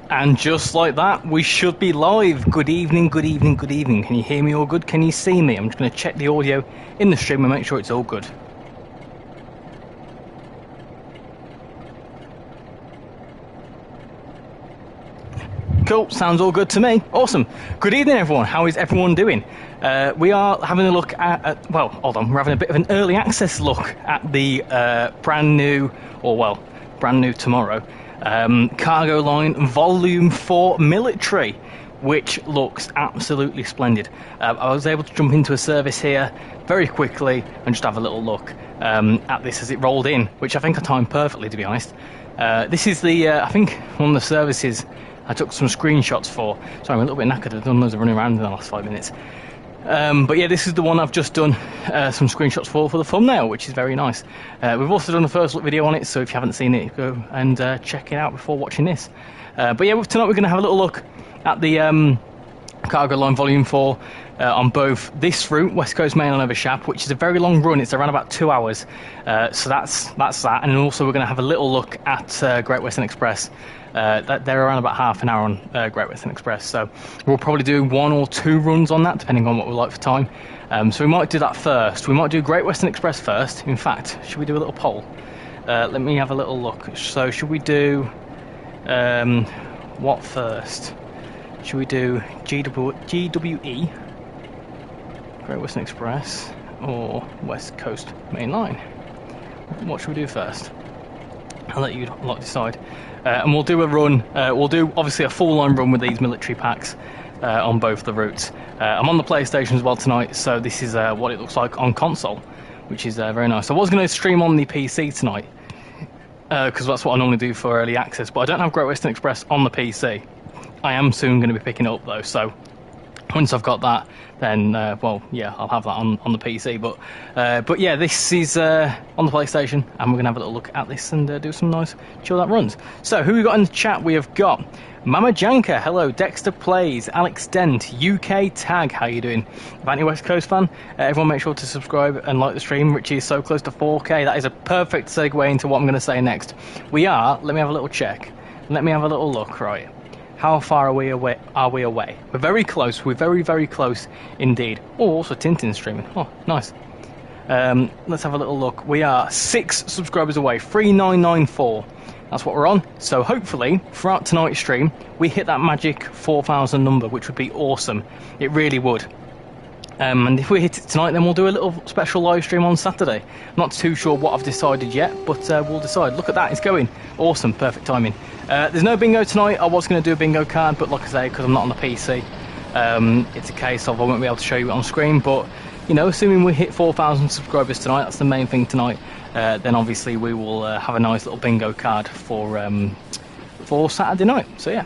And just like that, we should be live. Good evening, good evening, good evening. Can you hear me all good? Can you see me? I'm just going to check the audio in the stream and make sure it's all good. Cool, sounds all good to me. Awesome. Good evening, everyone. How is everyone doing? We are having a look at well, hold on, we're having a bit of an early access look at the brand new tomorrow, Cargo Line Volume 4 Military, which looks absolutely splendid. I was able to jump into a service here very quickly and just have a little look at this as it rolled in, which I think I timed perfectly, to be honest. This is the, I think, one of the services I took some screenshots for. Sorry, I'm a little bit knackered. I've done loads of running around in the last 5 minutes. But yeah, this is the one I've just done some screenshots for the thumbnail, which is very nice. We've also done a first look video on it, so if you haven't seen it, go and check it out before watching this. But yeah, tonight we're going to have a little look at the Cargo Line Volume 4 on both this route, West Coast Main Line over Shap, which is a very long run. It's around about 2 hours. So that's that. And also we're going to have a little look at Great Western Express. They're around about half an hour on Great Western Express. So we'll probably do 1 or 2 runs on that, depending on what we like for time. So we might do that first. We might do Great Western Express first. In fact, should we do a little poll? Let me have a little look. So should we do what first? Should we do GWE, Great Western Express, or West Coast Main Line? What should we do first? I'll let you lot decide. And we'll do a run. We'll do obviously a full line run with these military packs on both the routes. I'm on the PlayStation as well tonight, so this is what it looks like on console, which is very nice. I was going to stream on the PC tonight because that's what I normally do for early access, but I don't have Great Western Express on the PC. I am soon going to be picking it up though, so once I've got that, then well, yeah, I'll have that on the PC. But yeah, this is on the PlayStation, and we're gonna have a little look at this and do some nice chill out runs. So who we got in the chat? We have got Mama Janka, hello. Dexter Plays, Alex Dent, UK Tag, how you doing? Vanty West Coast fan, everyone make sure to subscribe and like the stream. Richie is so close to 4K. That is a perfect segue into what I'm going to say next. We are, let me have a little check, let me have a little look. Right, how far are we away? We're very close. We're very, very close indeed. Oh, also Tintin's streaming. Oh, nice. Let's have a little look. We are 6 subscribers away. 3994. That's what we're on. So hopefully, throughout tonight's stream, we hit that magic 4,000 number, which would be awesome. It really would. And if we hit it tonight, then we'll do a little special live stream on Saturday. Not too sure what I've decided yet, but we'll decide. Look at that, it's going. Awesome, perfect timing. There's no bingo tonight. I was going to do a bingo card, but like I say, because I'm not on the PC, it's a case of I won't be able to show you it on screen. But, you know, assuming we hit 4,000 subscribers tonight, that's the main thing tonight, then obviously we will have a nice little bingo card for Saturday night. So, yeah.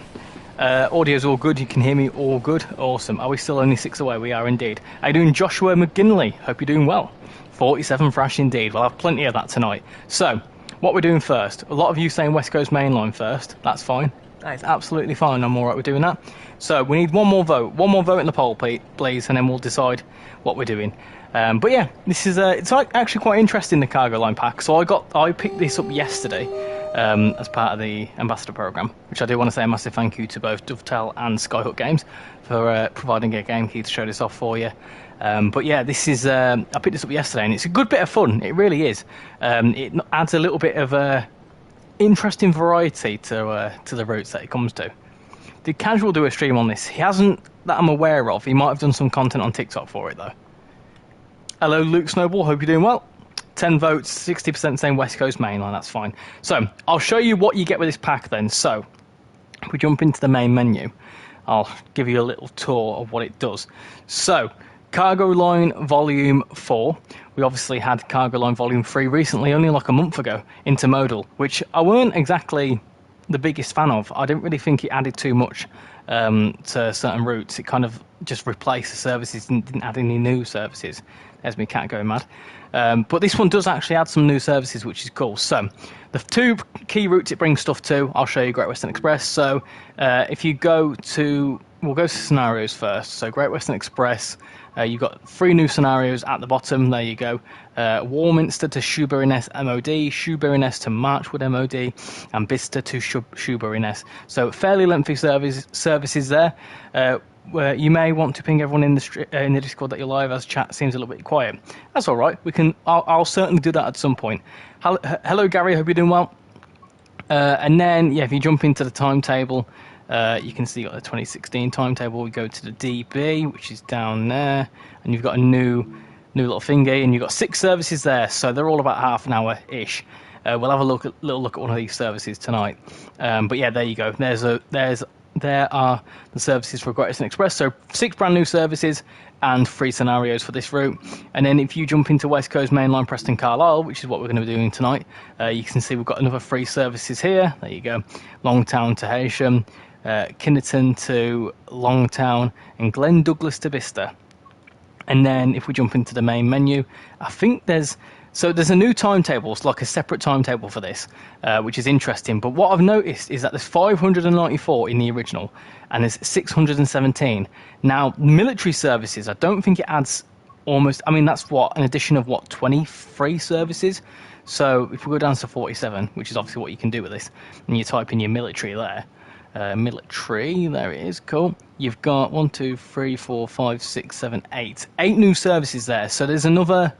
Audio's all good, you can hear me all good, awesome. Are we still only 6 away? We are indeed. How you doing, Joshua McGinley? Hope you're doing well. 47 thrash indeed, we'll have plenty of that tonight. So, what we're doing first, a lot of you saying West Coast Main Line first, that's fine. That is absolutely fine, I'm alright with doing that. So, we need one more vote in the poll, please, and then we'll decide what we're doing. But yeah, this is it's actually quite interesting, the cargo line pack. So I picked this up yesterday. As part of the ambassador program, which I do want to say a massive thank you to both Dovetail and Skyhook Games for providing a game key to show this off for you. But yeah, this is I picked this up yesterday, and it's a good bit of fun. It really is. It adds a little bit of interesting variety to the routes that it comes to. Did Casual do a stream on this? He hasn't, that I'm aware of. He might have done some content on TikTok for it though. Hello, Luke Snowball. Hope you're doing well. 10 votes, 60% saying West Coast Main Line, that's fine. So, I'll show you what you get with this pack then. So, if we jump into the main menu, I'll give you a little tour of what it does. So, Cargo Line Volume 4. We obviously had Cargo Line Volume 3 recently, only like a month ago, Intermodal, which I weren't exactly the biggest fan of. I didn't really think it added too much to certain routes. It kind of just replaced the services and didn't add any new services. There's my cat going mad. But this one does actually add some new services, which is cool. So, the 2 key routes it brings stuff to, I'll show you Great Western Express. So, if you go to, we'll go to scenarios first. So, Great Western Express, you've got 3 new scenarios at the bottom. There you go. Warminster to Shoeburyness MOD, Shoeburyness to Marchwood MOD, and Bicester to Shoeburyness. So, fairly lengthy services there. Where you may want to ping everyone in the Discord that you're live, as chat seems a little bit quiet. That's all right. I'll certainly do that at some point. Hello, Gary. Hope you're doing well. And then, yeah, if you jump into the timetable, you can see you got the 2016 timetable. We go to the DB, which is down there, and you've got a new little thingy, and you've got 6 services there. So they're all about half an hour ish. We'll have a little look at one of these services tonight. But yeah, there you go. There are the services for Great Western Express. So 6 brand new services and 3 scenarios for this route. And then if you jump into West Coast Main Line Preston Carlisle, which is what we're going to be doing tonight, you can see we've got another 3 services here. There you go. Longtown to Heysham, Kinnerton to Longtown, and Glen Douglas to Bicester. And then if we jump into the main menu, I think there's So there's a new timetable, it's like a separate timetable for this, which is interesting. But what I've noticed is that there's 594 in the original, and there's 617. Now, military services, I don't think it adds almost, I mean, that's what, an addition of what, 23 services? So if we go down to 47, which is obviously what you can do with this, and you type in your military there, military, there it is, cool. You've got 1, 2, 3, 4, 5, 6, 7, 8. 8 new services there. So there's another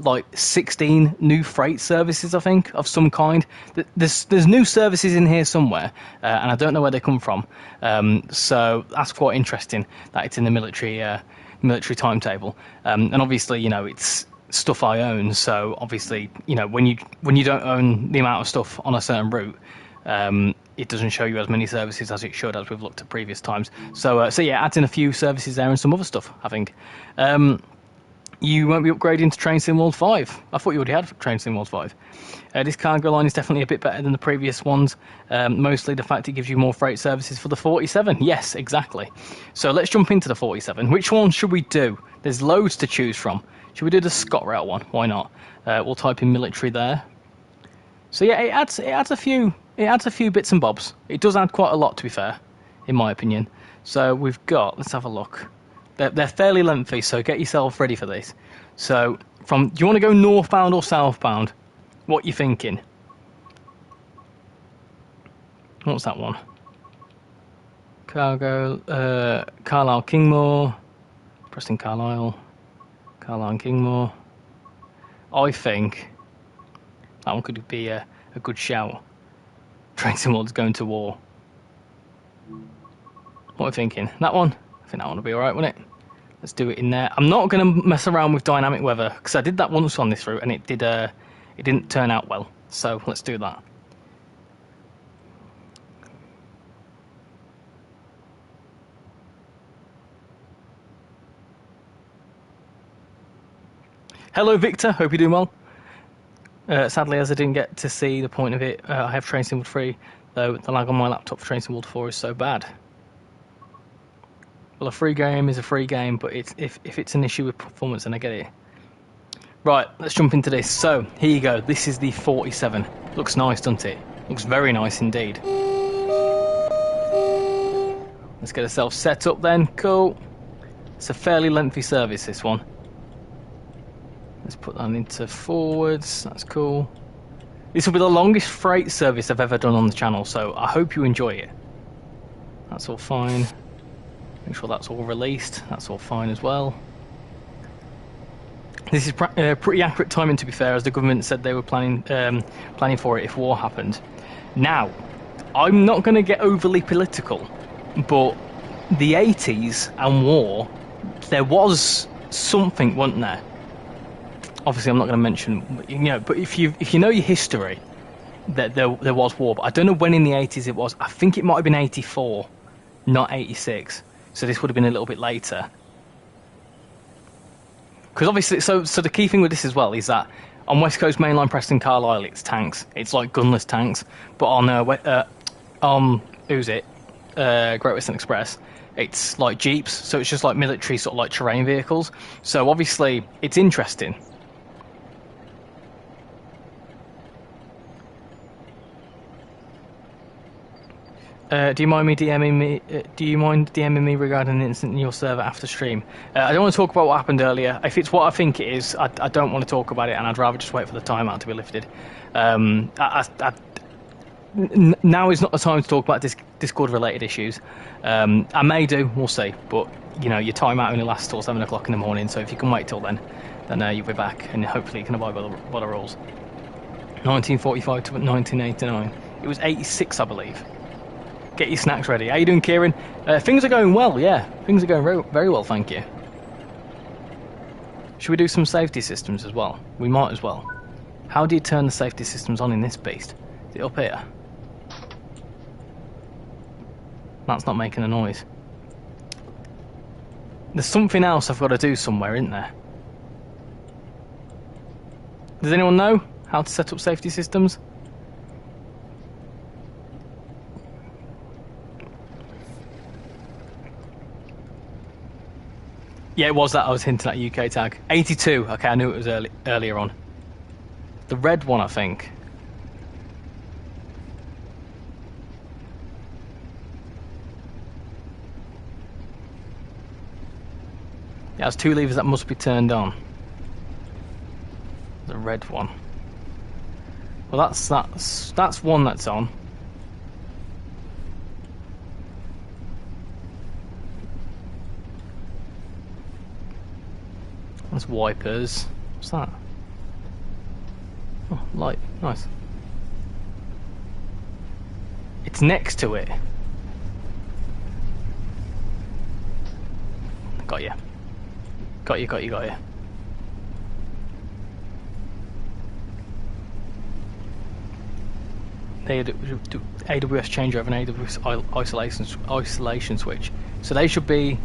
like 16 new freight services, I think, of some kind. There's new services in here somewhere, and I don't know where they come from. So that's quite interesting that it's in the military timetable. And obviously, you know, it's stuff I own. So obviously, you know, when you don't own the amount of stuff on a certain route, it doesn't show you as many services as it should, as we've looked at previous times. So yeah, adds in a few services there and some other stuff, I think. You won't be upgrading to Train Sim World 5. I thought you already had Train Sim World 5. This cargo line is definitely a bit better than the previous ones. Mostly the fact it gives you more freight services for the 47. Yes, exactly. So let's jump into the 47. Which one should we do? There's loads to choose from. Should we do the ScotRail one? Why not? We'll type in military there. So yeah, it adds a few bits and bobs. It does add quite a lot, to be fair, in my opinion. So we've got, let's have a look. They're fairly lengthy, so get yourself ready for this. So, do you want to go northbound or southbound? What you thinking? What's that one? Cargo, Carlisle, Kingmore, Preston, Carlisle, and Kingmore. I think that one could be a good shout. Train Sim World's going to war. What are you thinking? That one? I think that one will be alright, wouldn't it? Let's do it in there. I'm not going to mess around with dynamic weather, because I did that once on this route and it didn't turn out well. So let's do that. Hello Victor, hope you're doing well. Sadly, as I didn't get to see the point of it, I have Train Sim World 3, though the lag on my laptop for Train Sim World 4 is so bad. Well, a free game is a free game, but if it's an issue with performance, then I get it. Right, let's jump into this. So, here you go. This is the 47. Looks nice, doesn't it? Looks very nice indeed. Let's get ourselves set up then. Cool. It's a fairly lengthy service, this one. Let's put that into forwards. That's cool. This will be the longest freight service I've ever done on the channel, so I hope you enjoy it. That's all fine. Make sure that's all released. That's all fine as well. This is pretty accurate timing, to be fair, as the government said they were planning for it if war happened. Now, I'm not going to get overly political, but the 80s and war, there was something, wasn't there? Obviously, I'm not going to mention, you know, but if you know your history, that there was war. But I don't know when in the 80s it was. I think it might have been 84, not 86. So this would have been a little bit later. Because obviously, so the key thing with this as well is that on West Coast Mainline Preston Carlisle, it's tanks. It's like gunless tanks. But on Great Western Express, it's like jeeps. So it's just like military sort of like terrain vehicles. So obviously, it's interesting. Do you mind DMing me regarding an incident in your server after stream? I don't want to talk about what happened earlier. If it's what I think it is, I don't want to talk about it, and I'd rather just wait for the timeout to be lifted. Now is not the time to talk about Discord-related issues. I may do, we'll see. But you know, your timeout only lasts till 7 o'clock in the morning, so if you can wait till then you'll be back, and hopefully you can abide by the rules. 1945 to 1989. It was 86, I believe. Get your snacks ready. How you doing, Kieran? Things are going well, yeah. Things are going very, very well, thank you. Should we do some safety systems as well? We might as well. How do you turn the safety systems on in this beast? Is it up here? That's not making a noise. There's something else I've got to do somewhere, isn't there? Does anyone know how to set up safety systems? Yeah, it was that I was hinting at UK tag. 82. Okay, I knew it was earlier on. The red one, I think. It has 2 levers that must be turned on. The red one. Well, that's one that's on. That's wipers. What's that? Oh, light. Nice. It's next to it. Got you. Got you. They do AWS changeover and AWS isolation switch. So they should be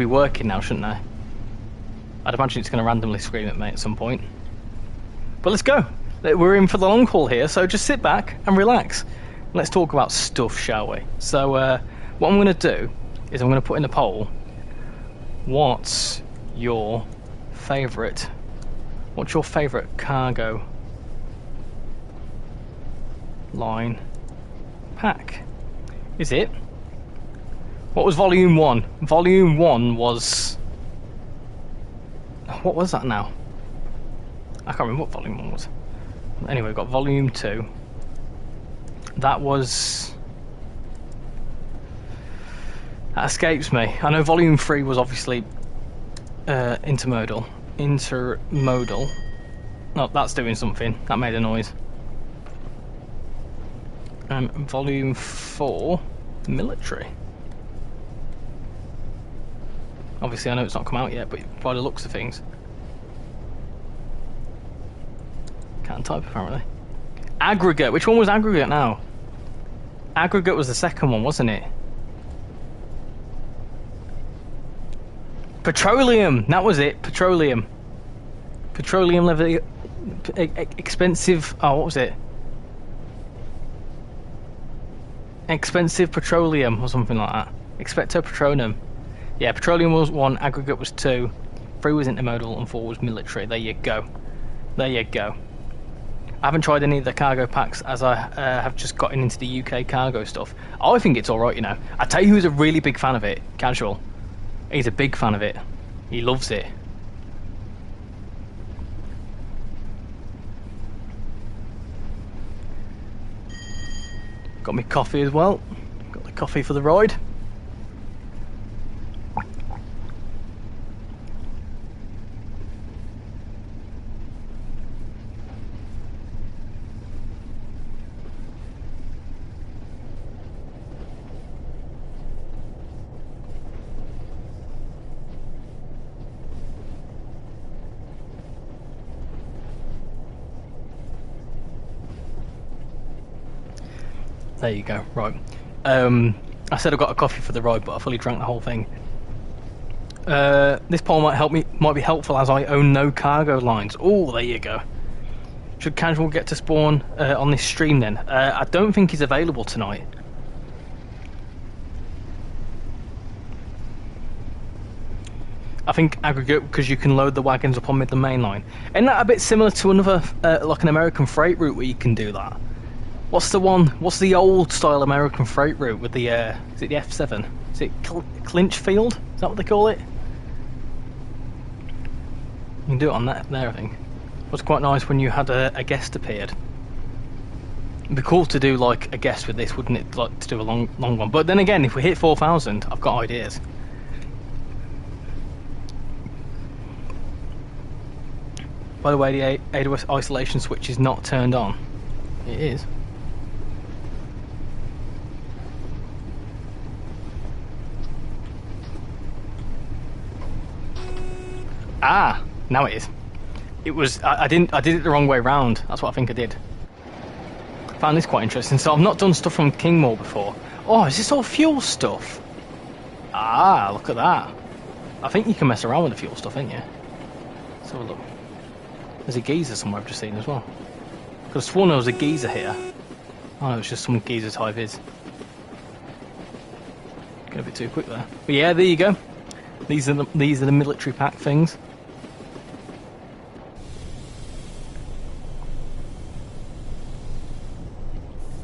working now, shouldn't they? I'd imagine it's going to randomly scream at me at some point. But let's go. We're in for the long haul here, so just sit back and relax. Let's talk about stuff, shall we? So what I'm going to do is I'm going to put in a poll. What's your favourite cargo line pack? Is it? What was volume 1? Volume 1 was... What was that now? I can't remember what volume 1 was. Anyway, we've got volume 2. That was... That escapes me. I know volume 3 was obviously intermodal. No, that's doing something. That made a noise. Volume 4, military. Obviously, I know it's not come out yet, but by the looks of things. Can't type, apparently. Aggregate. Which one was aggregate now? Aggregate was the second one, wasn't it? Petroleum. That was it. Petroleum. Petroleum level. Expensive. Oh, what was it? Expensive petroleum or something like that. Expecto Patronum. Yeah, petroleum was 1, aggregate was 2, 3 was intermodal, and 4 was military. There you go. There you go. I haven't tried any of the cargo packs as I have just gotten into the UK cargo stuff. I think it's alright, you know. I tell you who's a really big fan of it. Casual. He's a big fan of it. He loves it. Got me coffee as well. Got the coffee for the ride. There you go. Right. I said I got a coffee for the ride, but I fully drank the whole thing. This poll might be helpful as I own no cargo lines. Oh, there you go. Should Casual get to spawn on this stream then? I don't think he's available tonight. I think aggregate because you can load the wagons up on the main line. Isn't that a bit similar to another, like an American freight route where you can do that? What's the one? What's the old style American freight route with the? Is it the F7? Is it Clinchfield? Is that what they call it? You can do it on that there, I think. It was quite nice when you had a guest appeared. It'd be cool to do like a guest with this, wouldn't it? Like to do a long one. But then again, if we hit 4,000, I've got ideas. By the way, the AWS isolation switch is not turned on. It is. Ah, now it is. It was. I did it the wrong way round. That's what I think I did. Found this quite interesting. So I've not done stuff from Kingmore before. Oh, is this all fuel stuff? Ah, look at that. I think you can mess around with the fuel stuff, ain't you? Let's have a look. There's a geyser somewhere I've just seen as well. Could have sworn there was a geyser here. Oh no, it's just some geyser type is. Going a bit too quick there. But yeah, there you go. These are the military pack things.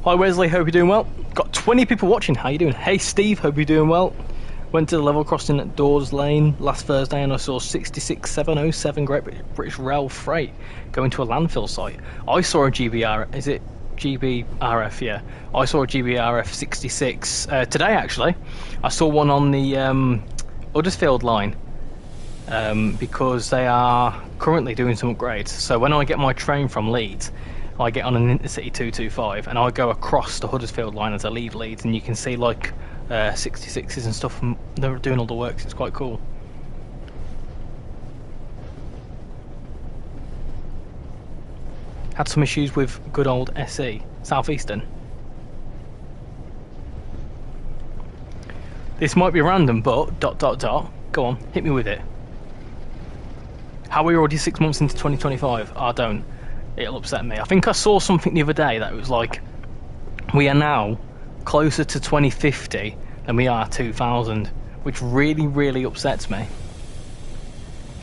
Hi Wesley, hope you're doing well. Got 20 people watching, how you doing? Hey Steve, hope you're doing well. Went to the level crossing at Dawes Lane last Thursday and I saw 66707 Great British Rail freight going to a landfill site. I saw a GBR, is it GBRF? Yeah, I saw a GBRF 66 today actually. I saw one on the Huddersfield line because they are currently doing some upgrades. So when I get my train from Leeds, I get on an Intercity 225 and I go across the Huddersfield line as I leave Leeds, and you can see like 66s and stuff, and they're doing all the works. It's quite cool. Had some issues with good old SE Southeastern. This might be random, but ... Go on, hit me with it. How are we already 6 months into 2025? I don't. It'll upset me. I think I saw something the other day that was like, we are now closer to 2050 than we are 2000, which really, really upsets me.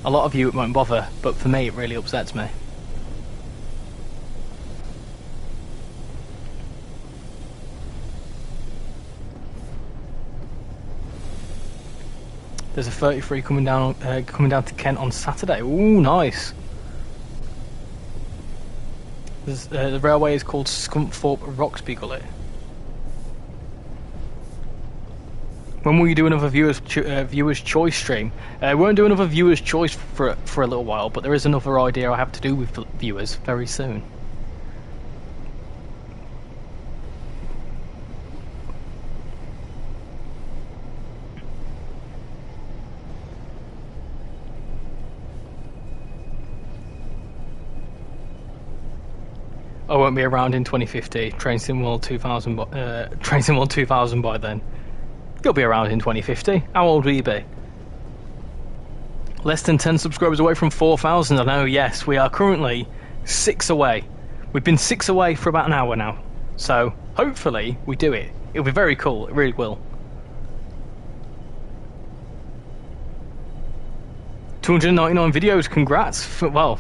A lot of you it won't bother, but for me it really upsets me. There's a 33 coming down to Kent on Saturday. Ooh, nice. The railway is called Scunthorpe Roxby Gullet. When will you do another viewers choice stream? We won't do another viewers choice for a little while, but there is another idea I have to do with viewers very soon. I won't be around in 2050. TrainSimWorld 2000. TrainSimWorld 2000 by then. You'll be around in 2050. How old will you be? Less than 10 subscribers away from 4,000. I know. Yes, we are currently 6 away. We've been 6 away for about an hour now. So hopefully we do it. It'll be very cool. It really will. 299 videos. Congrats. Well.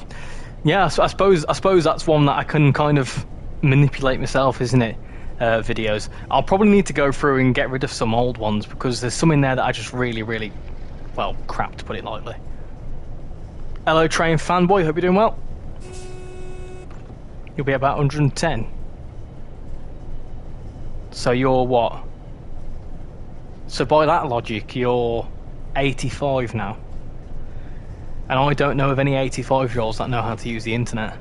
Yeah, I suppose that's one that I can kind of manipulate myself, isn't it? Videos. I'll probably need to go through and get rid of some old ones because there's some in there that I just really, really, well, crap to put it lightly. Hello, Train Fanboy. Hope you're doing well. You'll be about 110. So you're what? So by that logic, you're 85 now. And I don't know of any 85-year-olds that know how to use the internet.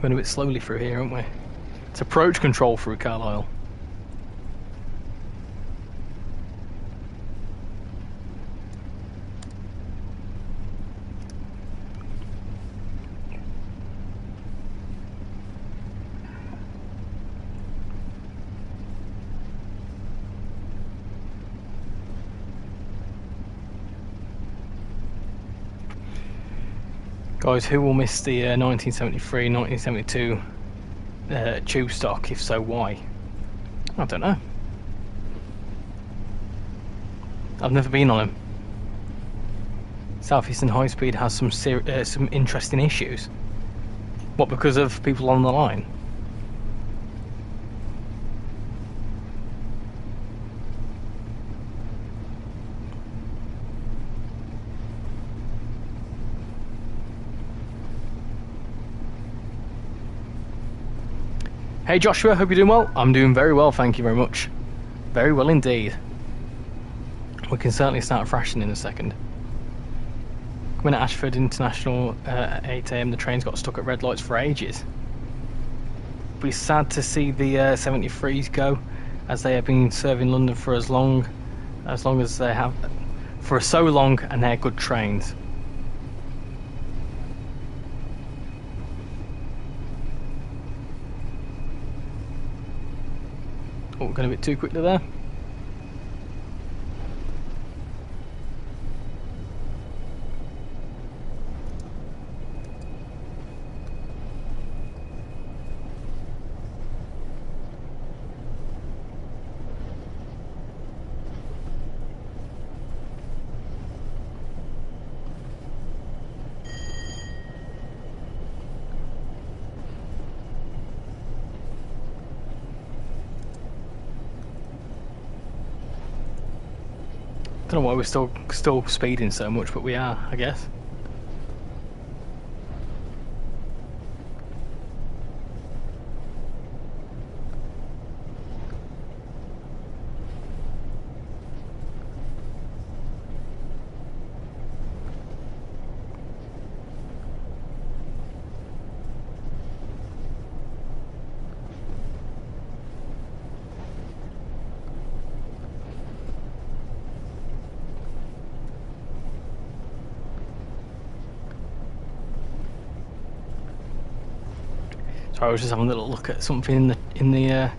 Going a bit slowly through here, aren't we? It's approach control through Carlisle. Guys, who will miss the 1973, 1972 tube stock? If so, why? I don't know. I've never been on them. Southeastern High Speed has some interesting issues. What, because of people on the line? Hey Joshua, hope you're doing well. I'm doing very well, thank you very much. Very well indeed. We can certainly start thrashing in a second. Coming at Ashford International at 8 AM, the trains got stuck at red lights for ages. Be sad to see the 73s go, as they have been serving London for as long as they have, for so long, and they're good trains. Oh, going a bit too quickly there. Don't know why we're still speeding so much, but we are, I guess. Sorry, I was just having a little look at something in the on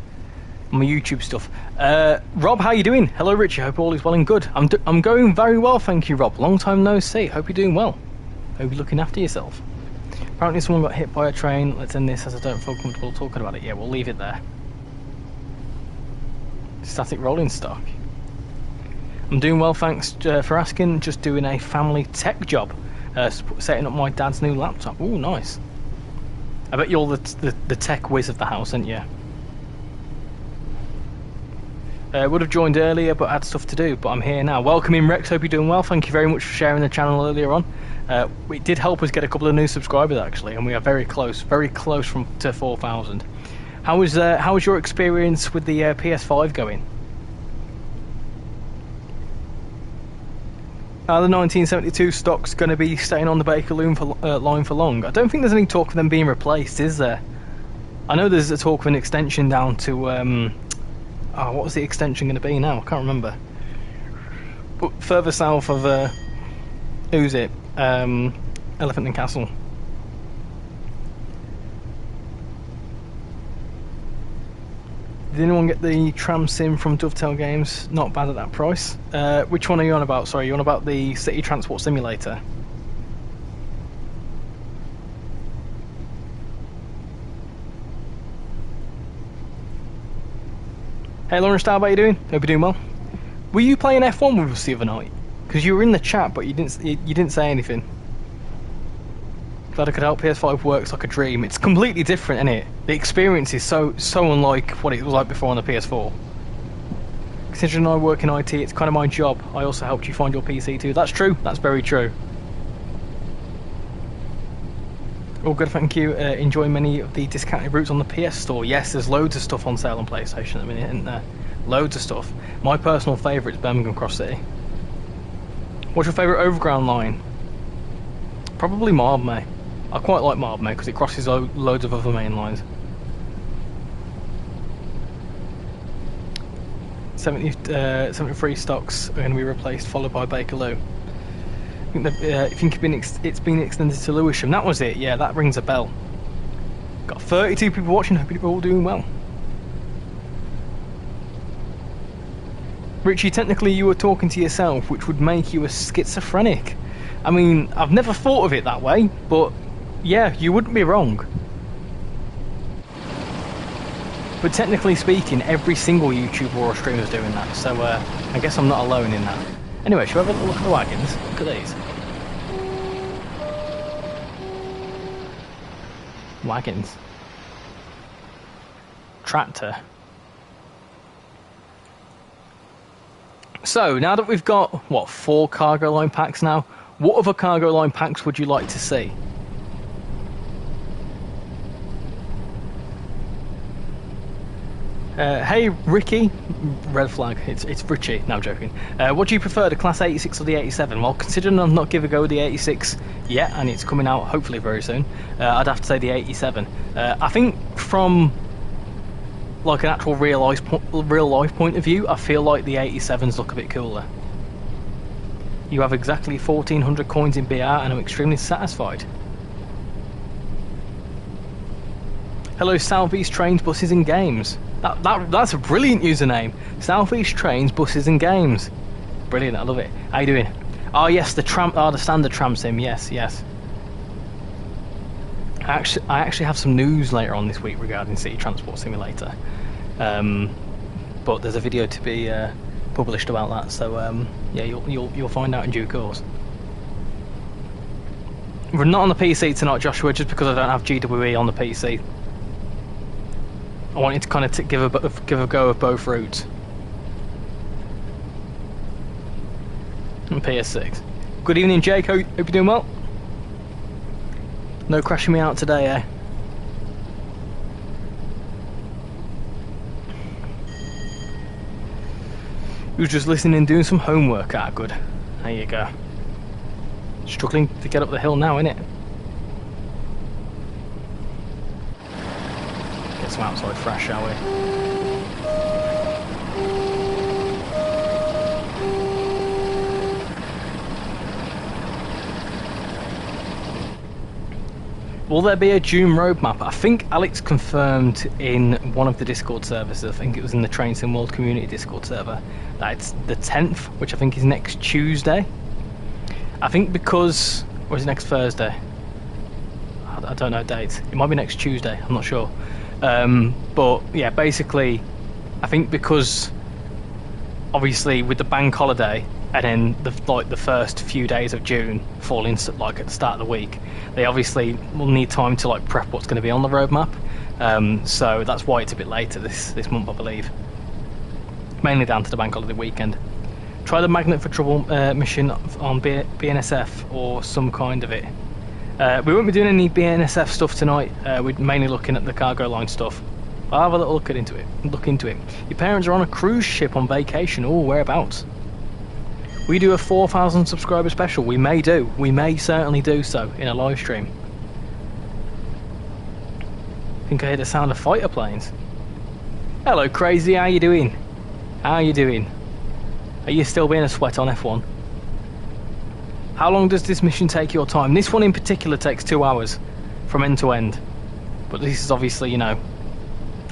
my YouTube stuff. Rob, how you doing? Hello, Richie. Hope all is well and good. I'm going very well, thank you, Rob. Long time no see. Hope you're doing well. Hope you're looking after yourself. Apparently, someone got hit by a train. Let's end this as I don't feel comfortable talking about it. Yeah, we'll leave it there. Static rolling stock. I'm doing well, thanks for asking. Just doing a family tech job, setting up my dad's new laptop. Ooh, nice. I bet you're the tech whiz of the house, aren't you? Would have joined earlier, but had stuff to do. But I'm here now. Welcome in, Rex. Hope you're doing well. Thank you very much for sharing the channel earlier on. It did help us get a couple of new subscribers actually, and we are very close to 4,000. How was your experience with the PS5 going? The 1972 stock's going to be staying on the Baker line for long. I don't think there's any talk of them being replaced, is there? I know there's a talk of an extension down to... what was the extension going to be now? I can't remember. But further south of... who's it? Elephant and Castle. Did anyone get the Tram Sim from Dovetail Games? Not bad at that price. Which one are you on about? Sorry, you on about the City Transport Simulator? Hey Lauren Star, how are you doing? Hope you're doing well. Were you playing F1 with us the other night? Because you were in the chat, but you didn't say anything. Glad I could help. PS5 works like a dream. It's completely different, isn't it? The experience is so unlike what it was like before on the PS4. Considering I work in IT, it's kind of my job. I also helped you find your PC too. That's true. That's very true. All good, thank you. Enjoy many of the discounted routes on the PS Store. Yes, there's loads of stuff on sale on PlayStation at the minute, isn't there? Loads of stuff. My personal favourite is Birmingham Cross City. What's your favourite overground line? Probably Marbmay. I quite like Marbmay because it crosses loads of other main lines. 73 stocks are going to be replaced, followed by Bakerloo. I think it's been extended to Lewisham. That was it. Yeah, that rings a bell. Got 32 people watching. Hope you're all doing well. Richie, technically you were talking to yourself, which would make you a schizophrenic. I mean, I've never thought of it that way, but yeah, you wouldn't be wrong. But technically speaking, every single YouTuber or streamer is doing that, so I guess I'm not alone in that. Anyway, shall we have a look at the wagons? Look at these. Wagons. Tractor. So, now that we've got, what, 4 cargo line packs now, what other cargo line packs would you like to see? Hey Ricky, red flag, it's Richie, no I'm joking. What do you prefer, the Class 86 or the 87? Well, considering I've not give a go with the 86 yet, and it's coming out hopefully very soon, I'd have to say the 87. I think from like an actual real life point of view, I feel like the 87s look a bit cooler. You have exactly 1400 coins in BR and I'm extremely satisfied. Hello Southeast Trains, Buses and Games. That's a brilliant username. Southeast Trains, Buses and Games. Brilliant, I love it. How you doing? Oh yes, the standard tram sim, yes. I actually have some news later on this week regarding City Transport Simulator. But there's a video to be published about that, so yeah, you'll find out in due course. We're not on the PC tonight, Joshua, just because I don't have GWE on the PC. I wanted to kind of give a go of both routes. And PS6. Good evening, Jake. Hope you're doing well. No crashing me out today, eh? He was just listening and doing some homework. Ah, good. There you go. Struggling to get up the hill now, innit? Get some outside fresh, shall we? Will there be a June roadmap? I think Alex confirmed in one of the Discord servers, I think it was in the TrainsimWorld community Discord server, that it's the 10th, which I think is next Tuesday. I think because, or is it next Thursday? I don't know dates. It might be next Tuesday, I'm not sure. But yeah, basically, I think because obviously with the bank holiday and then the first few days of June falling like at the start of the week, they obviously will need time to like prep what's going to be on the roadmap. So that's why it's a bit later this month, I believe. Mainly down to the bank holiday weekend. Try the Magnet for Trouble mission on BNSF or some kind of it. We won't be doing any BNSF stuff tonight. We're mainly looking at the cargo line stuff. I'll have a little look into it. Your parents are on a cruise ship on vacation. Oh, whereabouts? We do a 4,000 subscriber special. We may certainly do so in a live stream. I think I hear the sound of fighter planes. Hello, Crazy. How you doing? Are you still being a sweat on F1? How long does this mission take your time? This one in particular takes 2 hours from end to end. But this is obviously, you know,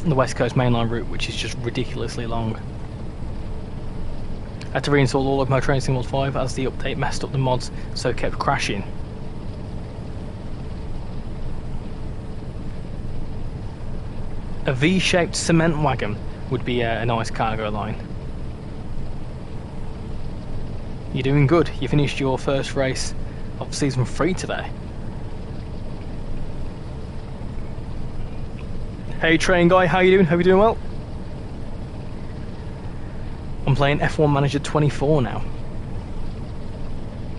the West Coast mainline route, which is just ridiculously long. I had to reinstall all of my TrainsimWorld 5 as the update messed up the mods, so it kept crashing. A V-shaped cement wagon would be a nice cargo line. You're doing good. You finished your first race of season 3 today. Hey Train Guy, how you doing? Hope you're doing well. I'm playing F1 Manager 24 now.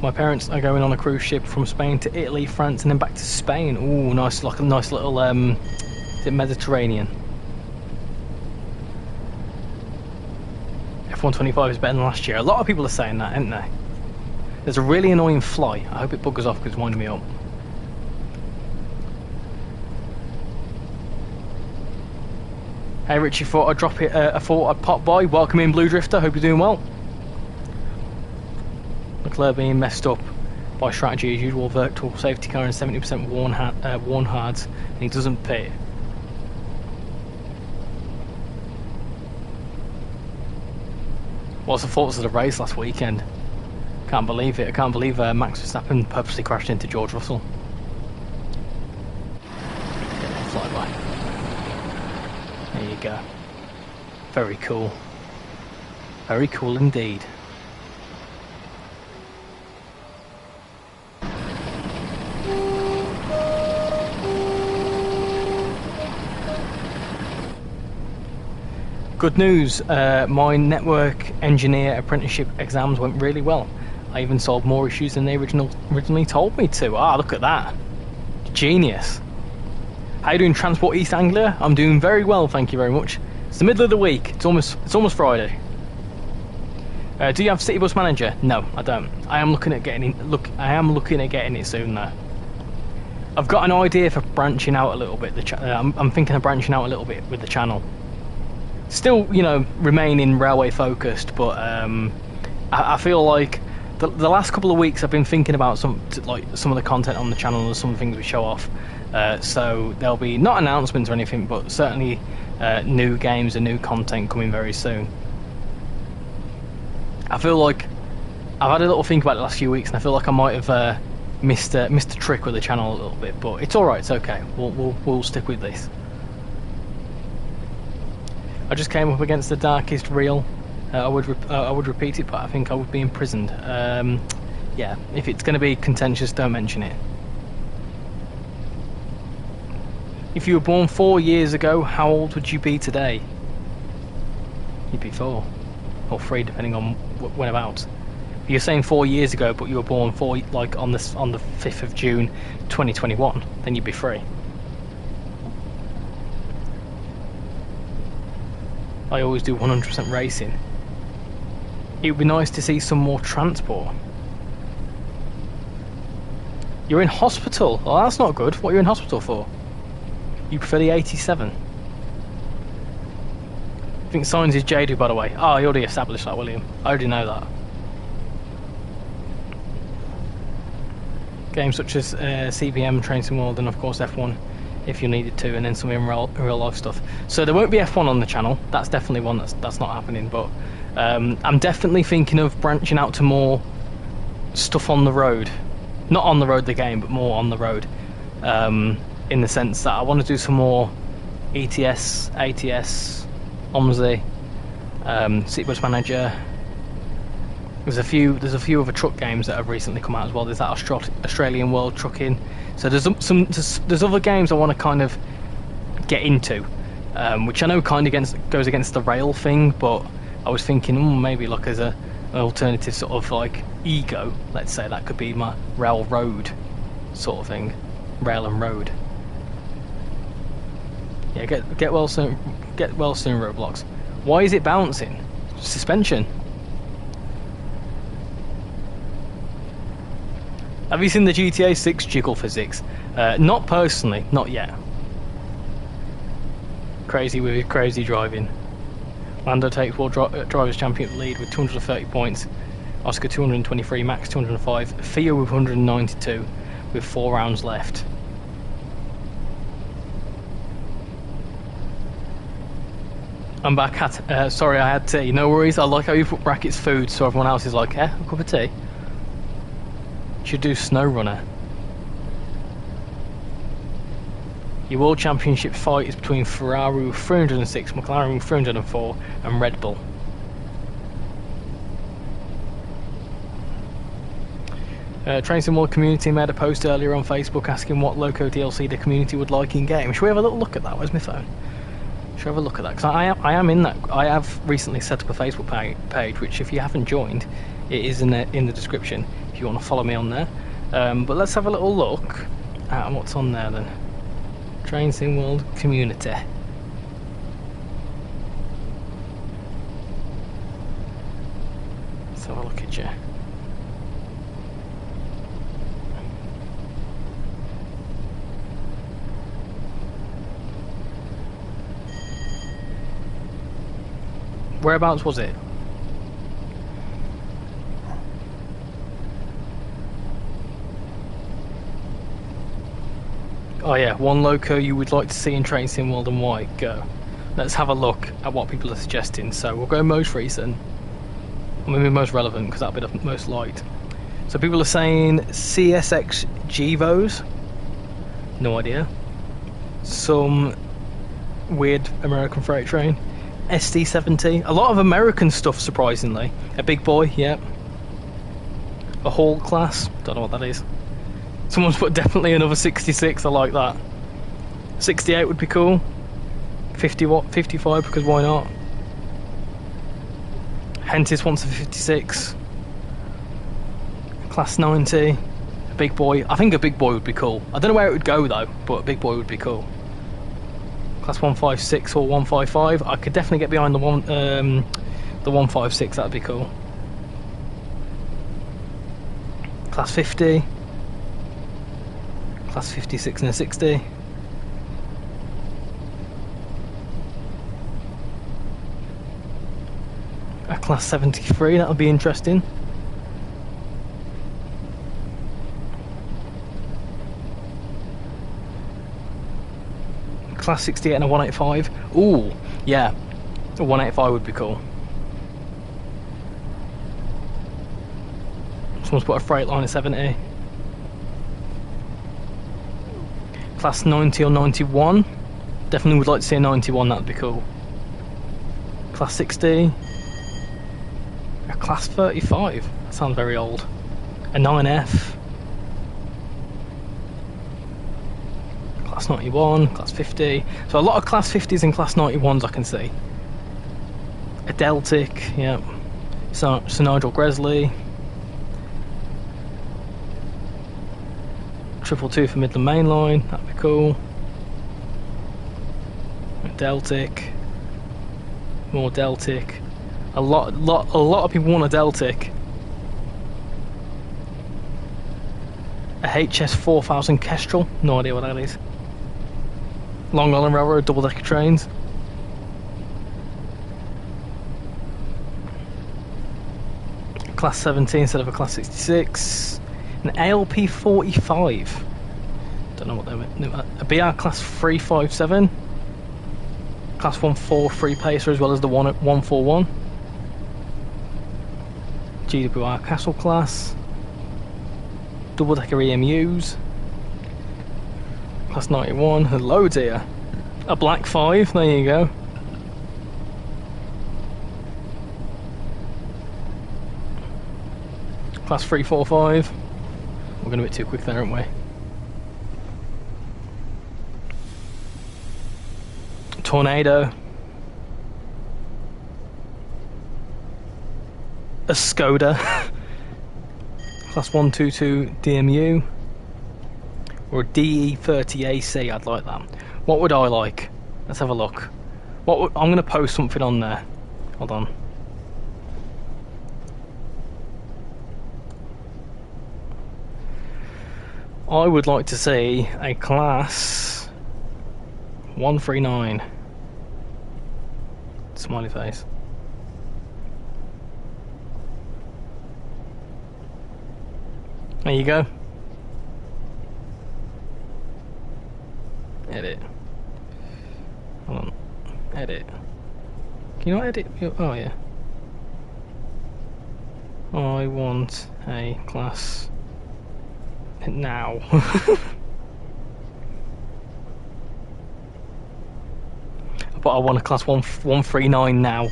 My parents are going on a cruise ship from Spain to Italy, France, and then back to Spain. Ooh, nice, like a nice little is it Mediterranean? F1 25 is better than last year. A lot of people are saying that, aren't they? There's a really annoying fly. I hope it buggers off because it's winding me up. Hey Richie, thought I'd drop it. I thought I'd pop by. Welcome in, Blue Drifter. Hope you're doing well. Leclerc being messed up by strategy as usual. Virtual safety car and 70% worn hards, and he doesn't pit. What's the thoughts of the race last weekend? Can't believe it. I can't believe Max Verstappen purposely crashed into George Russell. Fly by. There you go. Very cool. Very cool indeed. Good news, my network engineer apprenticeship exams went really well. I even solved more issues than they originally told me to. Ah, look at that. Genius. How you doing, Transport East Anglia? I'm doing very well, thank you very much. It's the middle of the week. It's almost Friday. Do you have City Bus Manager? No, I don't. I am looking at getting it soon though. I've got an idea for branching out a little bit. I'm thinking of branching out a little bit with the channel. Still, you know, remaining railway focused, but I feel like the last couple of weeks I've been thinking about some of the content on the channel and some things we show off. So there'll be not announcements or anything, but certainly new games and new content coming very soon. I feel like I've had a little think about it the last few weeks, and I feel like I might have missed a trick with the channel a little bit, but it's all right. It's okay. We'll stick with this. I just came up against the darkest reel. I would repeat it, but I think I would be imprisoned. Yeah, if it's going to be contentious, don't mention it. If you were born 4 years ago, how old would you be today? You'd be 4 or 3, depending on when about. You're saying 4 years ago, but you were born on the 5th of June 2021, then you'd be free. I always do 100% racing. It would be nice to see some more transport. You're in hospital? Oh, that's not good. What are you in hospital for? You prefer the 87? I think Signs is Jadu, by the way. Oh, you already established that, William. I already know that. Games such as CBM, TrainsimWorld, and of course F1 if you needed to, and then some in real life stuff. So there won't be F1 on the channel. That's definitely one that's not happening, but I'm definitely thinking of branching out to more stuff on the road. Not on the road the game, but more on the road, in the sense that I want to do some more ETS, ATS, OMSI, City Bus Manager. There's a few other truck games that have recently come out as well. There's that Australian World Trucking. So there's other games I want to kind of get into, which I know kind of goes against the rail thing, but I was thinking maybe like as an alternative sort of like ego, let's say, that could be my rail road sort of thing. Rail and road. Yeah, get well soon Roblox. Why is it bouncing? Suspension. Have you seen the GTA 6 jiggle physics? Not personally, not yet. Crazy with his crazy driving. Lando takes World Drivers' Championship lead with 230 points. Oscar 223, Max 205, Theo with 192 with 4 rounds left. I'm back at, sorry I had tea, no worries. I like how you put brackets food so everyone else is like, a cup of tea? Should do Snow Runner. Your World Championship fight is between Ferrari with 306, McLaren with 304 and Red Bull. TrainsimWorld community made a post earlier on Facebook asking what Loco DLC the community would like in game. Should we have a little look at that? Where's my phone? Should we have a look at that? Because I am in that. I have recently set up a Facebook page, which if you haven't joined, it is in the description if you want to follow me on there. But let's have a little look at what's on there then. TrainsimWorld community. Let's have a look at you. Whereabouts was it? Oh yeah, one Loco you would like to see in TrainsimWorld and why? Go. Let's have a look at what people are suggesting. So we'll go most recent. Or maybe most relevant because that'll be the most liked. So people are saying CSX Gevos. No idea. Some weird American freight train. SD70. A lot of American stuff, surprisingly. A big boy, yep. A Hall class. Don't know what that is. Someone's put definitely another 66. I like that. 68 would be cool. 55 because why not? Hentis wants a 56. Class 90. A big boy. I think a big boy would be cool. I don't know where it would go though, but a big boy would be cool. Class 156 or 155. I could definitely get behind the 156. That'd be cool. Class 50. Class 56 and a 60. A class 73. That'll be interesting. Class 68 and a 185. Ooh, yeah, a 185 would be cool. Someone's put a freight line at 70. Class 90 or 91. Definitely would like to see a 91, that'd be cool. Class 60. A class 35. That sounds very old. A 9F. Class 91, class 50. So a lot of class 50s and class 91s I can see. A Deltic, yeah. So Sir Nigel Gresley. Triple 2 for Midland Main Line, that'd be cool. Deltic, more Deltic. A lot of people want a Deltic. A HS 4000 Kestrel, no idea what that is. Long Island Railroad double-decker trains. Class 17 instead of a Class 66. An ALP 45. Don't know what they meant. A BR Class 357. Class 143 Pacer as well as the 141. GWR Castle class. Double-decker EMUs. Class 91. Hello dear. A Black 5, there you go. Class 345. We're going a bit too quick there, aren't we? Tornado. A Skoda. Class 122 DMU. Or a DE30AC, I'd like that. What would I like? Let's have a look. I'm going to post something on there. Hold on. I would like to see a Class 139. Smiley face. There you go. Edit. Hold on. Edit. Can you not edit? Oh yeah. I want a class now. But I want a class 139 now.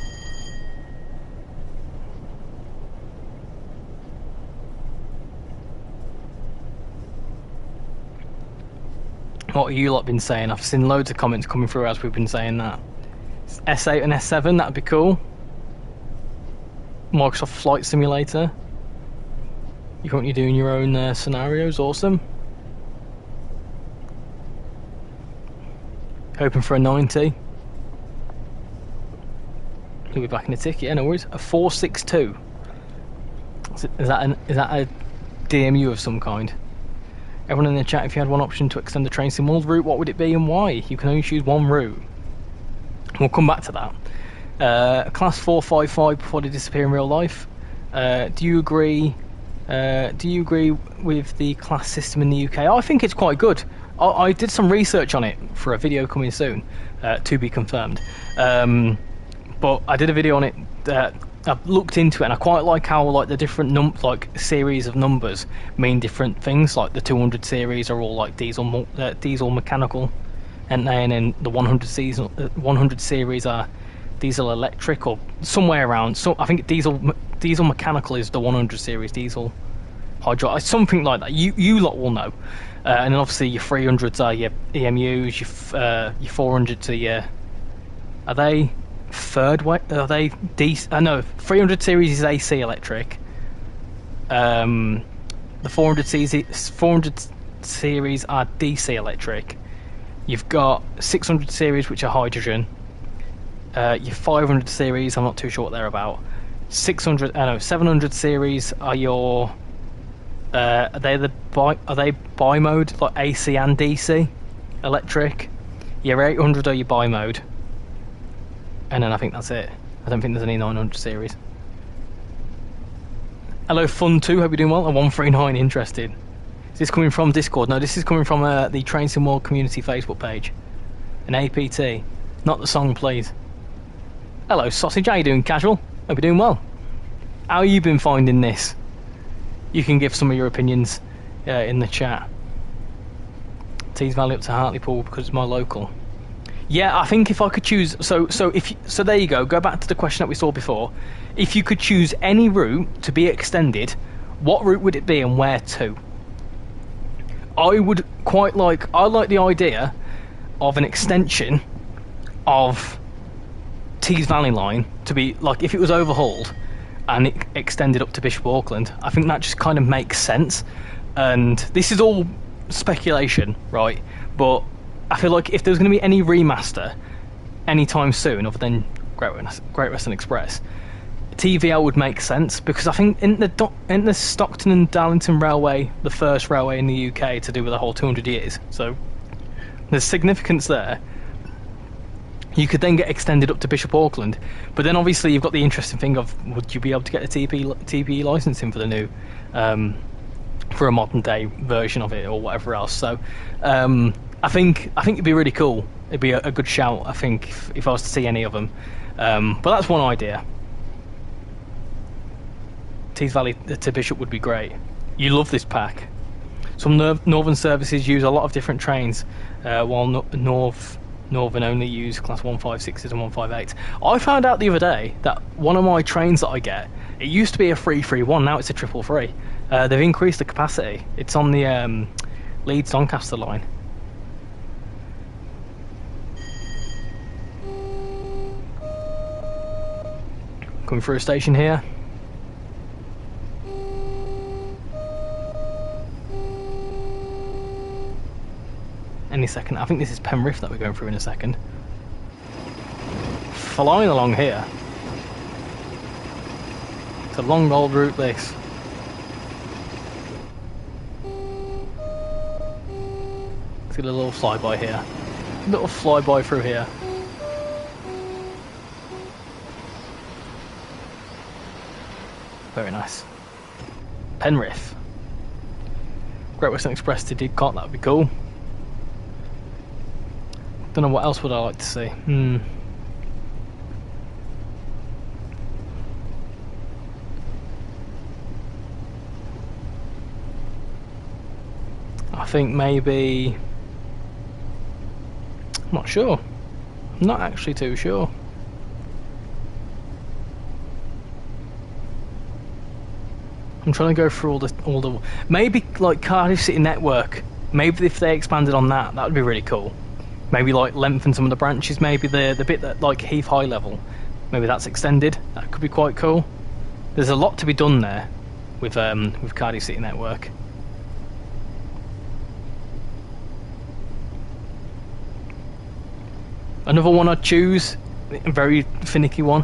What have you lot been saying? I've seen loads of comments coming through as we've been saying that. S8 and S7, that'd be cool. Microsoft Flight Simulator. You're currently doing your own scenarios, awesome. Hoping for a 90. He'll be back in the ticket, yeah, no worries. A 462. Is that a DMU of some kind? Everyone in the chat, if you had one option to extend the train sim world route, what would it be and why? You can only choose one route. We'll come back to that. Class 455 before they disappear in real life. Do you agree? Do you agree with the class system in the UK? I think it's quite good. I did some research on it for a video coming soon, to be confirmed. But I did a video on it. I've looked into it, and I quite like how like the different series of numbers mean different things. Like the 200 series are all like diesel mechanical, and then the 100 series are diesel electric, or somewhere around. So I think diesel mechanical is the 100 series, diesel hydraulic, something like that. You lot will know. And then obviously your 300s are your EMUs, your 400s are your. Are they third way? Are they DC? No, 300 series is AC electric. The 400 series are DC electric. You've got 600 series which are hydrogen. Your 500 series, I'm not too sure what they're about. 700 series are your. Are they bi-mode, like AC and DC electric? Your 800 are your bi-mode. And then I think that's it. I don't think there's any 900 series. Hello Fun2, hope you're doing well. A 139 interested. Is this coming from Discord? No, this is coming from the Train Sim World community Facebook page. An APT. Not the song, please. Hello Sausage, how you doing, Casual? Hope you're doing well. How you been finding this? You can give some of your opinions in the chat. Tees Valley up to Hartlepool because it's my local. Yeah, I think if I could choose, so there you go. Go back to the question that we saw before. If you could choose any route to be extended, what route would it be and where to? I like the idea of an extension of Tees Valley line to be like, if it was overhauled and it extended up to Bishop Auckland, I think that just kind of makes sense. And this is all speculation, right? But I feel like if there's going to be any remaster anytime soon, other than Great Western Express, TVL would make sense, because I think in the Stockton and Darlington Railway, the first railway in the UK to do with the whole 200 years, so there's significance there. You could then get extended up to Bishop Auckland, but then obviously you've got the interesting thing of, would you be able to get a TPE licensing for the new, for a modern day version of it or whatever else? So I think it'd be really cool. It'd be a good shout, I think, if I was to see any of them. But that's one idea. Tees Valley to Bishop would be great. You love this pack. Some northern services use a lot of different trains, while Northern only use class 156s and 158s. I found out the other day that one of my trains that I get, it used to be a 331, now it's a 333. They've increased the capacity. It's on the Leeds Doncaster line. Coming through a station here. Any second. I think this is Penrith that we're going through in a second. Flying along here. It's a long old route, this. Let's get a little flyby here. Little flyby through here. Very nice. Penrith. Great Western Express to Didcot, that would be cool. Don't know what else would I like to see. I think maybe... I'm not sure. I'm not actually too sure. I'm trying to go through all the maybe like Cardiff City Network. Maybe if they expanded on that, that would be really cool. Maybe like lengthen some of the branches. Maybe the bit that like Heath High level, maybe that's extended. That could be quite cool. There's a lot to be done there with Cardiff City Network. Another one I'd choose, a very finicky one,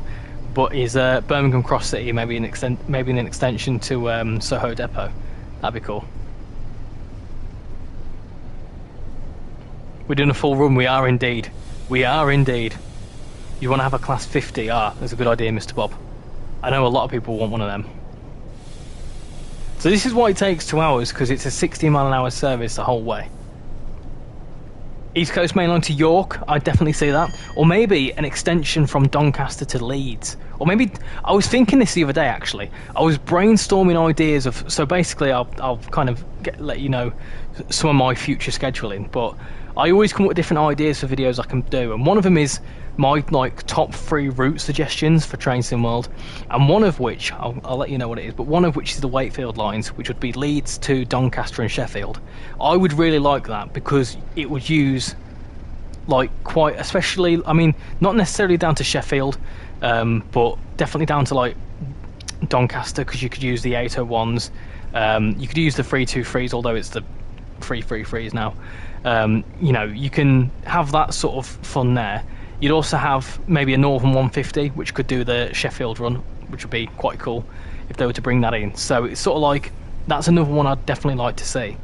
but is Birmingham Cross City. Maybe an extension to Soho Depot. That'd be cool. We're doing a full run. We are indeed. We are indeed. You want to have a class 50? Ah, that's a good idea, Mr. Bob. I know a lot of people want one of them. So this is why it takes 2 hours, because it's a 60-mile-an-hour service the whole way. East Coast Main Line to York, I'd definitely see that. Or maybe an extension from Doncaster to Leeds. Or maybe, I was thinking this the other day actually. I was brainstorming ideas of, so basically I'll kind of let you know some of my future scheduling, but I always come up with different ideas for videos I can do, and one of them is my like top 3 route suggestions for TrainSimWorld, and one of which I'll let you know what it is, but one of which is the Wakefield lines, which would be Leeds to Doncaster and Sheffield. I would really like that because it would use like quite, especially, I mean, not necessarily down to Sheffield, but definitely down to like Doncaster, because you could use the 801s, you could use the 323s, although it's the 333s now. You know, you can have that sort of fun there. You'd also have maybe a Northern 150, which could do the Sheffield run, which would be quite cool if they were to bring that in. So it's sort of like, that's another one I'd definitely like to see.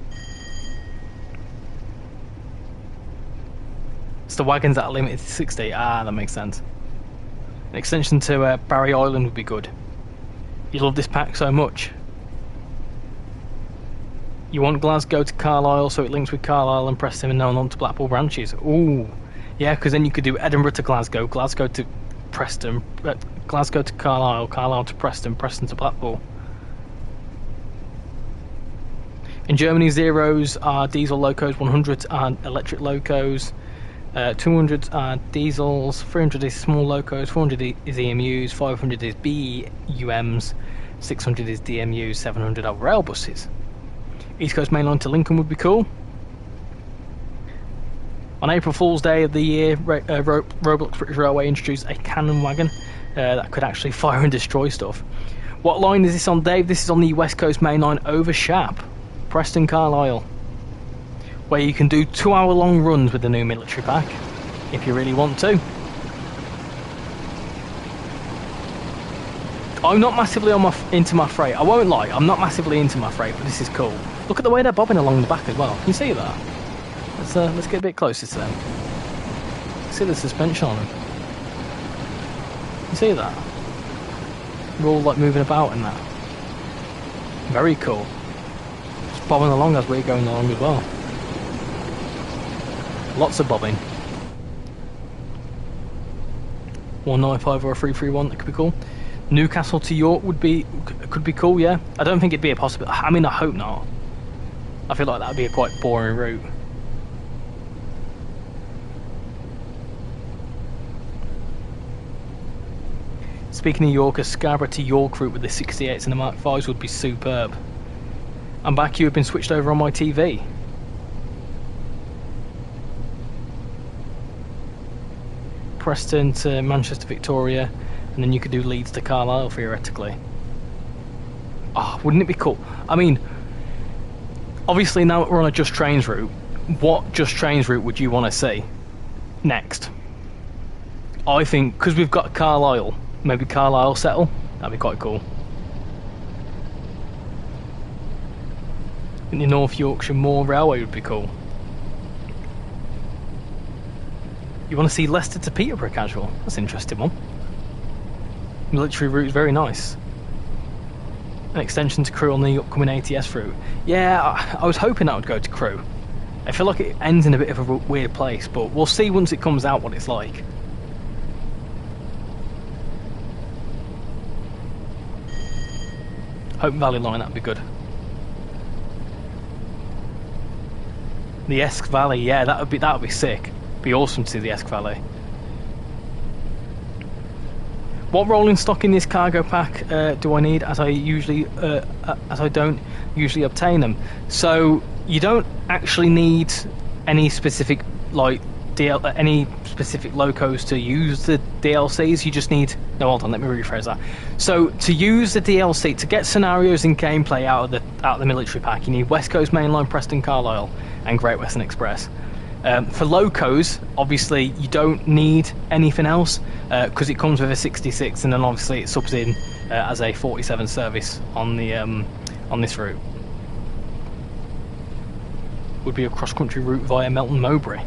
It's the wagons that are limited to 60. Ah, that makes sense. An extension to Barry Island would be good. You love this pack so much. You want Glasgow to Carlisle, so it links with Carlisle and Preston and on to Blackpool branches. Ooh, yeah, because then you could do Edinburgh to Glasgow, Glasgow to Preston, Glasgow to Carlisle, Carlisle to Preston, Preston to Blackpool. In Germany, zeros are diesel locos, 100s are electric locos, 200s are diesels, 300 is small locos, 400 is EMUs, 500 is BUMs, 600 is DMUs, 700 are rail buses. East Coast Main Line to Lincoln would be cool. On April Fool's Day of the year, Roblox British Railway introduced a cannon wagon that could actually fire and destroy stuff. What line is this on, Dave? This is on the West Coast Main Line over Shap, Preston Carlisle. where you can do 2-hour-long runs with the new military pack, if you really want to. I'm not massively into my freight. I won't lie, I'm not massively into my freight, but this is cool. Look at the way they're bobbing along the back as well. Can you see that? Let's get a bit closer to them. See the suspension on them. You see that? We're all like moving about in that. Very cool. Just bobbing along as we're going along as well. Lots of bobbing. 195 or a 331, that could be cool. Newcastle to York could be cool, yeah. I don't think it'd be a possibility. I mean, I hope not. I feel like that would be a quite boring route. Speaking of York, a Scarborough to York route with the 68s and the Mark 5s would be superb. And back, you have been switched over on my TV. Preston to Manchester Victoria, and then you could do Leeds to Carlisle theoretically. Oh, wouldn't it be cool? I mean, obviously now that we're on a Just Trains route, what Just Trains route would you want to see next? I think, because we've got Carlisle, maybe Carlisle settle, that'd be quite cool. And the North Yorkshire Moor Railway would be cool. You want to see Leicester to Peterborough casual? That's an interesting one. Military route is very nice. An extension to Crewe on the upcoming ATS route. Yeah, I was hoping that would go to Crewe. I feel like it ends in a bit of a weird place, but we'll see once it comes out what it's like. Hope Valley Line, that'd be good. The Esk Valley, yeah, that would be sick. Be awesome to see the Esk Valley. What rolling stock in this cargo pack do I need, as I don't usually obtain them? So you don't actually need any specific any specific locos to use the DLCs. You just need, no, hold on, let me rephrase that. So to use the DLC, to get scenarios and gameplay out of the military pack, you need West Coast Mainline, Preston, Carlisle, and Great Western Express. For locos, obviously you don't need anything else because it comes with a 66, and then obviously it subs in as a 47 service on the on this route. Would be a cross-country route via Melton Mowbray.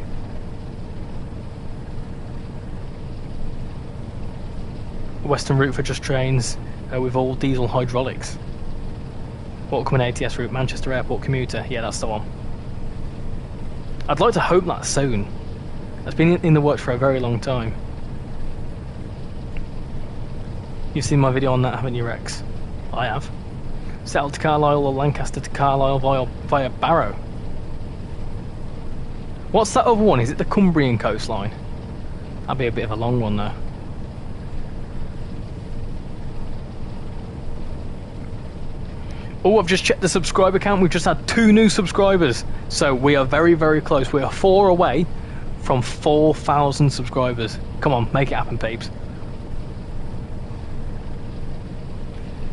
Western route for Just Trains with all diesel hydraulics. Upcoming ATS route, Manchester Airport commuter. Yeah, that's the one. I'd like to hope that soon. It's been in the works for a very long time. You've seen my video on that, haven't you, Rex? I have. Settle to Carlisle or Lancaster to Carlisle via Barrow. What's that other one? Is it the Cumbrian coastline? That'd be a bit of a long one though. Oh, I've just checked the subscriber count. We've just had 2 new subscribers. So we are very, very close. We are 4 away from 4,000 subscribers. Come on, make it happen, peeps.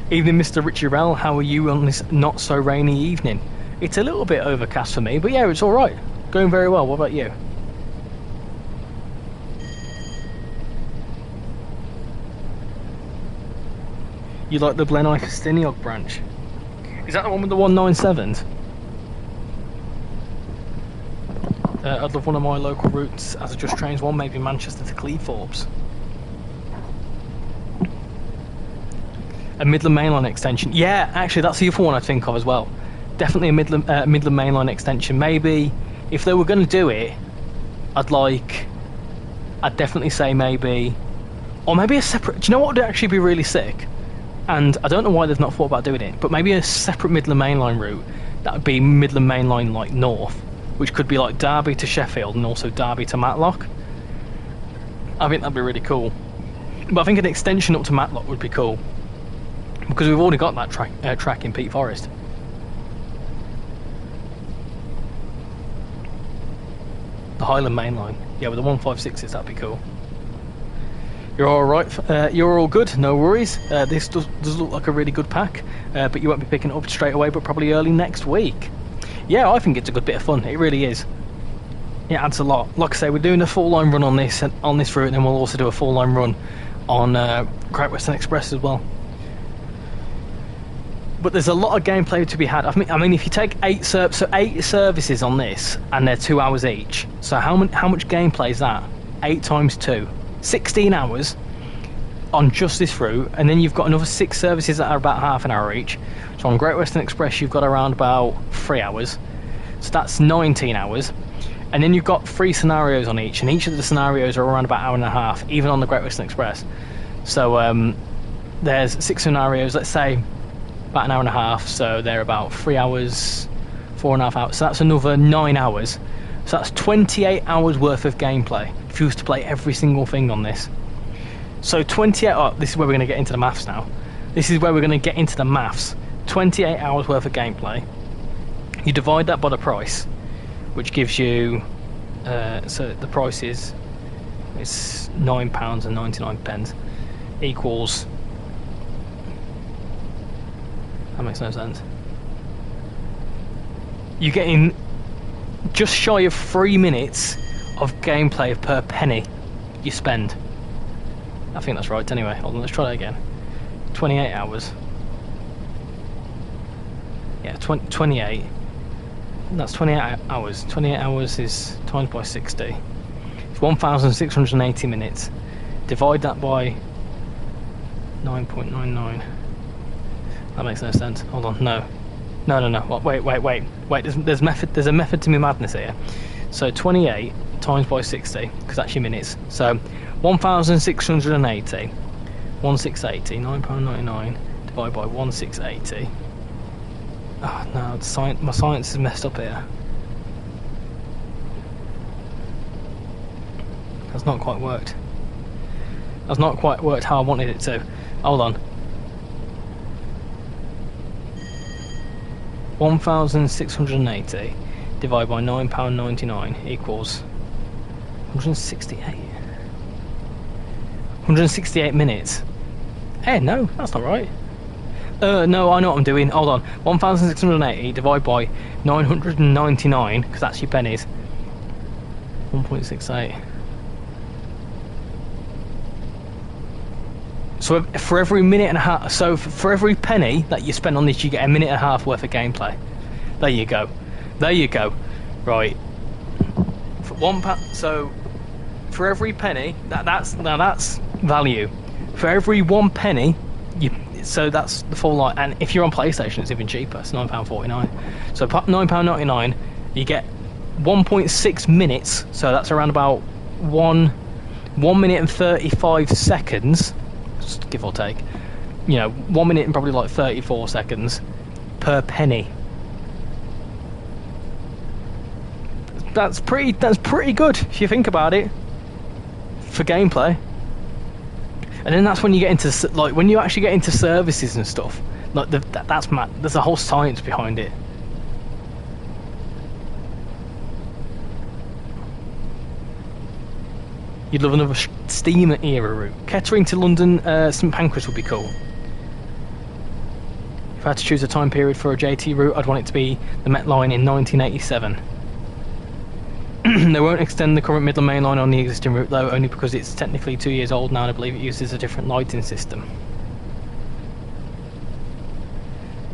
Evening, Mr. RichyRail. How are you on this not so rainy evening? It's a little bit overcast for me, but yeah, it's alright. Going very well. What about you? You like the Blenheim Stiniog branch? Is that the one with the 197s? I'd love one of my local routes as a Just Trains one, maybe Manchester to Cleethorpes. A Midland Mainline extension. Yeah, actually that's the other one I think of as well. Definitely a Midland Mainline extension. Maybe, if they were going to do it, I'd definitely say maybe, or maybe a separate, do you know what would actually be really sick? And I don't know why they've not thought about doing it, but maybe a separate Midland Mainline route. That would be Midland Mainline like north, which could be like Derby to Sheffield and also Derby to Matlock. I think that'd be really cool. But I think an extension up to Matlock would be cool, because we've already got that track in Peak Forest. The Highland Mainline, yeah, with the 156s, that'd be cool. You're all right. You're all good. No worries. This does look like a really good pack, but you won't be picking it up straight away, but probably early next week. Yeah, I think it's a good bit of fun. It really is. It adds a lot. Like I say, we're doing a full line run on this route, and then we'll also do a full line run on Great Western Express as well. But there's a lot of gameplay to be had. I mean, if you take 8 services on this, and they're 2 hours each. So how much gameplay is that? 8 times 2, 16 hours on just this route, and then you've got another 6 services that are about half an hour each. So on Great Western Express, you've got around about 3 hours. So that's 19 hours. And then you've got 3 scenarios on each, and each of the scenarios are around about an hour and a half, even on the Great Western Express. So there's 6 scenarios, let's say about an hour and a half, so they're about 3 hours, 4.5 hours. So that's another 9 hours. So that's 28 hours worth of gameplay if you was to play every single thing on this. So 28, oh, this is where we're going to get into the maths now. This is where we're going to get into the maths. 28 hours worth of gameplay. You divide that by the price, which gives you, so the price is, it's £9.99, equals, that makes no sense. You're getting just shy of 3 minutes of gameplay per penny you spend. I think that's right. Anyway, hold on, let's try that again. 28 hours. Yeah, 28. That's 28 hours. 28 hours is times by 60. It's 1,680 minutes. Divide that by 9.99. That makes no sense. Hold on, no. Wait. There's a method to my madness here. So 28 times by 60, because that's your minutes. So 1,680. 1,680. £9.99 divided by 1,680. Oh no, my science is messed up here. That's not quite worked. That's not quite worked how I wanted it to. Hold on. 1,680 divided by £9.99 equals 168. 168 minutes. Hey, no, that's not right. No, I know what I'm doing. Hold on. 1,680 divided by 999, because that's your pennies. 1.68. So for every minute and a half, so for every penny that you spend on this, you get a minute and a half worth of gameplay. There you go. There you go. Right. So for every penny, that's value. For every 1 penny, so that's the full line. And if you're on PlayStation, it's even cheaper. It's £9.49. So £9.99, you get 1.6 minutes. So that's around about 1 minute and 35 seconds. Just give or take, 1 minute and probably like 34 seconds per penny. That's pretty good if you think about it for gameplay. And then that's when you get into, like, when you actually get into services and stuff, like that's mad. There's a whole science behind it. You'd love another steam era route. Kettering to London, St Pancras would be cool. If I had to choose a time period for a JT route, I'd want it to be the Met Line in 1987. They won't extend the current Midland Main Line on the existing route though, only because it's technically 2 years old now and I believe it uses a different lighting system.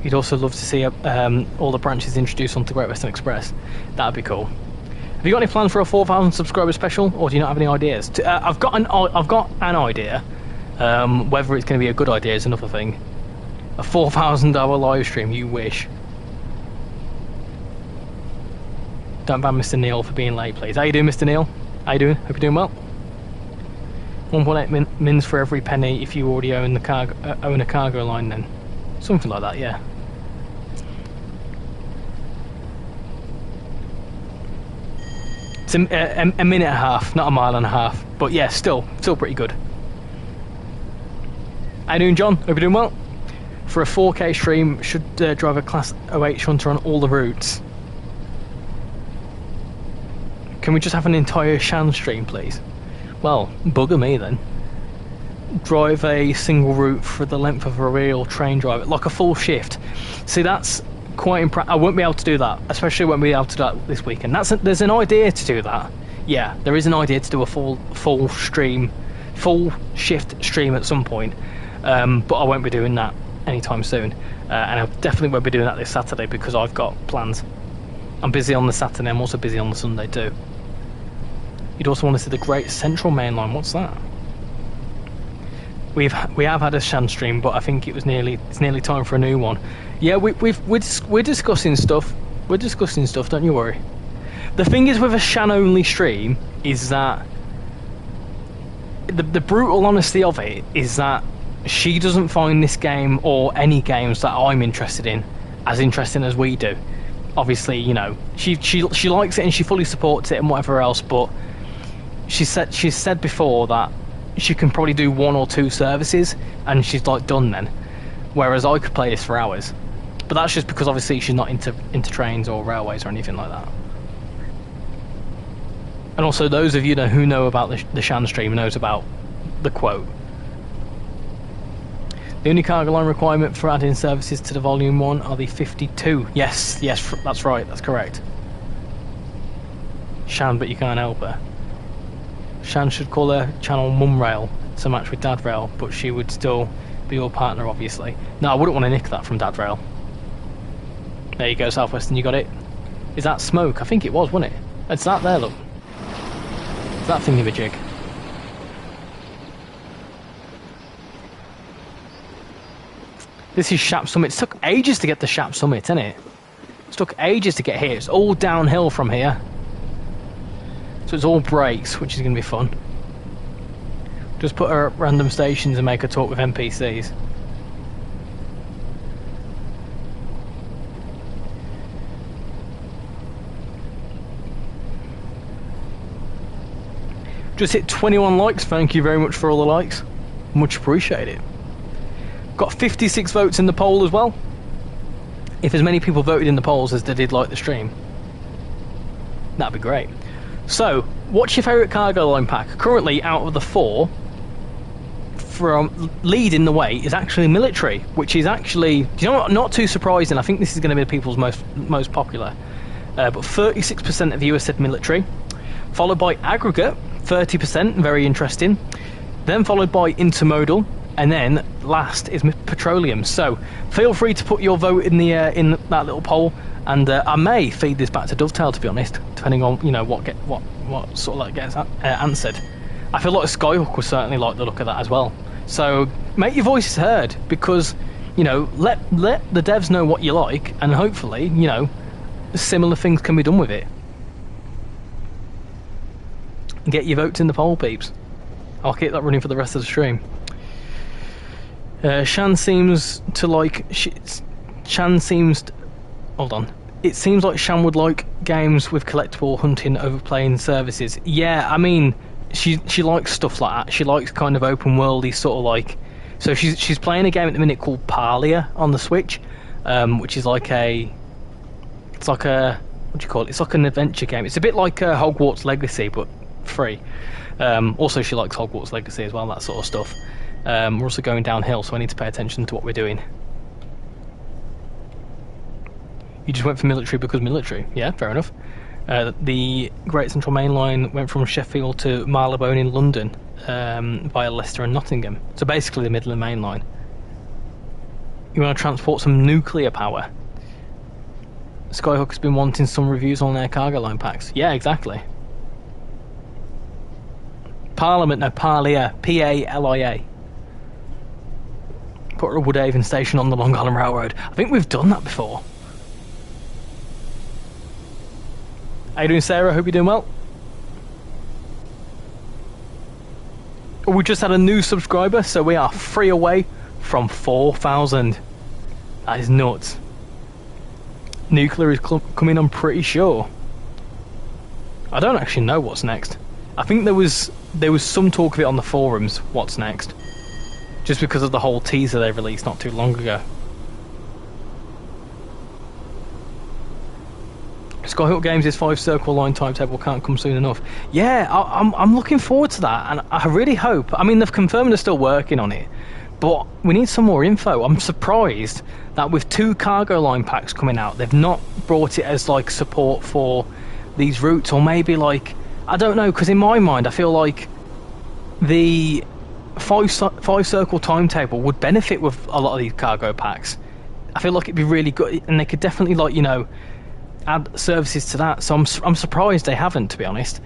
You'd also love to see all the branches introduced onto Great Western Express. That'd be cool. Have you got any plans for a 4,000 subscriber special, or do you not have any ideas? I've got an idea. Whether it's going to be a good idea is another thing. A 4,000 hour live stream, you wish. Don't ban Mr. Neil for being late, please. How you doing, Mr. Neil? How you doing? Hope you're doing well. 1.8 mins for every penny if you already own the own a cargo line, then something like that, yeah. It's a minute and a half, not a mile and a half, but yeah, still pretty good. How you doing, John? Hope you're doing well. For a 4K stream, should drive a Class OH Hunter on all the routes. Can we just have an entire Shan stream, please? Well, bugger me then. Drive a single route for the length of a real train drive, like a full shift. See, that's I won't be able to do that, especially won't be able to do that this weekend. There's an idea to do that. Yeah, there is an idea to do a full shift stream at some point, but I won't be doing that anytime soon, and I definitely won't be doing that this Saturday because I've got plans. I'm busy on the Saturday. I'm also busy on the Sunday too. You'd also want to see the Great Central Main Line. What's that? We have had a Shan stream, but I think it's nearly time for a new one. Yeah, we're discussing stuff. We're discussing stuff. Don't you worry. The thing is with a Shan only stream is that the brutal honesty of it is that she doesn't find this game or any games that I'm interested in as interesting as we do. Obviously, you know, she likes it and she fully supports it and whatever else, but she's said before that she can probably do 1 or 2 services and she's like done then, whereas I could play this for hours. But that's just because obviously she's not into trains or railways or anything like that. And also those of you who know about the Shan stream knows about the quote. The only cargo line requirement for adding services to the volume 1 are the 52. Yes, that's right, that's correct. Shan, but you can't help her. Shan should call her channel Mum Rail to match with Dad Rail, but she would still be your partner, obviously. No, I wouldn't want to nick that from Dad Rail. There you go, Southwestern, you got it. Is that smoke? I think it was, wasn't it? It's that there, look. It's that thingamajig. This is Shap Summit. It took ages to get to Shap Summit, innit? It took ages to get here. It's all downhill from here. So it's all breaks, which is going to be fun. Just put her at random stations and make her talk with NPCs. Just hit 21 likes. Thank you very much for all the likes. Much appreciated. Got 56 votes in the poll as well. If as many people voted in the polls as they did like the stream, that'd be great. So, what's your favourite cargo line pack? Currently, out of the 4, from leading the way is actually military, which is actually, do you know what, not too surprising. I think this is going to be people's most popular. But 36% of viewers said military, followed by aggregate, 30%, very interesting. Then followed by intermodal, and then last is petroleum. So feel free to put your vote in the in that little poll, and I may feed this back to Dovetail, to be honest, depending on what sort of like gets answered. I feel like Skyhook would certainly like the look of that as well. So make your voices heard, because let the devs know what you like, and hopefully similar things can be done with it. Get your votes in the poll, peeps. I'll keep that running for the rest of the stream. Shan seems to like... hold on. It seems like Shan would like games with collectible hunting over playing services. Yeah, I mean, she likes stuff like that. She likes kind of open worldy sort of like... So she's playing a game at the minute called Parlia on the Switch, which is like a... It's like a... What do you call it? It's like an adventure game. It's a bit like Hogwarts Legacy, but free. Also, she likes Hogwarts Legacy as well, that sort of stuff. We're also going downhill, so I need to pay attention to what we're doing. You just went for military because military. Yeah, fair enough. The Great Central Main Line went from Sheffield to Marylebone in London via Leicester and Nottingham. So basically the Midland Main Line. You want to transport some nuclear power. Skyhook has been wanting some reviews on their cargo line packs. Yeah, exactly. Parlia, P-A-L-I-A. Put a Woodhaven station on the Long Island Railroad. I think we've done that before. How you doing, Sarah? Hope you're doing well. We just had a new subscriber, so we are 3 away from 4,000. That is nuts. Nuclear is coming, I'm pretty sure. I don't actually know what's next. I think there was some talk of it on the forums, what's next. Just because of the whole teaser they released not too long ago. Skyhook Games' 5 circle line timetable can't come soon enough. Yeah, I'm looking forward to that, and I really hope. I mean, they've confirmed they're still working on it, but we need some more info. I'm surprised that with 2 cargo line packs coming out, they've not brought it as like support for these routes, or maybe like, I don't know, because in my mind I feel like the five circle timetable would benefit with a lot of these cargo packs. I feel like it'd be really good, and they could definitely, like, you know, add services to that. So I'm surprised they haven't, to be honest.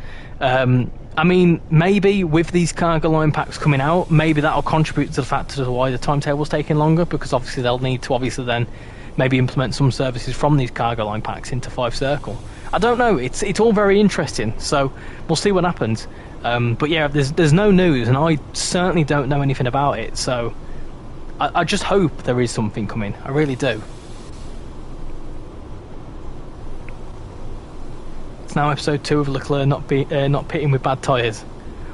I mean, maybe with these cargo line packs coming out, maybe that'll contribute to the fact of why the timetable's taking longer, because obviously they'll need to then maybe implement some services from these cargo line packs into 5 circle. I don't know, it's all very interesting, so we'll see what happens. But yeah, there's no news, and I certainly don't know anything about it, so I just hope there is something coming. I really do. It's now episode 2 of Leclerc not pitting with bad tyres.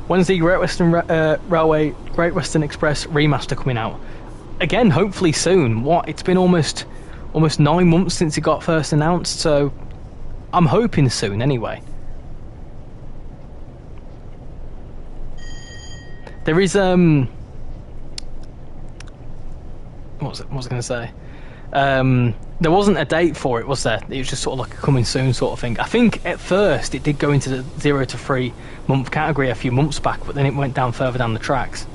When's the Great Western Railway, Great Western Express remaster coming out? Again, hopefully soon. What? It's been almost 9 months since it got first announced, so I'm hoping soon anyway. There is what was I going to say? There wasn't a date for it, was there? It was just sort of like a coming soon sort of thing. I think at first it did go into the 0 to 3 month category a few months back, but then it went down further down the tracks.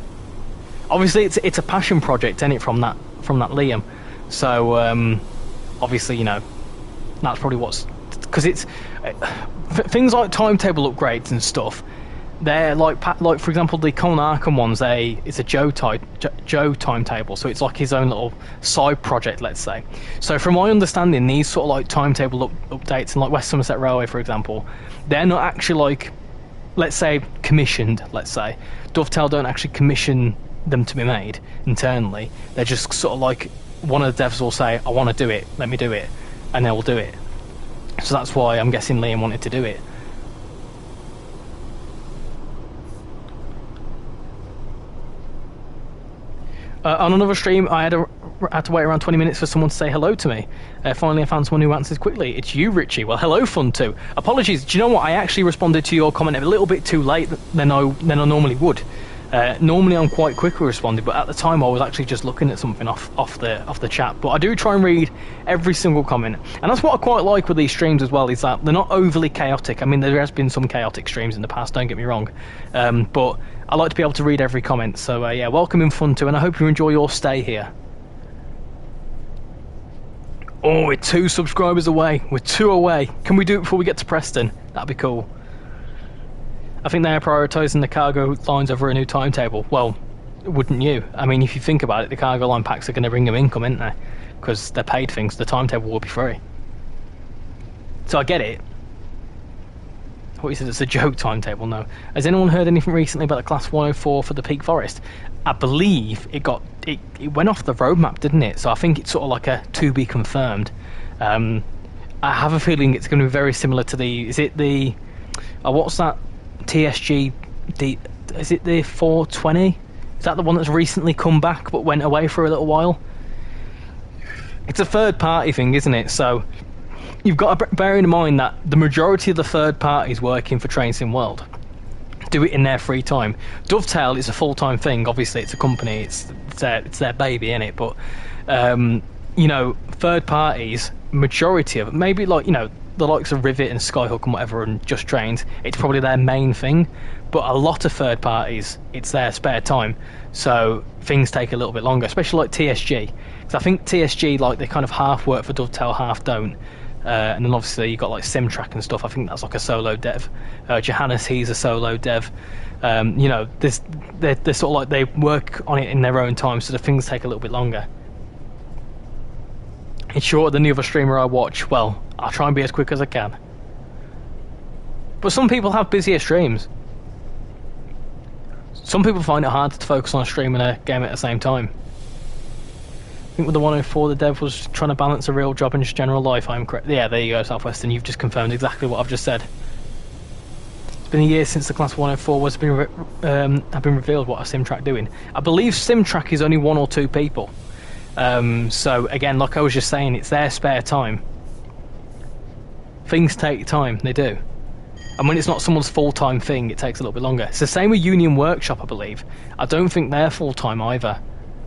Obviously, it's a passion project, isn't it, from that Liam? So obviously, you know, that's probably what's, because it's things like timetable upgrades and stuff. They're like for example, the Colin Arkham ones. It's a Joe timetable, so it's like his own little side project, let's say. So from my understanding, these sort of like timetable updates, and like West Somerset Railway, for example, they're not actually like, let's say, commissioned. Let's say Dovetail don't actually commission them to be made internally. They're just sort of like, one of the devs will say, I want to do it, let me do it, and they will do it. So that's why I'm guessing Liam wanted to do it. On another stream, I had to wait around 20 minutes for someone to say hello to me. Finally, I found someone who answers quickly. It's you, Richie. Well, hello, Fun2. Apologies. Do you know what? I actually responded to your comment a little bit too late than I normally would. Normally, I'm quite quick with responding, but at the time, I was actually just looking at something off the chat. But I do try and read every single comment, and that's what I quite like with these streams as well. Is that they're not overly chaotic. I mean, there has been some chaotic streams in the past. Don't get me wrong, but I like to be able to read every comment. So yeah, welcome in, Fun2, and I hope you enjoy your stay here. Oh, we're 2 subscribers away. We're 2 away. Can we do it before we get to Preston? That'd be cool. I think they are prioritising the cargo lines over a new timetable. Well, wouldn't you? I mean, if you think about it, the cargo line packs are going to bring them income, aren't they? Because they're paid things. The timetable will be free. So I get it. What you said, it's a joke timetable. No. Has anyone heard anything recently about the Class 104 for the Peak Forest? I believe it went off the roadmap, didn't it? So I think it's sort of like a to be confirmed. I have a feeling it's going to be very similar to the. Is it the? What's that? TSG. Is it the 420? Is that the one that's recently come back but went away for a little while? It's a third party thing, isn't it? So you've got to bear in mind that the majority of the third parties working for TrainsimWorld do it in their free time. Dovetail is a full-time thing. Obviously, it's a company. It's their baby, isn't it? But you know, third parties, majority of it, maybe like, you know, the likes of Rivet and Skyhook and whatever, and Just Trains, it's probably their main thing. But a lot of third parties, it's their spare time, so things take a little bit longer, especially like TSG. Because I think TSG, like, they kind of half work for Dovetail, half don't. And then obviously you've got like SimTrack and stuff. I think that's like a solo dev. Johannes, he's a solo dev. You know, they're sort of like, they work on it in their own time, so the things take a little bit longer. It's shorter than the other streamer I watch. Well, I'll try and be as quick as I can. But some people have busier streams. Some people find it hard to focus on a stream and a game at the same time. I think with the 104, the dev was trying to balance a real job and just general life. I'm correct. Yeah, there you go, Southwestern. You've just confirmed exactly what I've just said. It's been a year since the Class 104 have been revealed. What are SimTrack doing? I believe SimTrack is only 1 or 2 people. So again, like I was just saying, it's their spare time. Things take time, they do. And when it's not someone's full-time thing, it takes a little bit longer. It's the same with Union Workshop, I believe. I don't think they're full-time either.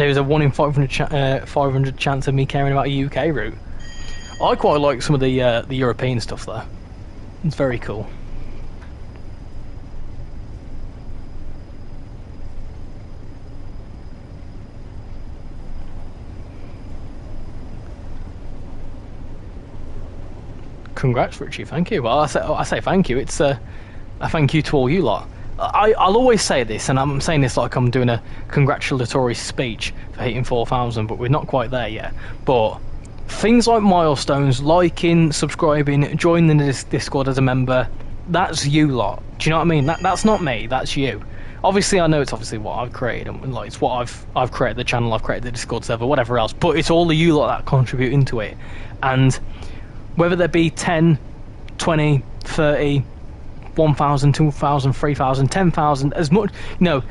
there's a 1 in 500 chance of me caring about a UK route. I quite like some of the European stuff though. It's very cool. Congrats, Richie. Thank you. Well, I say thank you. It's a thank you to all you lot. I'll always say this, and I'm saying this like I'm doing a congratulatory speech for hitting 4,000, but we're not quite there yet. But things like milestones, liking, subscribing, joining the Discord as a member, that's you lot. Do you know what I mean? That's not me. That's you. Obviously, I know it's obviously what I've created, and like it's what I've created the channel, I've created the Discord server, whatever else. But it's all the you lot that contribute into it, and whether there be 10, 20, 30, 1,000, 2,000, 3,000, 10,000, as much, you know,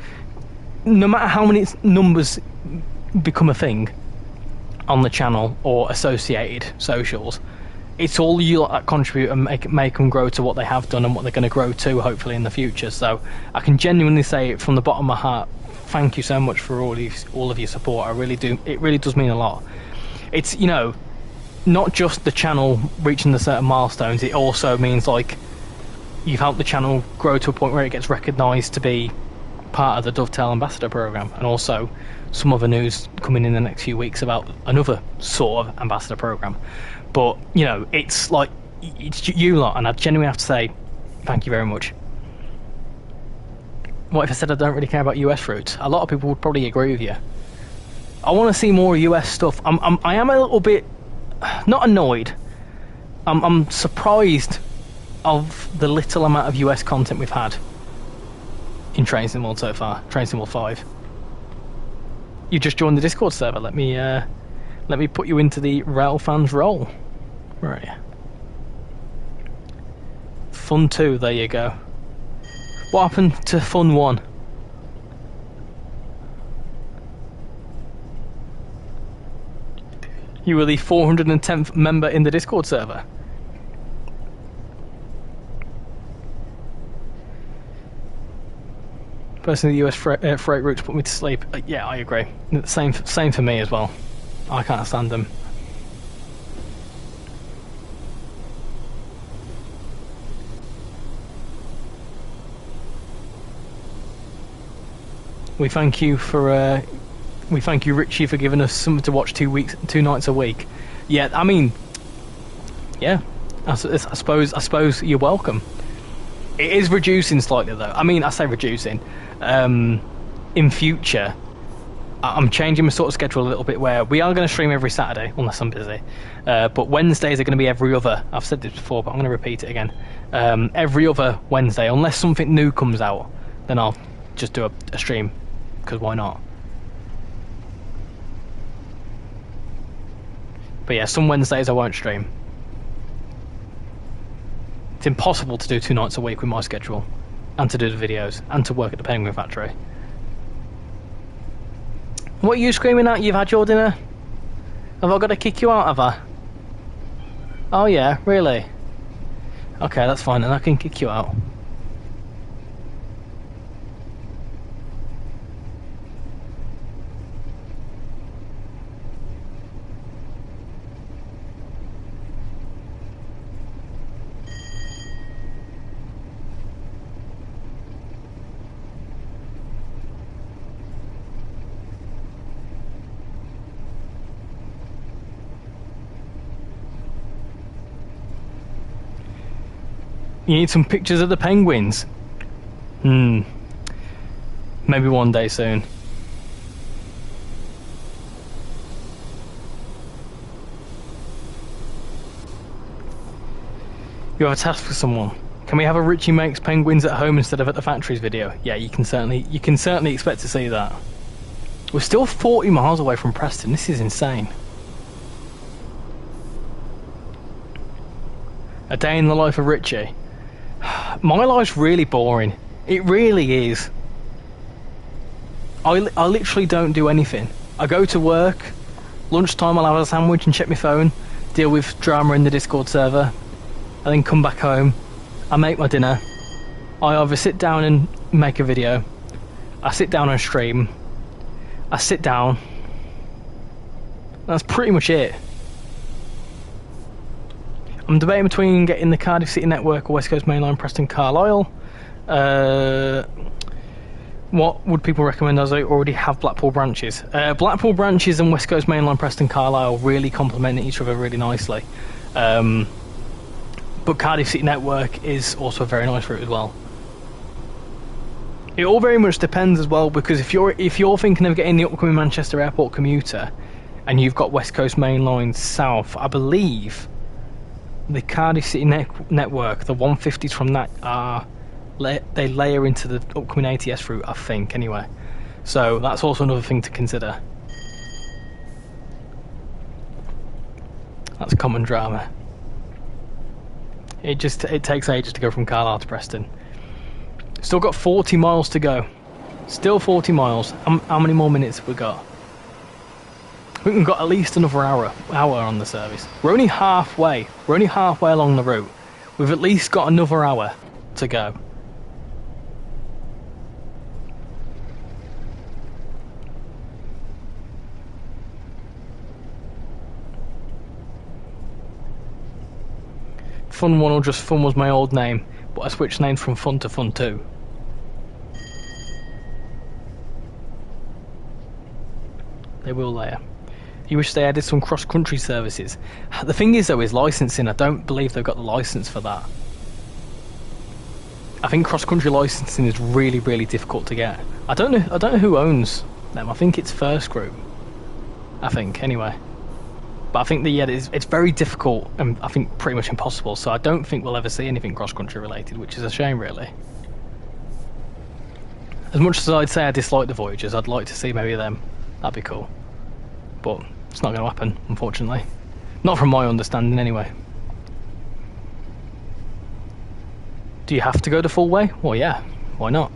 no matter how many numbers become a thing on the channel or associated socials, it's all you that contribute and make them grow to what they have done and what they're going to grow to, hopefully, in the future. So I can genuinely say from the bottom of my heart, thank you so much for all of your support. I really do. It really does mean a lot. It's, you know, not just the channel reaching the certain milestones, it also means like you've helped the channel grow to a point where it gets recognised to be part of the Dovetail Ambassador Programme, and also some other news coming in the next few weeks about another sort of Ambassador Programme. But, you know, it's like, it's you lot, and I genuinely have to say thank you very much. What if I said I don't really care about US routes? A lot of people would probably agree with you. I want to see more US stuff. I am a little bit not annoyed. I'm surprised of the little amount of US content we've had in Train Sim World so far. Train Sim World 5. You just joined the Discord server. Let me put you into the Rail Fans role. Where are you? Fun 2. There you go. What happened to Fun 1? You were the 410th member in the Discord server. Personally, the US freight routes put me to sleep. Yeah, I agree. Same for me as well. I can't stand them. We thank you, Richie, for giving us something to watch 2 nights a week. Yeah, I mean, yeah, I suppose you're welcome. It is reducing slightly though. I mean, I say reducing. In future, I'm changing my sort of schedule a little bit, where we are going to stream every Saturday unless I'm busy. But Wednesdays are going to be every other. I've said this before, but I'm going to repeat it again. Every other Wednesday, unless something new comes out, then I'll just do a stream, because why not? But yeah, some Wednesdays I won't stream. It's impossible to do 2 nights a week with my schedule, and to do the videos, and to work at the Penguin Factory. What are you screaming at? You've had your dinner? Have I got to kick you out, have I? Oh yeah, really? Okay, that's fine, then I can kick you out. You need some pictures of the penguins. Maybe one day soon. You have a task for someone. Can we have a Richie makes penguins at home instead of at the factories video? Yeah, you can certainly expect to see that. We're still 40 miles away from Preston. This is insane. A day in the life of Richie. My life's really boring. It really is. I literally don't do anything. I go to work, lunchtime I'll have a sandwich and check my phone, deal with drama in the Discord server, and then come back home. I make my dinner. I either sit down and make a video, I sit down and stream, I sit down, That's pretty much it. I'm debating between getting the Cardiff City Network or West Coast Main Line Preston Carlisle. What would people recommend as I already have Blackpool branches? Blackpool branches and West Coast Main Line Preston Carlisle really complement each other really nicely. But Cardiff City Network is also a very nice route as well. It all very much depends as well, because if you're thinking of getting the upcoming Manchester Airport commuter and you've got West Coast Main Line South, I believe the Cardiff City Network, the 150s from that they layer into the upcoming ATS route, I think, anyway. So that's also another thing to consider. That's common drama. It takes ages to go from Carlisle to Preston. Still got 40 miles to go. Still 40 miles. How many more minutes have we got? I think we've got at least another hour on the service. We're only halfway. We're only halfway along the route. We've at least got another hour to go. Fun 1 or just Fun was my old name, but I switched names from Fun to Fun 2. They will later. You wish they added some cross-country services. The thing is, though, is licensing. I don't believe they've got the license for that. I think cross-country licensing is really, really difficult to get. I don't know who owns them. I think it's First Group. I think, anyway. But I think it's very difficult and I think pretty much impossible. So I don't think we'll ever see anything cross-country related, which is a shame, really. As much as I'd say I dislike the Voyagers, I'd like to see maybe them. That'd be cool. But it's not going to happen, unfortunately. Not from my understanding, anyway. Do you have to go the full way? Well, yeah. Why not?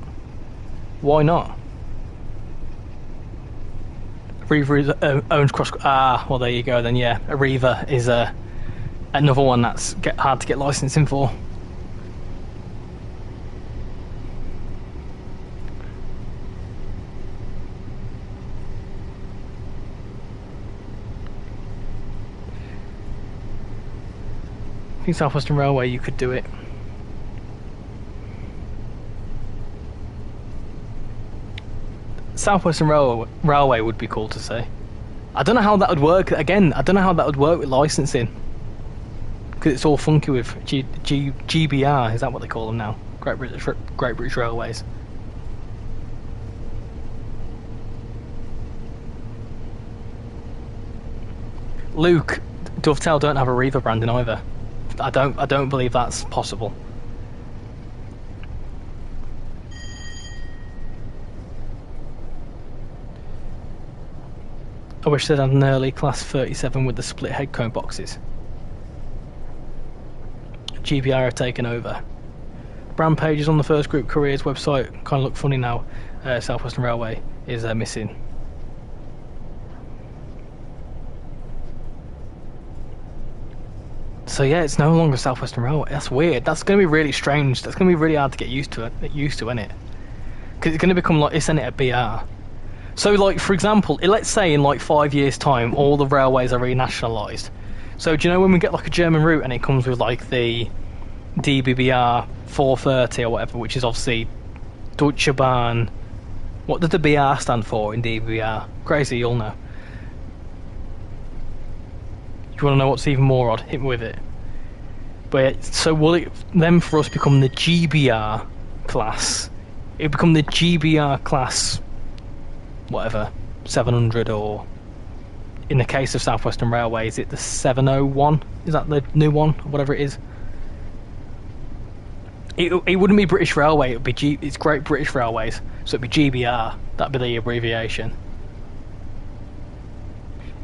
Why not? Arriva owns cross. Well, there you go then. Yeah, Arriva is another one that's hard to get licensing for. I think South Western Railway, you could do it. South Western Railway would be cool to see. I don't know how that would work. Again, I don't know how that would work with licensing, because it's all funky with GBR. Is that what they call them now? Great British Railways. Luke, Dovetail don't have a Arriva branding either. I don't believe that's possible. I wish they'd had an early class 37 with the split head cone boxes. GBR have taken over. Brand pages on the First Group Careers website kind of look funny now. South Western Railway is missing. So yeah, it's no longer South Western Railway. That's weird. That's going to be really strange. That's going to be really hard to get used to, isn't it? Because it's going to become like, isn't it, a BR? So, like, for example, let's say in like 5 years' time, all the railways are renationalised. So, do you know when we get like a German route and it comes with like the DBBR 430 or whatever, which is obviously Deutsche Bahn. What does the BR stand for in DBR? Crazy, you'll know. You want to know what's even more odd? Hit me with it. But yeah, so will it then for us become the GBR class? It'll become the GBR class, whatever, 700, or in the case of South Western Railway, is it the 701? Is that the new one, or whatever it is? It wouldn't be British Railway. It would be it's Great British Railways, so it'd be GBR. That'd be the abbreviation.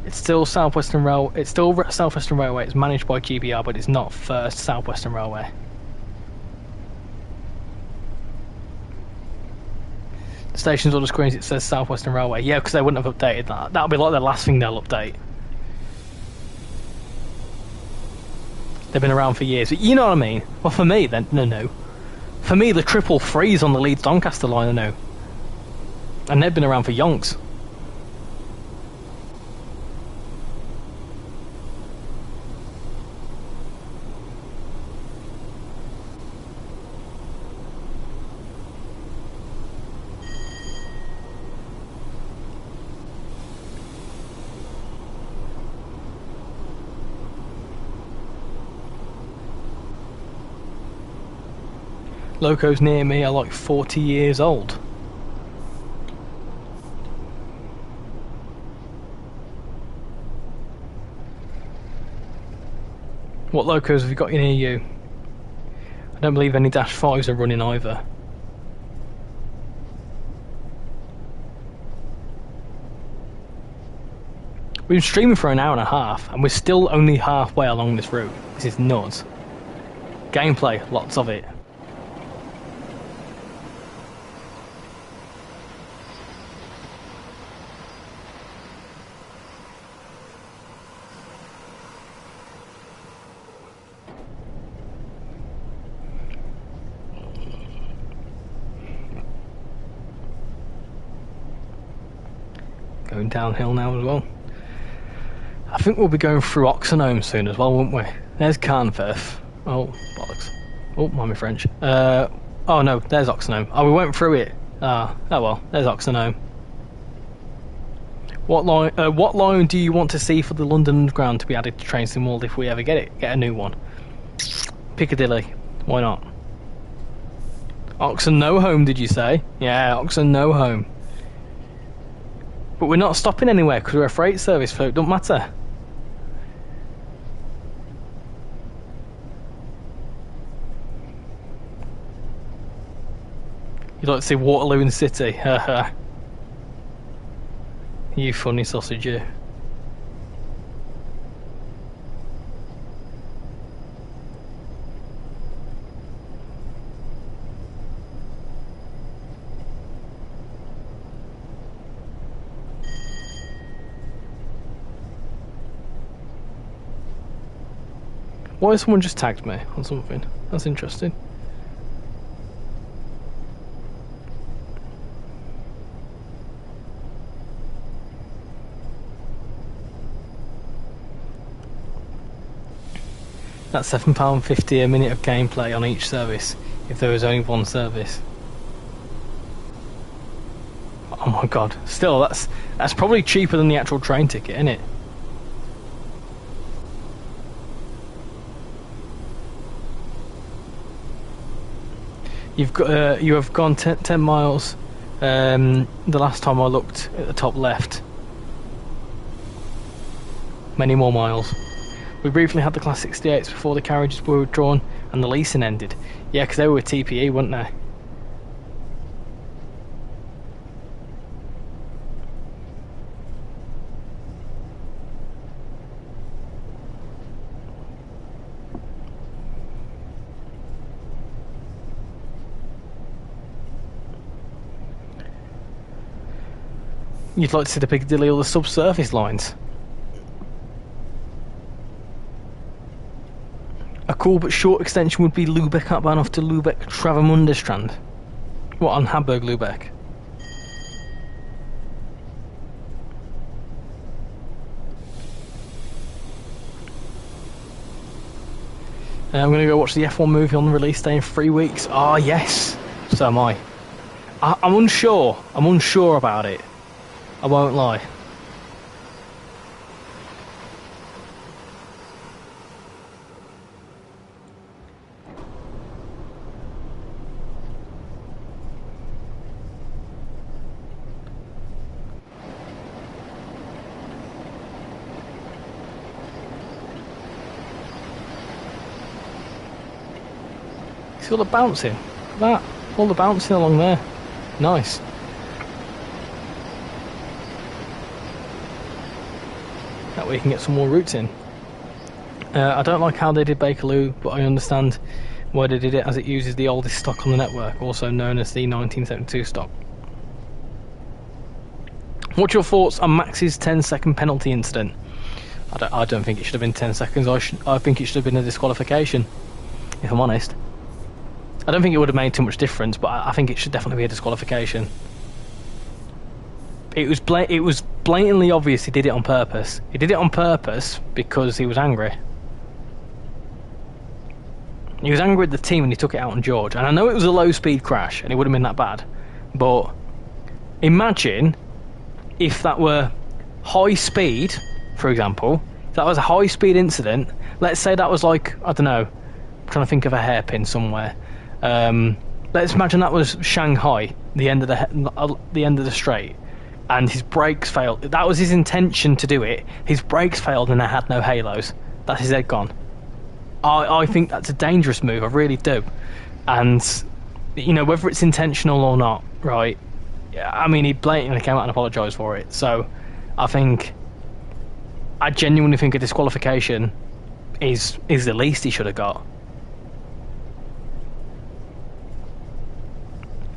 It's still South Western Rail. It's still South Western Railway. It's managed by GBR, but it's not First South Western Railway. The stations on the screens it says South Western Railway. Yeah, because they wouldn't have updated that. That'll be like the last thing they'll update. They've been around for years. You know what I mean? Well, for me, then no. For me, the 333s on the Leeds Doncaster line are new, and they've been around for yonks. Locos near me are like 40 years old. What locos have you got near you? I don't believe any Dash 5s are running either. We've been streaming for an hour and a half and we're still only halfway along this route. This is nuts. Gameplay, lots of it. Going downhill now as well. I think we'll be going through Oxenome soon as well, won't we? There's Carnforth. Oh, bollocks. Oh, mind me French. Oh no, there's Oxenome. Oh, we went through it. Oh well, there's Oxenome. What line do you want to see for the London Underground to be added to TrainSimWorld if we ever get a new one? Piccadilly. Why not? Oxenome, did you say? Yeah, Oxenome. But we're not stopping anywhere because we're a freight service, so it don't matter. You'd like to see Waterloo in the city? Haha. You funny sausage, you. Why has someone just tagged me on something? That's interesting. That's £7.50 a minute of gameplay on each service, if there was only one service. Oh my god. Still, that's probably cheaper than the actual train ticket, isn't it? You have gone 10 miles the last time I looked at the top left. Many more miles. We briefly had the Class 68s before the carriages were withdrawn and the leasing ended. Yeah, because they were with TPE, weren't they? You'd like to see the Piccadilly or the subsurface lines? A cool but short extension would be Lübeck Hauptbahnhof to Lübeck Travemünde Strand. What, on Hamburg Lübeck? I'm going to go watch the F1 movie on the release day in 3 weeks. Ah, yes. So am I. I'm unsure. I'm unsure about it. I won't lie. See all the bouncing? Look at that. All the bouncing along there. Nice. That way you can get some more routes in. I don't like how they did Bakerloo, but I understand why they did it, as it uses the oldest stock on the network, also known as the 1972 stock. What's your thoughts on Max's 10-second penalty incident? I don't think it should have been 10 seconds. I think it should have been a disqualification, if I'm honest. I don't think it would have made too much difference, but I think it should definitely be a disqualification. It was blatantly obvious he did it on purpose. He did it on purpose because he was angry. He was angry with the team and he took it out on George. And I know it was a low-speed crash and it wouldn't have been that bad. But imagine if that were high speed, for example. If that was a high-speed incident. Let's say that was like, I don't know, I'm trying to think of a hairpin somewhere. let's imagine that was Shanghai, the end of the straight, and his brakes failed. That was his intention to do it. His brakes failed and they had no halos. That's his head gone. I think that's a dangerous move. I really do. And you know, whether it's intentional or not, right? I mean, he blatantly came out and apologised for it. So I genuinely think a disqualification is the least he should have got.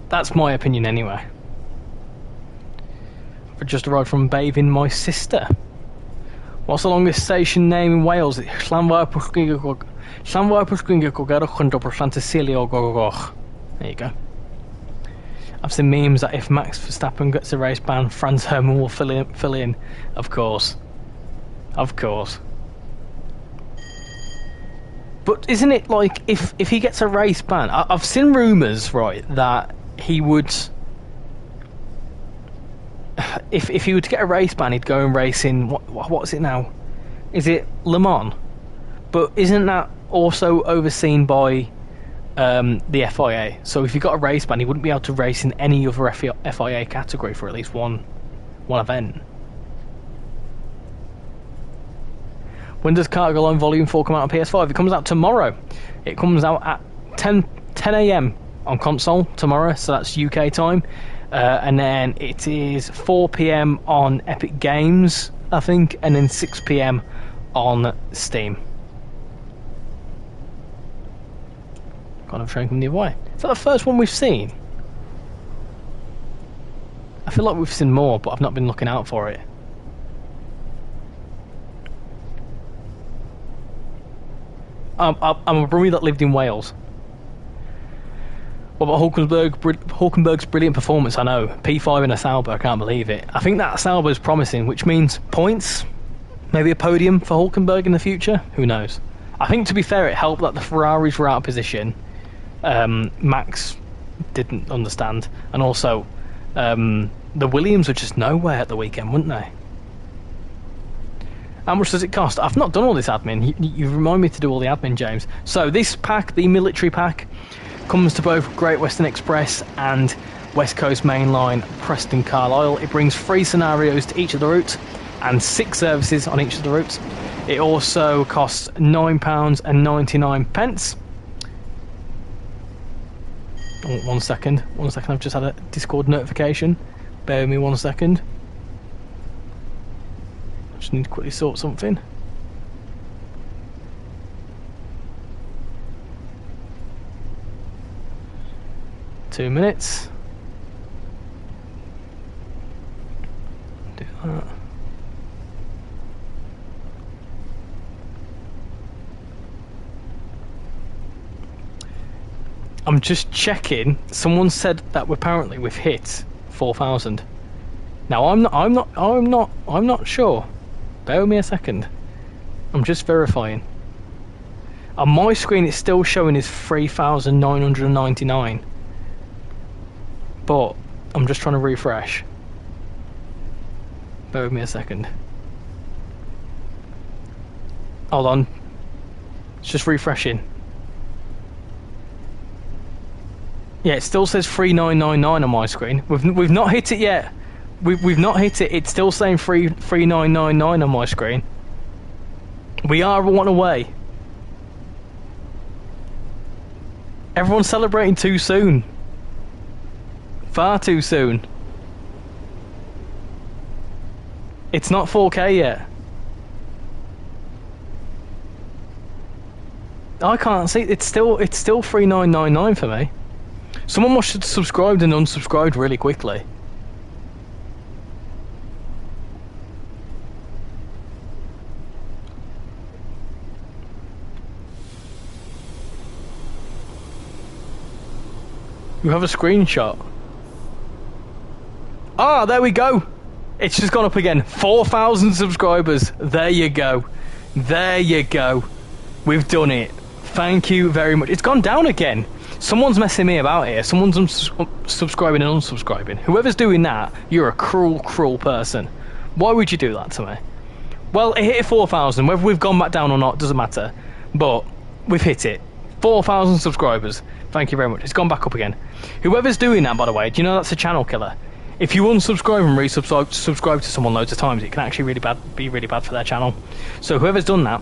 That's my opinion anyway. I've just arrived from bathing my sister. What's the longest station name in Wales? There you go. I've seen memes that if Max Verstappen gets a race ban, Franz Hermann will fill in. Of course. Of course. But isn't it like, if he gets a race ban, I've seen rumours, right, that he would, if he were to get a race ban, he'd go and race in, what's it now? Is it Le Mans? But isn't that also overseen by the FIA? So if he got a race ban, he wouldn't be able to race in any other FIA category for at least one event. When does Cargo Line Volume 4 come out on PS5? It comes out tomorrow. It comes out at 10 AM on console tomorrow, so that's UK time. And then it is 4 PM on Epic Games, I think, and then 6 PM on Steam. God, I'm trying to come the other way. Is that the first one we've seen? I feel like we've seen more, but I've not been looking out for it. I'm a Brummie that lived in Wales. What about Hulkenberg's brilliant performance? I know. P5 in a Sauber, I can't believe it. I think that Sauber is promising, which means points. Maybe a podium for Hulkenberg in the future? Who knows? I think, to be fair, it helped that the Ferraris were out of position. Max didn't understand. And also, the Williams were just nowhere at the weekend, weren't they? How much does it cost? I've not done all this admin. You remind me to do all the admin, James. So this pack, the military pack, comes to both Great Western Express and West Coast Main Line Preston Carlisle. It brings 3 scenarios to each of the routes and 6 services on each of the routes. It also costs £9.99. Oh, 1 second. 1 second, I've just had a Discord notification. Bear with me 1 second. Just need to quickly sort something. Two minutes. Do that. I'm just checking. Someone said that apparently we've hit 4,000. Now I'm not sure. Bear with me a second. I'm just verifying. On my screen it's still showing as 3,999. But I'm just trying to refresh. Bear with me a second. Hold on. It's just refreshing. Yeah, it still says 3,999 on my screen. We've not hit it yet. We've not hit it. It's still saying 3,999 on my screen. We are 1 away. Everyone's celebrating too soon. Far too soon. It's not 4K yet. I can't see. It's still 3,999 for me. Someone must have subscribed and unsubscribed really quickly. You have a screenshot. Ah, there we go. It's just gone up again. 4,000 subscribers. There you go. There you go. We've done it. Thank you very much. It's gone down again. Someone's messing me about here. Someone's subscribing and unsubscribing. Whoever's doing that, you're a cruel, cruel person. Why would you do that to me? Well, it hit 4,000. Whether we've gone back down or not doesn't matter. But we've hit it. 4,000 subscribers. Thank you very much. It's gone back up again. Whoever's doing that, by the way, do you know that's a channel killer? If you unsubscribe and resubscribe to someone loads of times, it can actually be really bad for their channel. So whoever's done that,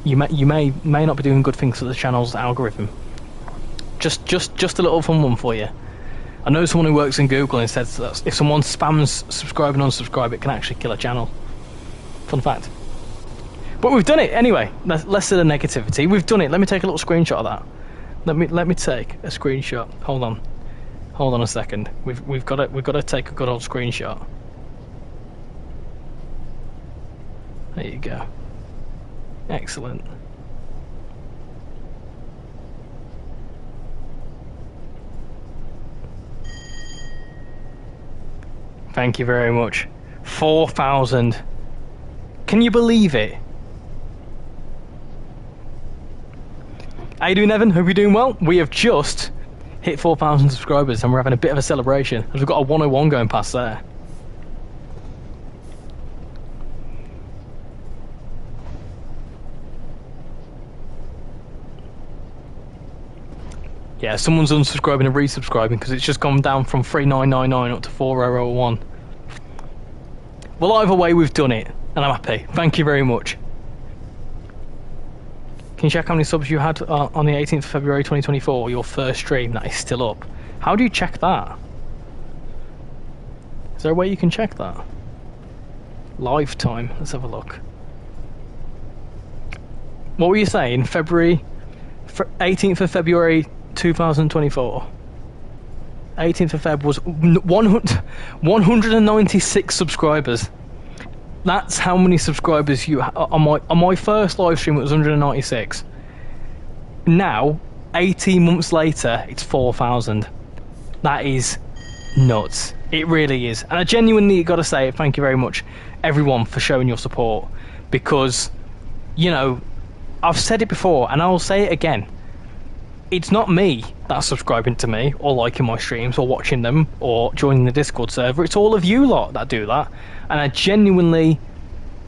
you may not be doing good things for the channel's algorithm. Just a little fun one for you. I know someone who works in Google and says that if someone spams subscribe and unsubscribe, it can actually kill a channel. Fun fact. But we've done it anyway. Less of the negativity. We've done it. Let me take a little screenshot of that. Let me take a screenshot. Hold on a second. We've got to take a good old screenshot. There you go. Excellent. Thank you very much. 4,000. Can you believe it? How you doing, Evan? Hope you're doing well. We have just hit 4,000 subscribers and we're having a bit of a celebration as we've got a 101 going past there. Yeah, someone's unsubscribing and resubscribing because it's just gone down from 3,999 up to 4,001. Well, either way, we've done it and I'm happy. Thank you very much. Can you check how many subs you had on the 18th of February 2024, your first stream? That is still up. How do you check that? Is there a way you can check that? Live time. Let's have a look. What were you saying? 18th of February 2024. 18th of Feb was 196 subscribers. That's how many subscribers you on my first live stream. It was 196. Now, 18 months later, it's 4,000. That is nuts. It really is. And I genuinely got to say thank you very much, everyone, for showing your support. Because, you know, I've said it before, and I'll say it again. It's not me that's subscribing to me, or liking my streams, or watching them, or joining the Discord server. It's all of you lot that do that. And I genuinely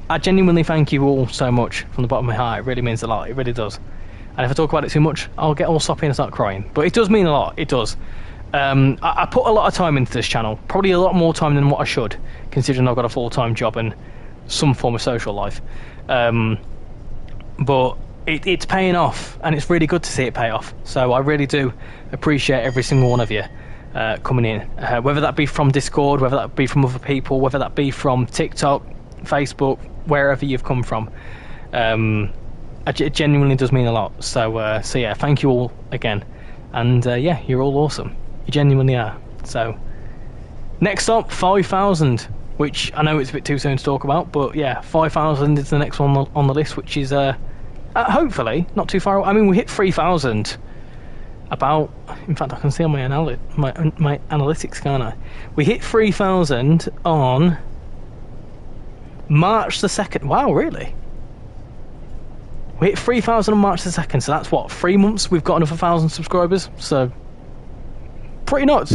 thank you all so much from the bottom of my heart. It really means a lot. It really does. And if I talk about it too much, I'll get all soppy and start crying. But it does mean a lot. It does. I put a lot of time into this channel. Probably a lot more time than what I should, considering I've got a full-time job and some form of social life. But it's paying off, and it's really good to see it pay off. So I really do appreciate every single one of you coming in, whether that be from Discord, whether that be from other people, whether that be from TikTok, Facebook, wherever you've come from. It genuinely does mean a lot. So yeah, thank you all again, and yeah, you're all awesome. You genuinely are. So next up, 5,000, which I know it's a bit too soon to talk about, but yeah, 5,000 is the next one on the list, which is hopefully not too far away. I mean, we hit 3,000 about, in fact, I can see on my analytics, can't I? We hit 3,000 on March the 2nd. Wow, really? We hit 3,000 on March the 2nd, so that's what, 3 months we've got another 1,000 subscribers. So pretty nuts.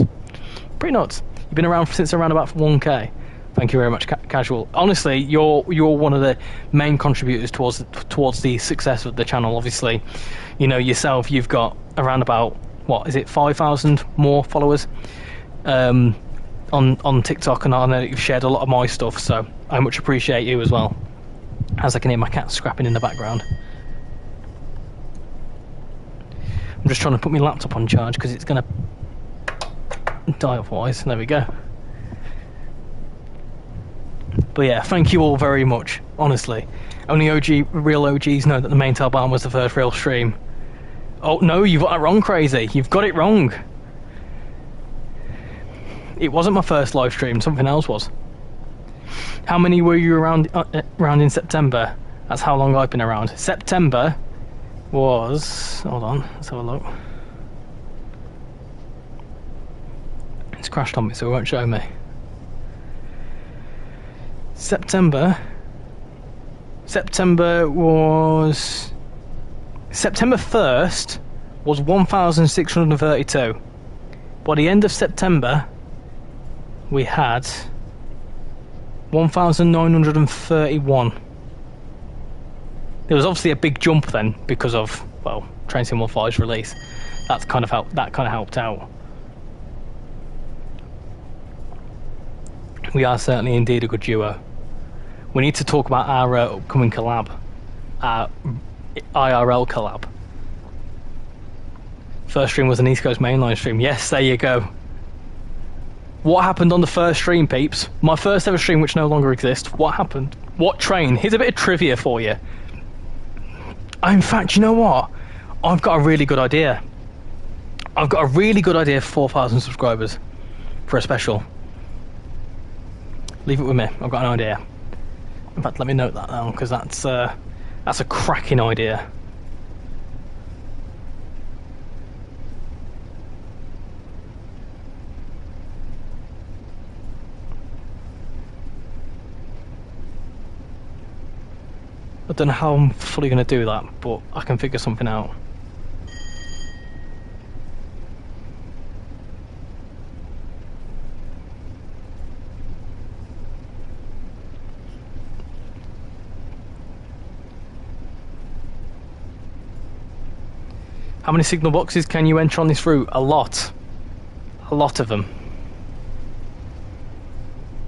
Pretty nuts. You've been around since around about 1k. Thank you very much, Casual. Honestly, you're one of the main contributors towards the success of the channel. Obviously, you know yourself, you've got around about, what is it, 5,000 more followers on TikTok, and I know that you've shared a lot of my stuff, so I much appreciate you as well. As I can hear my cat scrapping in the background. I'm just trying to put my laptop on charge because it's going to die otherwise. There we go. But yeah, thank you all very much, honestly. Only real OGs know that the main Talban was the first real stream. Oh no, you've got that wrong, Crazy. You've got it wrong. It wasn't my first live stream, something else was. How many were you around in September? That's how long I've been around. September was... Hold on, let's have a look. It's crashed on me, so it won't show me. September was... September 1st was 1,632. By the end of September, we had 1,931. There was obviously a big jump then because of, well, Train Sim World 5's release. That kind of helped out. We are certainly indeed a good duo. We need to talk about our upcoming collab, our IRL collab. First stream was an East Coast mainline stream. Yes, there you go. What happened on the first stream, peeps? My first ever stream, which no longer exists. What happened? What train? Here's a bit of trivia for you. In fact, you know what? I've got a really good idea. I've got a really good idea for 4,000 subscribers for a special. Leave it with me. I've got an idea. In fact, let me note that down, because that's a cracking idea. I don't know how I'm fully going to do that, but I can figure something out. How many signal boxes can you enter on this route? A lot. A lot of them.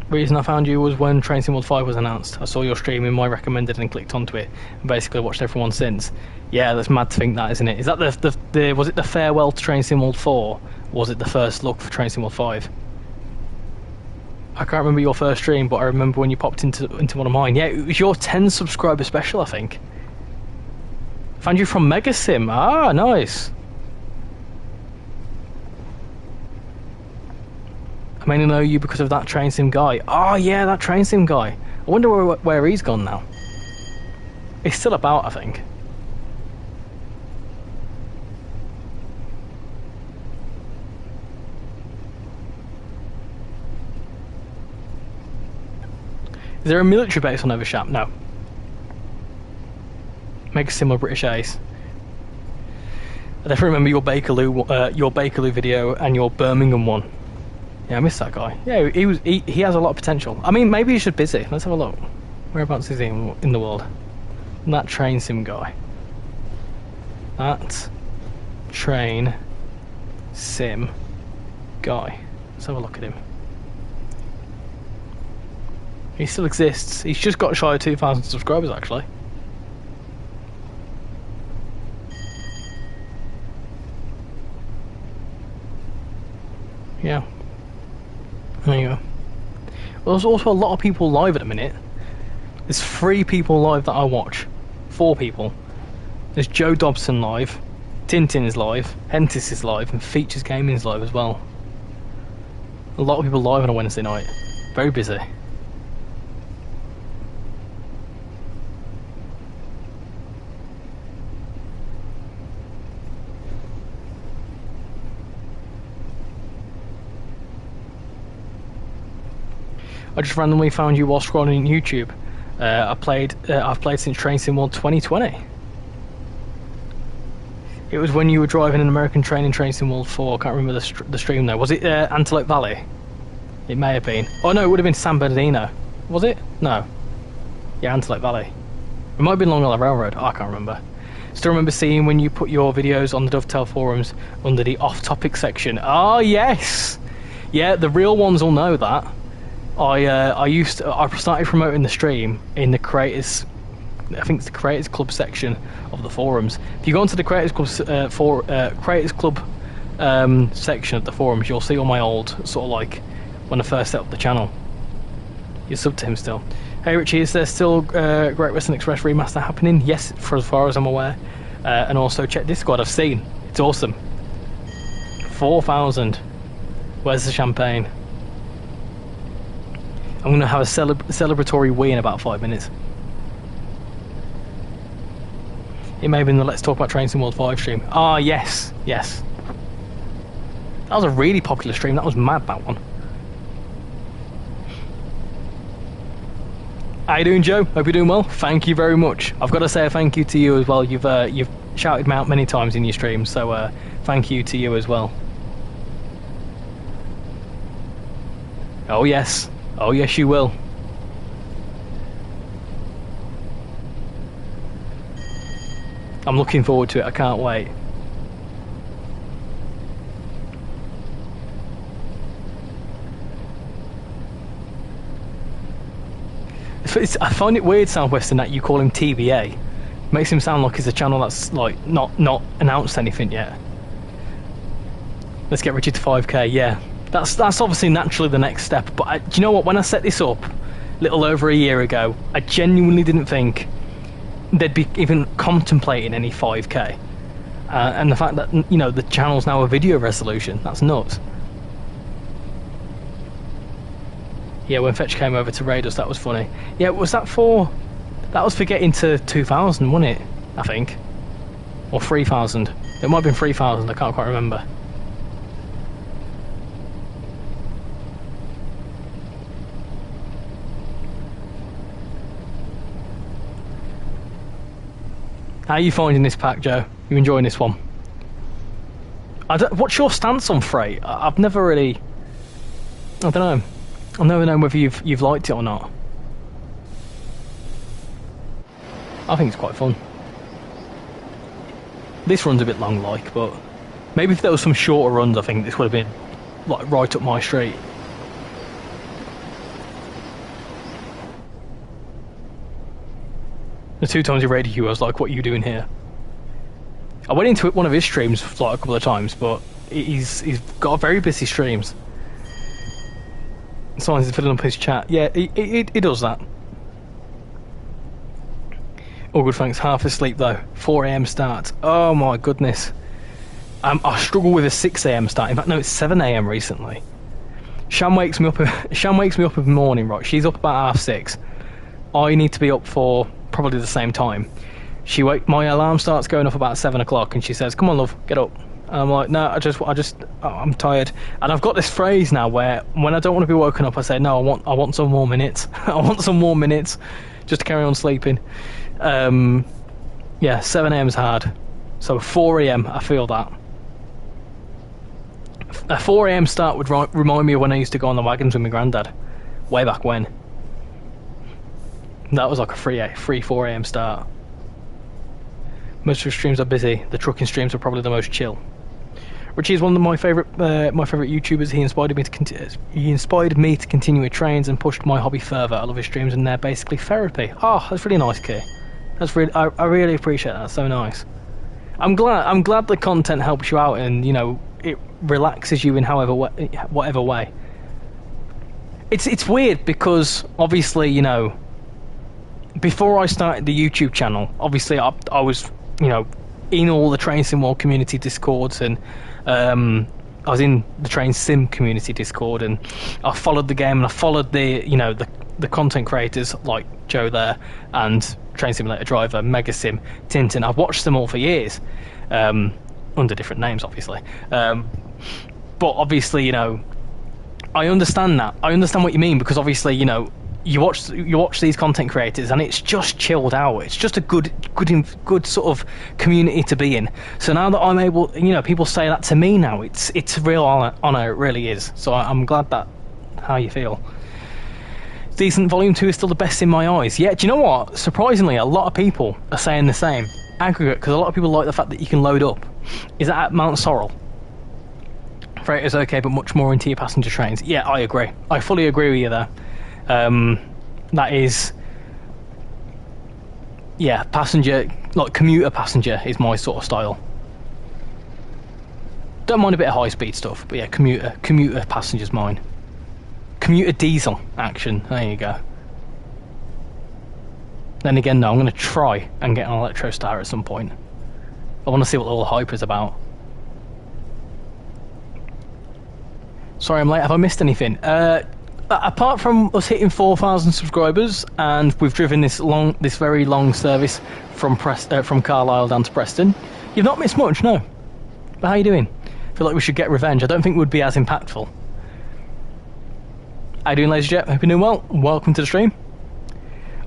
The reason I found you was when Train Sim World 5 was announced. I saw your stream in my recommended and clicked onto it, and basically watched everyone since. Yeah, that's mad to think that, isn't it? Is that the was it the farewell to Train Sim World 4? Or was it the first look for Train Sim World 5? I can't remember your first stream, but I remember when you popped into one of mine. Yeah, it was your 10 subscriber special, I think. Found you from Mega Sim. Ah, nice. I mainly know you because of that Train Sim guy. Oh yeah, that Train Sim guy. I wonder where he's gone now. He's still about, I think. Is there a military base on Overshap? No. Mega Sim or British Ace. I definitely remember your Bakerloo video and your Birmingham one. Yeah, I missed that guy. Yeah, he has a lot of potential. I mean, maybe he's just busy. Let's have a look. Whereabouts is he in the world? That Train Sim guy. That Train Sim guy. Let's have a look at him. He still exists. He's just got shy of 2,000 subscribers, actually. Yeah. There you go. Well, there's also a lot of people live at the minute. There's 3 people live that I watch. 4 people. There's Joe Dobson live, Tintin is live, Hentis is live, and Features Gaming is live as well. A lot of people live on a Wednesday night. Very busy. I just randomly found you while scrolling YouTube. I've played since Train Sim World 2020. It was when you were driving an American train in Train Sim World 4. I can't remember the stream though. Was it Antelope Valley? It may have been. Oh no, it would have been San Bernardino. Was it? No. Yeah, Antelope Valley. It might have been Long Island Railroad. Oh, I can't remember. Still remember seeing when you put your videos on the Dovetail forums under the off-topic section. Oh yes! Yeah, the real ones will know that. I started promoting the stream in the creators, I think it's the Creators Club section of the forums. If you go into the Creators Club section of the forums, you'll see all my old sort of like when I first set up the channel. You're sub to him still. Hey Richie, is there still Great Western Express remaster happening? Yes, for as far as I'm aware. And also check Discord. I've seen. It's awesome. 4,000. Where's the champagne? I'm going to have a celebratory wee in about 5 minutes. It may have been the Let's Talk About Train Sim World 5 stream. Ah, yes, yes. That was a really popular stream. That was mad, that one. How you doing, Joe? Hope you're doing well. Thank you very much. I've got to say a thank you to you as well. You've shouted me out many times in your streams, so thank you to you as well. Oh yes. Oh yes, you will. I'm looking forward to it. I can't wait. I find it weird, Southwestern, that you call him TBA. Makes him sound like he's a channel that's like not announced anything yet. Let's get Richard to 5k. Yeah, that's obviously naturally the next step. But do you know what? When I set this up a little over a year ago, I genuinely didn't think they'd be even contemplating any 5k. And the fact that, you know, the channel's now a video resolution, that's nuts. Yeah, when Fetch came over to raid us, that was funny. Yeah, was that for... That was for getting to 2,000, wasn't it? I think. Or 3,000. It might have been 3,000, I can't quite remember. How are you finding this pack, Joe? You enjoying this one? What's your stance on freight? I've never really... I don't know. I've never known whether you've liked it or not. I think it's quite fun. This run's a bit long, like, but maybe if there was some shorter runs, I think this would have been like right up my street. The 2 times he raided you, I was like, "What are you doing here?" I went into one of his streams like a couple of times, but he's got very busy streams. Someone's filling up his chat. Yeah, he does that. All good, thanks. Half asleep though. 4 AM start. Oh my goodness. I struggle with a 6 AM start. In fact, no, it's 7 AM recently. Sham wakes me up. Sham wakes me up in the morning. Right, she's up about 6:30. I need to be up for probably the same time. My alarm starts going off about 7 o'clock, and she says, "Come on, love, get up." And I'm like, "No, I'm tired." And I've got this phrase now where when I don't want to be woken up, I say, "No, I want some more minutes. I want some more minutes, just to carry on sleeping." Yeah, 7 AM is hard. So 4 AM, I feel that. A 4 AM start would remind me of when I used to go on the wagons with my granddad, way back when. That was like a 4 AM start. Most of the streams are busy. The trucking streams are probably the most chill. Richie is one of my favourite YouTubers. He inspired me to continue with trains and pushed my hobby further. I love his streams and they're basically therapy. Oh, that's really nice, Kay. That's really, I really appreciate that. That's so nice. I'm glad the content helps you out and, you know, it relaxes you in whatever way. It's weird because obviously, you know, before I started the YouTube channel, obviously I was, you know, in all the Train Sim World community discords, and I was in the Train Sim community discord, and I followed the game, and I followed the, you know, the content creators like Joe there, and Train Simulator Driver, Mega Sim, Tintin. I've watched them all for years, under different names, obviously. But obviously, you know, I understand that. I understand what you mean, because obviously, you know, you watch these content creators and it's just chilled out. It's just a good sort of community to be in. So now that I'm able, you know, people say that to me now, it's a real honor. It really is. So I'm glad that how you feel. Decent. Volume 2 is still the best in my eyes. Yeah, do you know what? Surprisingly, a lot of people are saying the same. Aggregate, because a lot of people like the fact that you can load up. Is that at Mount Sorrel? Freight is okay, but much more into your passenger trains. Yeah, I agree. I fully agree with you there. That is, yeah, passenger, like commuter passenger is my sort of style. Don't mind a bit of high speed stuff, but yeah, commuter passenger's mine. Commuter diesel action, there you go. Then again, no, I'm going to try and get an Electro Star at some point. I want to see what the little hype is about. Sorry I'm late, have I missed anything? Apart from us hitting 4,000 subscribers, and we've driven this very long service from Carlisle down to Preston, you've not missed much, no. But how are you doing? I feel like we should get revenge. I don't think it would be as impactful. How you doing, Lazy Jet? Hope you're doing well. Welcome to the stream.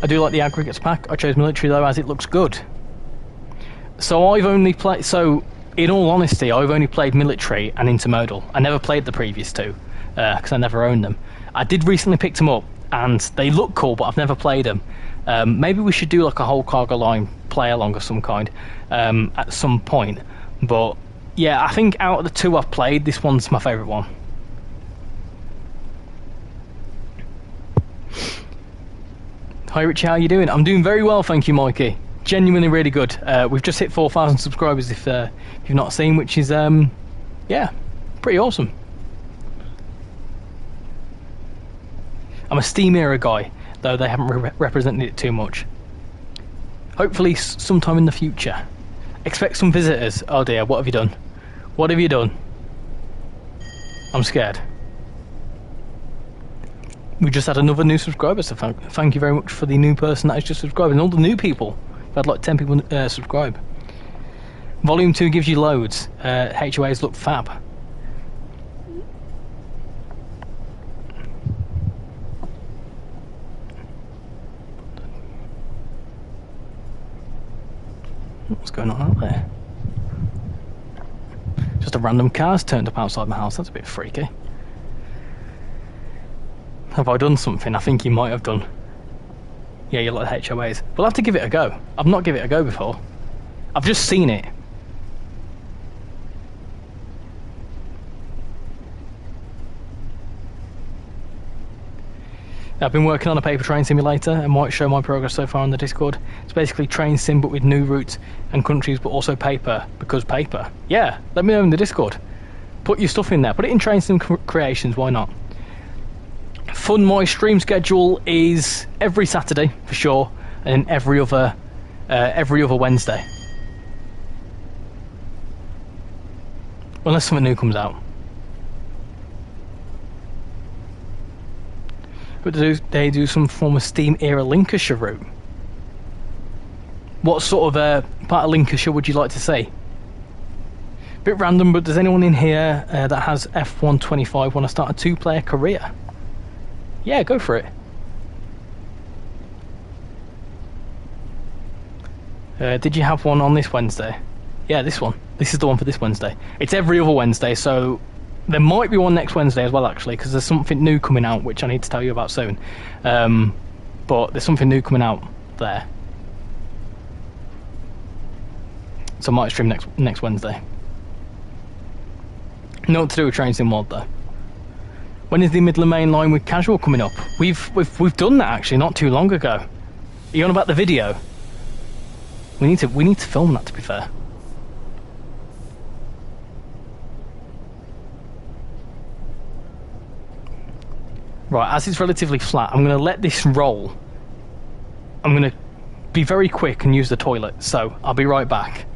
I do like the aggregates pack. I chose military though, as it looks good. So in all honesty, I've only played military and intermodal. I never played the previous two because I never owned them. I did recently pick them up and they look cool, but I've never played them. Maybe we should do like a whole cargo line play along of some kind at some point. But yeah, I think out of the two I've played, this one's my favourite one. Hi Richie, how are you doing? I'm doing very well, thank you, Mikey. Genuinely really good. We've just hit 4,000 subscribers if you've not seen, which is yeah, pretty awesome. I'm a Steam era guy, though they haven't represented it too much. Hopefully sometime in the future. Expect some visitors. Oh dear, what have you done? What have you done? I'm scared. We just had another new subscriber, so thank you very much for the new person that has just subscribed, and all the new people. We've had like 10 people subscribe. Volume 2 gives you loads. HOAs look fab. What's going on out there? Just a random car's turned up outside my house. That's a bit freaky. Have I done something? I think you might have done. Yeah, you like the HOAs. We'll have to give it a go. I've not given it a go before. I've just seen it. I've been working on a paper train simulator and might show my progress so far on the Discord. It's basically train sim but with new routes and countries, but also paper, because paper. Yeah, let me know in the Discord. Put your stuff in there. Put it in train sim creations, why not? Fun, my stream schedule is every Saturday for sure, and then every other Wednesday, unless something new comes out. But do they do some form of Steam era Lancashire route? What sort of part of Lancashire would you like to see? Bit random, but does anyone in here that has F125 want to start a 2-player career? Yeah, go for it. Did you have one on this Wednesday? Yeah, this one. This is the one for this Wednesday. It's every other Wednesday, so there might be one next Wednesday as well, actually, because there's something new coming out, which I need to tell you about soon. But there's something new coming out there. So I might stream next Wednesday. Nothing to do with trainsimworld, though. When is the Midland Main Line with casual coming up? We've done that actually not too long ago. Are you on about the video? We need to film that, to be fair. Right, as it's relatively flat, I'm going to let this roll. I'm going to be very quick and use the toilet, so I'll be right back.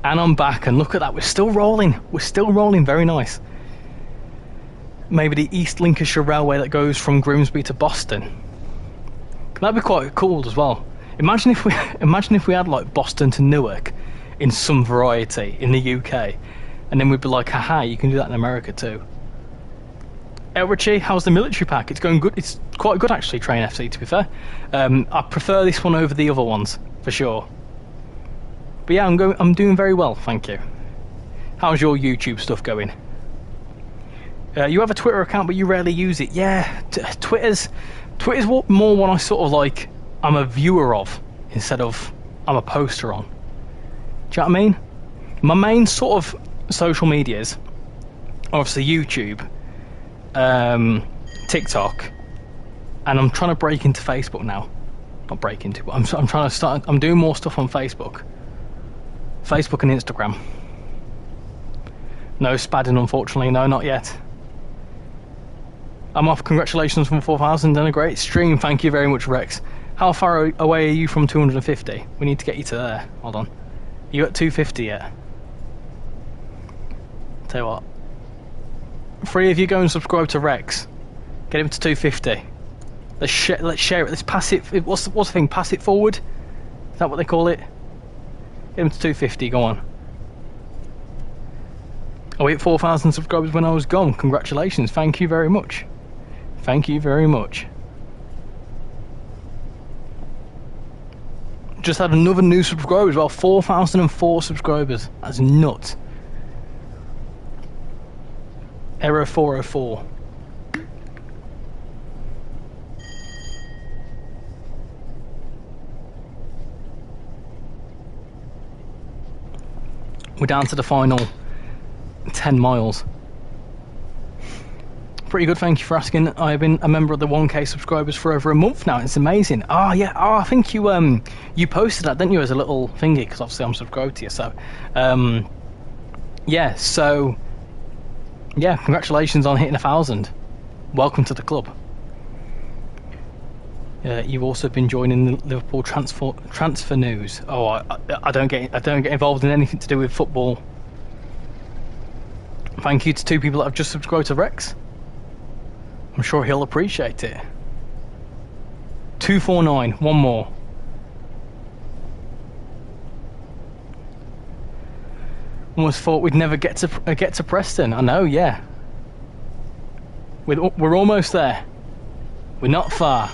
And I'm back, and look at that, we're still rolling. We're still rolling, very nice. maybe the East Lincolnshire Railway that goes from Grimsby to Boston. That'd be quite cool as well. Imagine if we had like Boston to Newark in some variety in the UK, and then we'd be like, haha, you can do that in America too. Richie, how's the military pack? It's going good. It's quite good actually, Train FC, to be fair. I prefer this one over the other ones for sure. But yeah, I'm doing very well, thank you. How's your YouTube stuff going? You have a Twitter account, but you rarely use it. Yeah, Twitter's more one I sort of like. I'm a viewer of instead of I'm a poster on. Do you know what I mean? My main sort of social medias, obviously YouTube, TikTok, and I'm trying to break into Facebook now. Not break into, but I'm trying to start. I'm doing more stuff on Facebook and Instagram. No spadding, unfortunately. No, not yet. I'm off. Congratulations from 4,000 and a great stream. Thank you very much, Rex. How far away are you from 250? We need to get you to there. Hold on. You at 250 yet? Tell you what. 3 of you go and subscribe to Rex. Get him to 250. Let's share it. Let's pass it. What's the thing? Pass it forward? Is that what they call it? Get him to 250. Go on. I hit 4,000 subscribers when I was gone. Congratulations. Thank you very much. Thank you very much. Just had another new subscriber as well. 4,004 subscribers. That's nuts. Error 404. We're down to the final 10 miles. Pretty good, thank you for asking. I've been a member of the 1K subscribers for over a month now. It's amazing. Oh yeah. Oh, I think you posted that, didn't you, as a little thingy? Because obviously I'm subscribed to you. So, yeah. So, yeah. Congratulations on hitting 1,000. Welcome to the club. You've also been joining the Liverpool transfer news. Oh, I don't get involved in anything to do with football. Thank you to 2 people that have just subscribed to Rex. I'm sure he'll appreciate it. 249, one more. Almost thought we'd never get to Preston. I know, yeah. We're almost there. We're not far.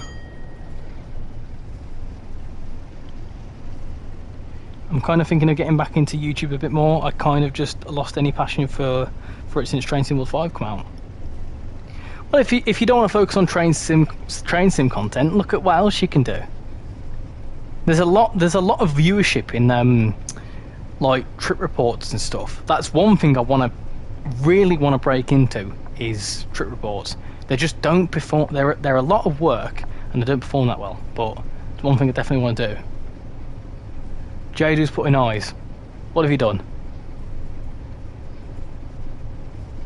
I'm kind of thinking of getting back into YouTube a bit more. I kind of just lost any passion for it since Train Sim World 5 come out. Well, if you don't want to focus on train sim content, look at what else you can do. There's a lot of viewership in like trip reports and stuff. That's one thing I really want to break into is trip reports. They just don't perform. They're a lot of work and they don't perform that well. But it's one thing I definitely want to do. Jadu's putting eyes. What have you done?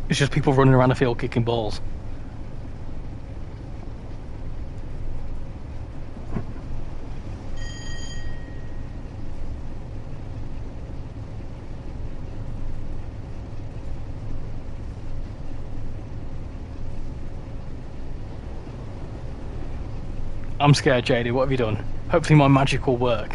It's just people running around the field kicking balls. I'm scared, JD. What have you done? Hopefully my magic will work.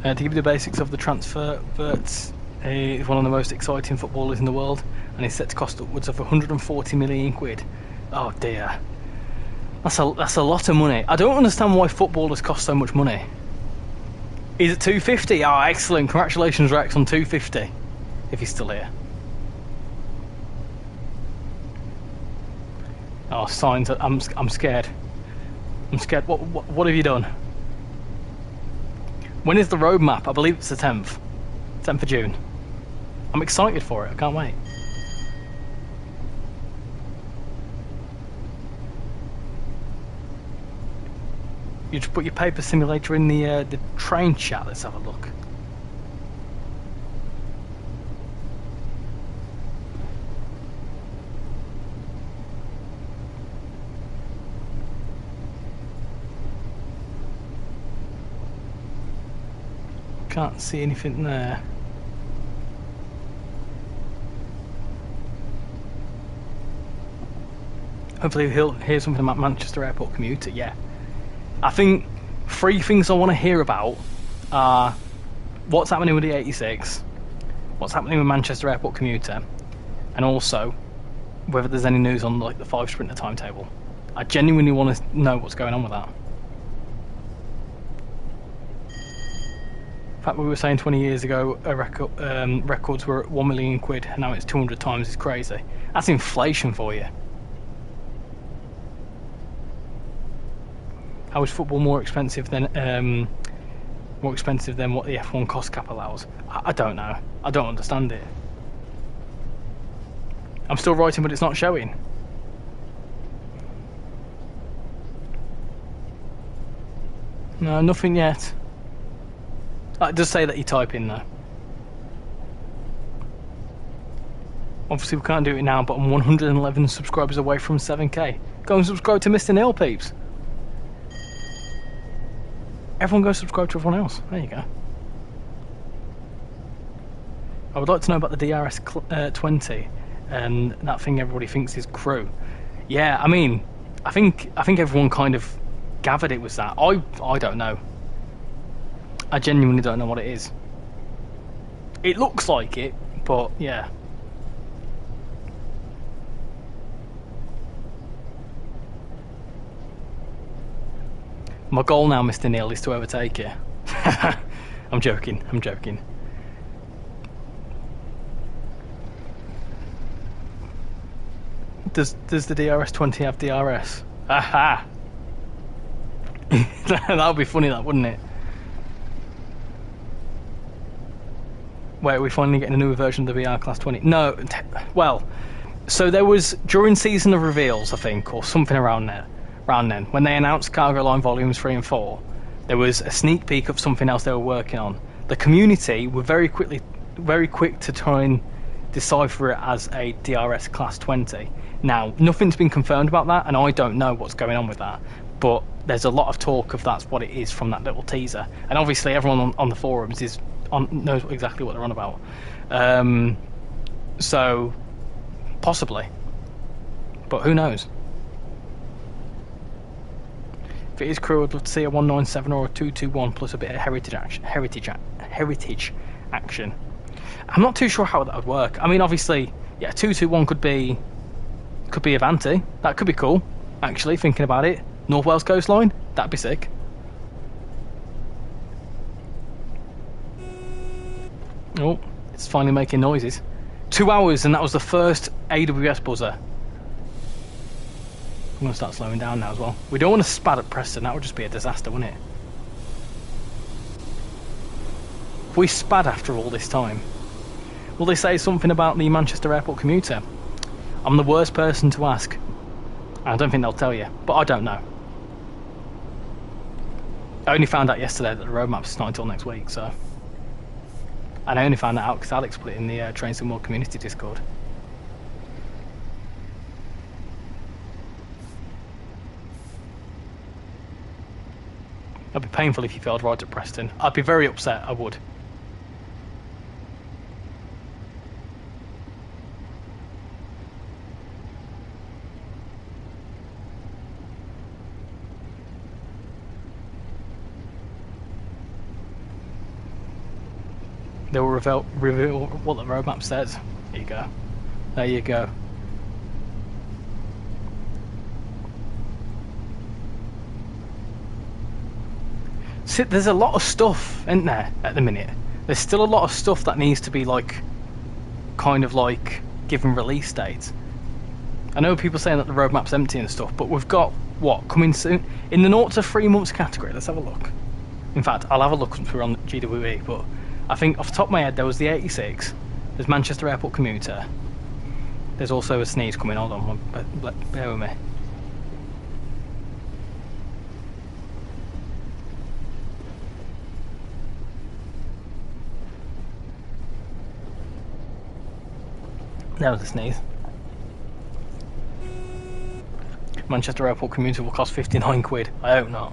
To give you the basics of the transfer, Verts is one of the most exciting footballers in the world, and he's set to cost upwards of 140 million quid. Oh dear, that's a lot of money. I don't understand why footballers cost so much money. He's at 250. Oh, excellent! Congratulations, Rex, on 250. If he's still here. Oh, signs. I'm scared. I'm scared. What have you done? When is the road map? I believe it's the 10th. 10th of June. I'm excited for it. I can't wait. You just put your paper simulator in the train chat. Let's have a look. can't see anything there. Hopefully he'll hear something about Manchester Airport commuter. Yeah, I think 3 things I want to hear about are what's happening with the 86, what's happening with Manchester Airport commuter, and also whether there's any news on like the 5 sprinter timetable. I genuinely want to know what's going on with that. In fact, we were saying 20 years ago records were at 1 million quid, and now it's 200 times. It's crazy. That's inflation for you. How is football more expensive than what the F1 cost cap allows? I don't know. I don't understand it. I'm still writing, but it's not showing. No, nothing yet. It does say that you type in though. Obviously we can't do it now, but I'm 111 subscribers away from 7k. Go and subscribe to Mr. Neil, peeps. Everyone go subscribe to everyone else. There you go. I would like to know about the DRS 20 and that thing everybody thinks is crew. Yeah, I mean, I think everyone kind of gathered it was that. I don't know. I genuinely don't know what it is. It looks like it, but yeah. My goal now, Mr. Neil, is to overtake you. I'm joking, I'm joking. Does the DRS 20 have DRS? Aha! That would be funny, that, wouldn't it? Wait, are we finally getting a newer version of the VR Class 20? No, well, so there was, during Season of Reveals, I think, or something around then, when they announced Cargo Line Volumes 3 and 4, there was a sneak peek of something else they were working on. The community were very quick to try and decipher it as a DRS Class 20. Now, nothing's been confirmed about that, and I don't know what's going on with that, but there's a lot of talk of that's what it is from that little teaser. And obviously everyone on the forums knows exactly what they're on about. So, possibly. But who knows? If it is crew, I'd love to see a 197 or a 221 plus a bit of heritage action. I'm not too sure how that would work. I mean, obviously, yeah, 221 could be Avanti. That could be cool, actually, thinking about it. North Wales coastline, that'd be sick. Oh, it's finally making noises. 2 hours, and that was the first AWS buzzer. I'm going to start slowing down now as well. We don't want to spat at Preston, that would just be a disaster, wouldn't it? If we spat after all this time, will they say something about the Manchester Airport commuter? I'm the worst person to ask. I don't think they'll tell you, but I don't know. I only found out yesterday that the roadmap's not until next week, so... And I only found that out because Alex put it in the trainsimworld community Discord. It'd be painful if you failed right at Preston. I'd be very upset, I would. They will reveal what the roadmap says. There you go. There you go. See, there's a lot of stuff, isn't there, at the minute? There's still a lot of stuff that needs to be, like, kind of, like, given release dates. I know people saying that the roadmap's empty and stuff, but we've got, what, coming soon? In the 0 to 3 months category, let's have a look. In fact, I'll have a look once we're on GWE, but I think off the top of my head there was the 86, there's Manchester Airport commuter, there's also a sneeze coming, hold on, bear with me. There was a sneeze. Manchester Airport commuter will cost 59 quid. I hope not.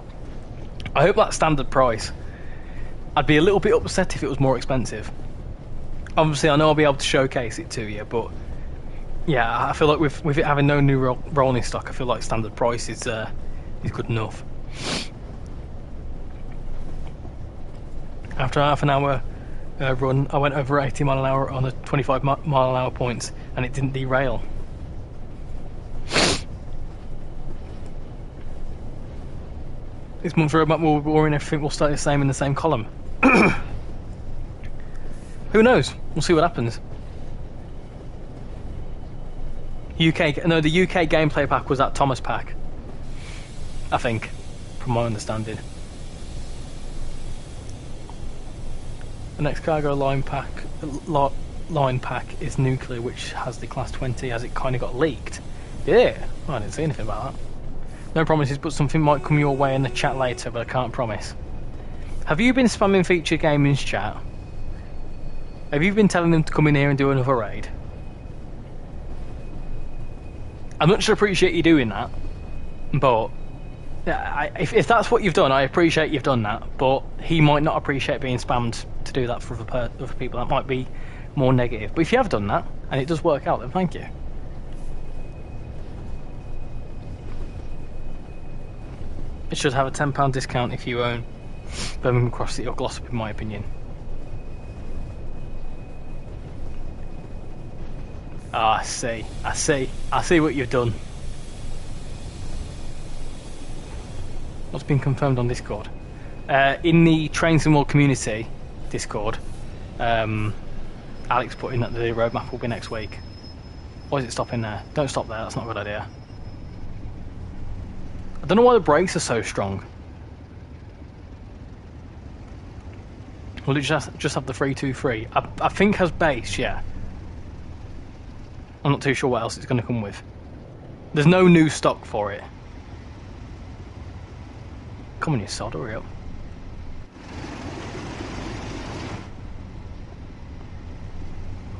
I hope that's standard price. I'd be a little bit upset if it was more expensive. Obviously, I know I'll be able to showcase it to you, but yeah, I feel like with it having no new rolling stock, I feel like standard price is good enough. After half an hour run, I went over 80 mile an hour on the 25 mile an hour points, and it didn't derail. This month's roadmap will be boring. Everything will stay the same in the same column. Who knows? We'll see what happens. The UK gameplay pack was that Thomas pack, I think, from my understanding. The next cargo line pack is nuclear, which has the class 20, as it kind of got leaked. Yeah, well, I didn't see anything about that. No promises, but something might come your way in the chat later, but I can't promise. Have you been spamming Feature Gaming's chat? Have you been telling them to come in here and do another raid? I much appreciate you doing that, but if that's what you've done, I appreciate you've done that, but he might not appreciate being spammed to do that for other people. That might be more negative. But if you have done that, and it does work out, then thank you. It should have a £10 discount if you own Birmingham Cross City or Glossop, in my opinion. Ah, I see what you've done. What's been confirmed on Discord? In the trainsimworld community Discord, Alex put in that the roadmap will be next week. Why is it stopping there? Don't stop there, that's not a good idea. I don't know why the brakes are so strong. Will it just have the 323? I think has base, yeah. I'm not too sure what else it's going to come with. There's no new stock for it. Come on, you sod, hurry up.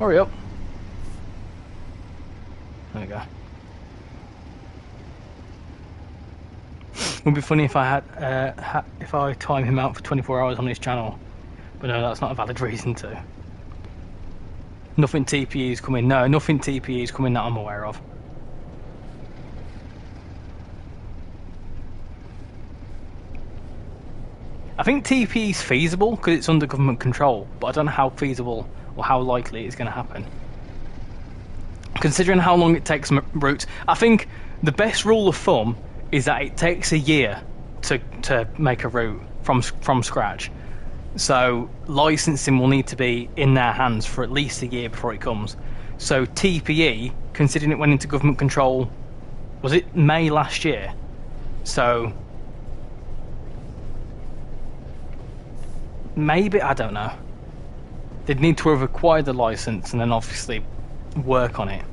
Hurry up. There we go. It would be funny if I had if I time him out for 24 hours on his channel, but no, that's not a valid reason to. Nothing TPE's coming. No, nothing TPE's coming that I'm aware of. I think TPE's feasible because it's under government control, but I don't know how feasible or how likely it's going to happen. Considering how long it takes routes, I think the best rule of thumb is that it takes a year to make a route from scratch. So licensing will need to be in their hands for at least a year before it comes. So TPE, considering it went into government control, was it May last year? So maybe, I don't know. They'd need to have acquired the license and then obviously work on it.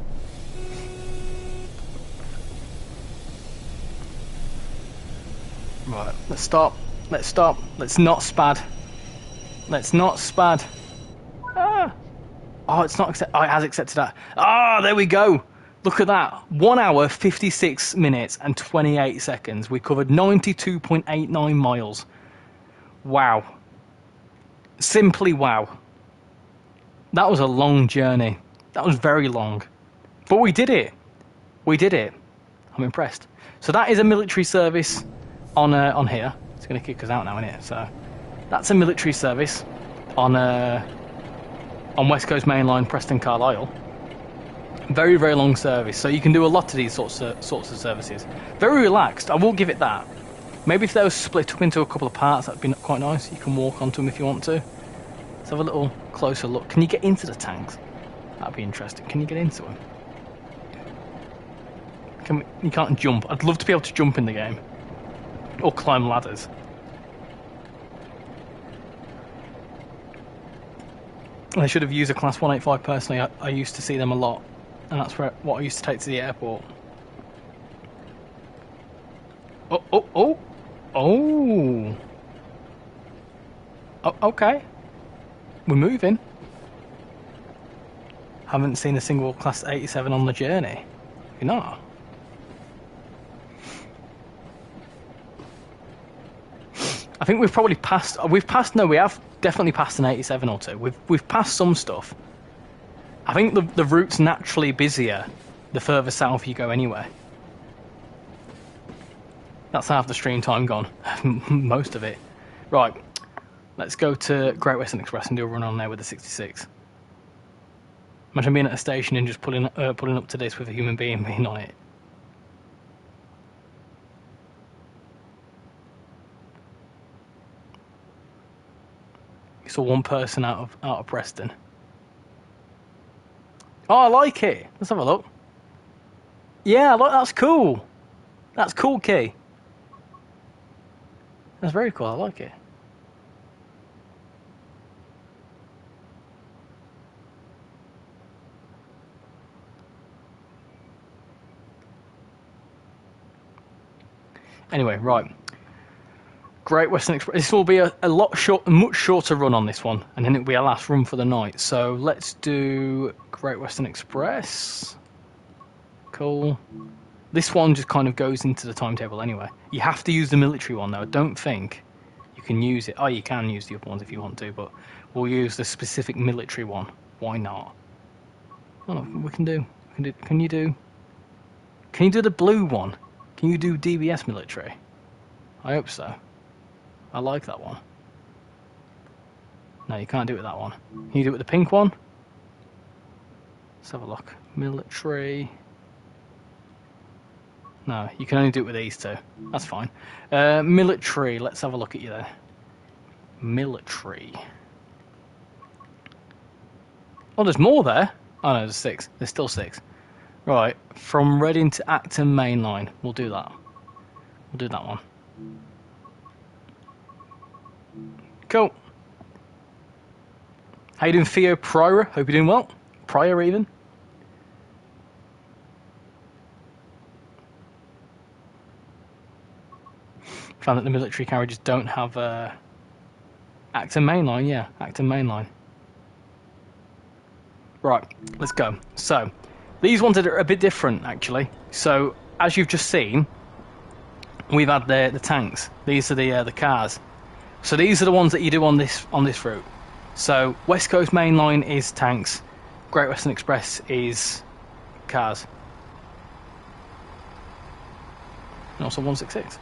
Right, let's stop. Let's not spad. Let's not spad. Ah. Oh, it's not accept. Oh, it has accepted that. Ah, there we go. Look at that. 1 hour, 56 minutes and 28 seconds. We covered 92.89 miles. Wow. Simply wow. That was a long journey. That was very long. But we did it. We did it. I'm impressed. So that is a military service on here. It's going to kick us out now, isn't it? So that's a military service on West Coast Main Line, Preston, Carlisle. Very, very long service. So you can do a lot of these sorts of services. Very relaxed. I will give it that. Maybe if they were split up into a couple of parts, that'd be quite nice. You can walk onto them if you want to. Let's have a little closer look. Can you get into the tanks? That'd be interesting. Can you get into them? You can't jump. I'd love to be able to jump in the game. Or climb ladders. They should have used a Class 185 personally. I used to see them a lot. And that's what I used to take to the airport. Oh. Okay. We're moving. Haven't seen a single Class 87 on the journey. You're not. I think we've probably passed. No, we have definitely passed an 87 or two. We've passed some stuff. I think the route's naturally busier the further south you go anyway. That's half the stream time gone. Most of it. Right. Let's go to Great Western Express and do a run on there with the 66. Imagine being at a station and just pulling up to this with a human being being on it. You saw one person out of Preston. Oh, I like it. Let's have a look. Yeah, that's cool. That's cool, Key. That's very cool. I like it. Anyway, right. Great Western Express. This will be a much shorter run on this one, and then it'll be our last run for the night. So let's do Great Western Express. Cool. This one just kind of goes into the timetable anyway. You have to use the military one though. I don't think you can use it. Oh, you can use the other ones if you want to, but we'll use the specific military one. Why not? Oh, we can do. Can you do the blue one? Can you do DBS military? I hope so. I like that one. No, you can't do it with that one. Can you do it with the pink one? Let's have a look. Military. No, you can only do it with these two. That's fine. Military. Let's have a look at you there. Military. Oh, there's more there. Oh no, there's 6. There's still 6. Right, from Reading to Acton Main Line. We'll do that. We'll do that one. Cool. How you doing, Theo Pryor? Hope you're doing well. Pryor, even. Found that the military carriages don't have Acton Main Line. Yeah, Acton Main Line. Right, let's go. So, these ones are a bit different, actually. So, as you've just seen, we've had the tanks. These are the cars. So these are the ones that you do on this route. So West Coast Main Line is tanks. Great Western Express is cars. And also 166.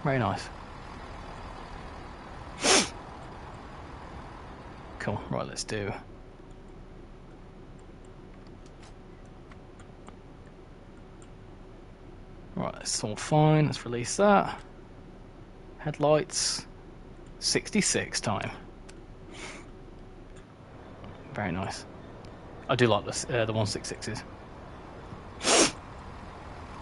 Very nice. Cool. Right, let's do. Right, that's all fine. Let's release that. Headlights. 66 time. Very nice. I do like this, the 166s.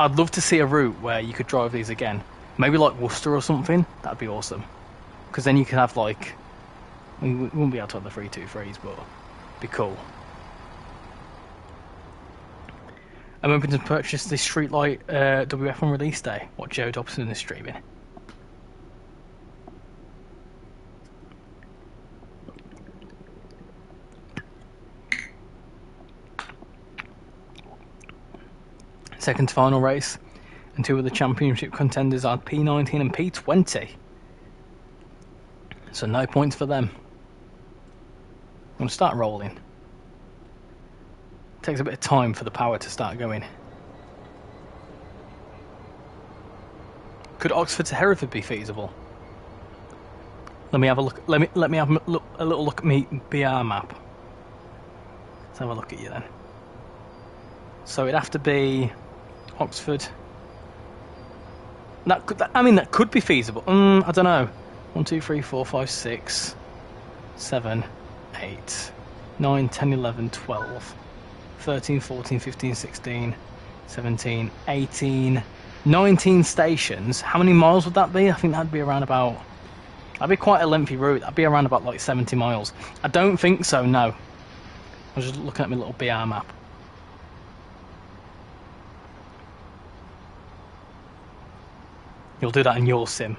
I'd love to see a route where you could drive these again. Maybe like Worcester or something. That'd be awesome. Because then you could have like... we wouldn't be able to have the 323s, but it'd be cool. I'm hoping to purchase this Streetlight WF on release day. What Joe Dobson is streaming. Second to final race, and 2 of the championship contenders are P19 and P20. So no points for them. I'm going to start rolling. Takes a bit of time for the power to start going. Could Oxford to Hereford be feasible? Let me have a look. Let me have a little look at my BR map. Let's have a look at you then. So it'd have to be Oxford. That could be feasible. I don't know. 1, 2, 3, 4, 5, 6, 7, 8, 9, 10, 11, 12. 13, 14, 15, 16, 17, 18, 19 stations. How many miles would that be? I think that'd be around about... that'd be quite a lengthy route. That'd be around about like 70 miles. I don't think so, no. I was just looking at my little BR map. You'll do that in your sim.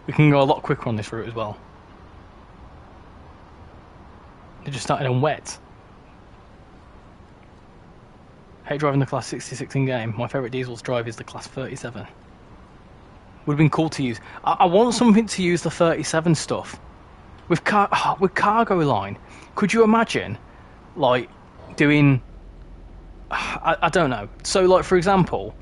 We can go a lot quicker on this route as well. They just started on wet. Hate driving the Class 66 in game. My favourite diesel to drive is the Class 37. Would have been cool to use. I want something to use the 37 stuff. With cargo line, could you imagine, like, doing... I don't know. So, like, for example,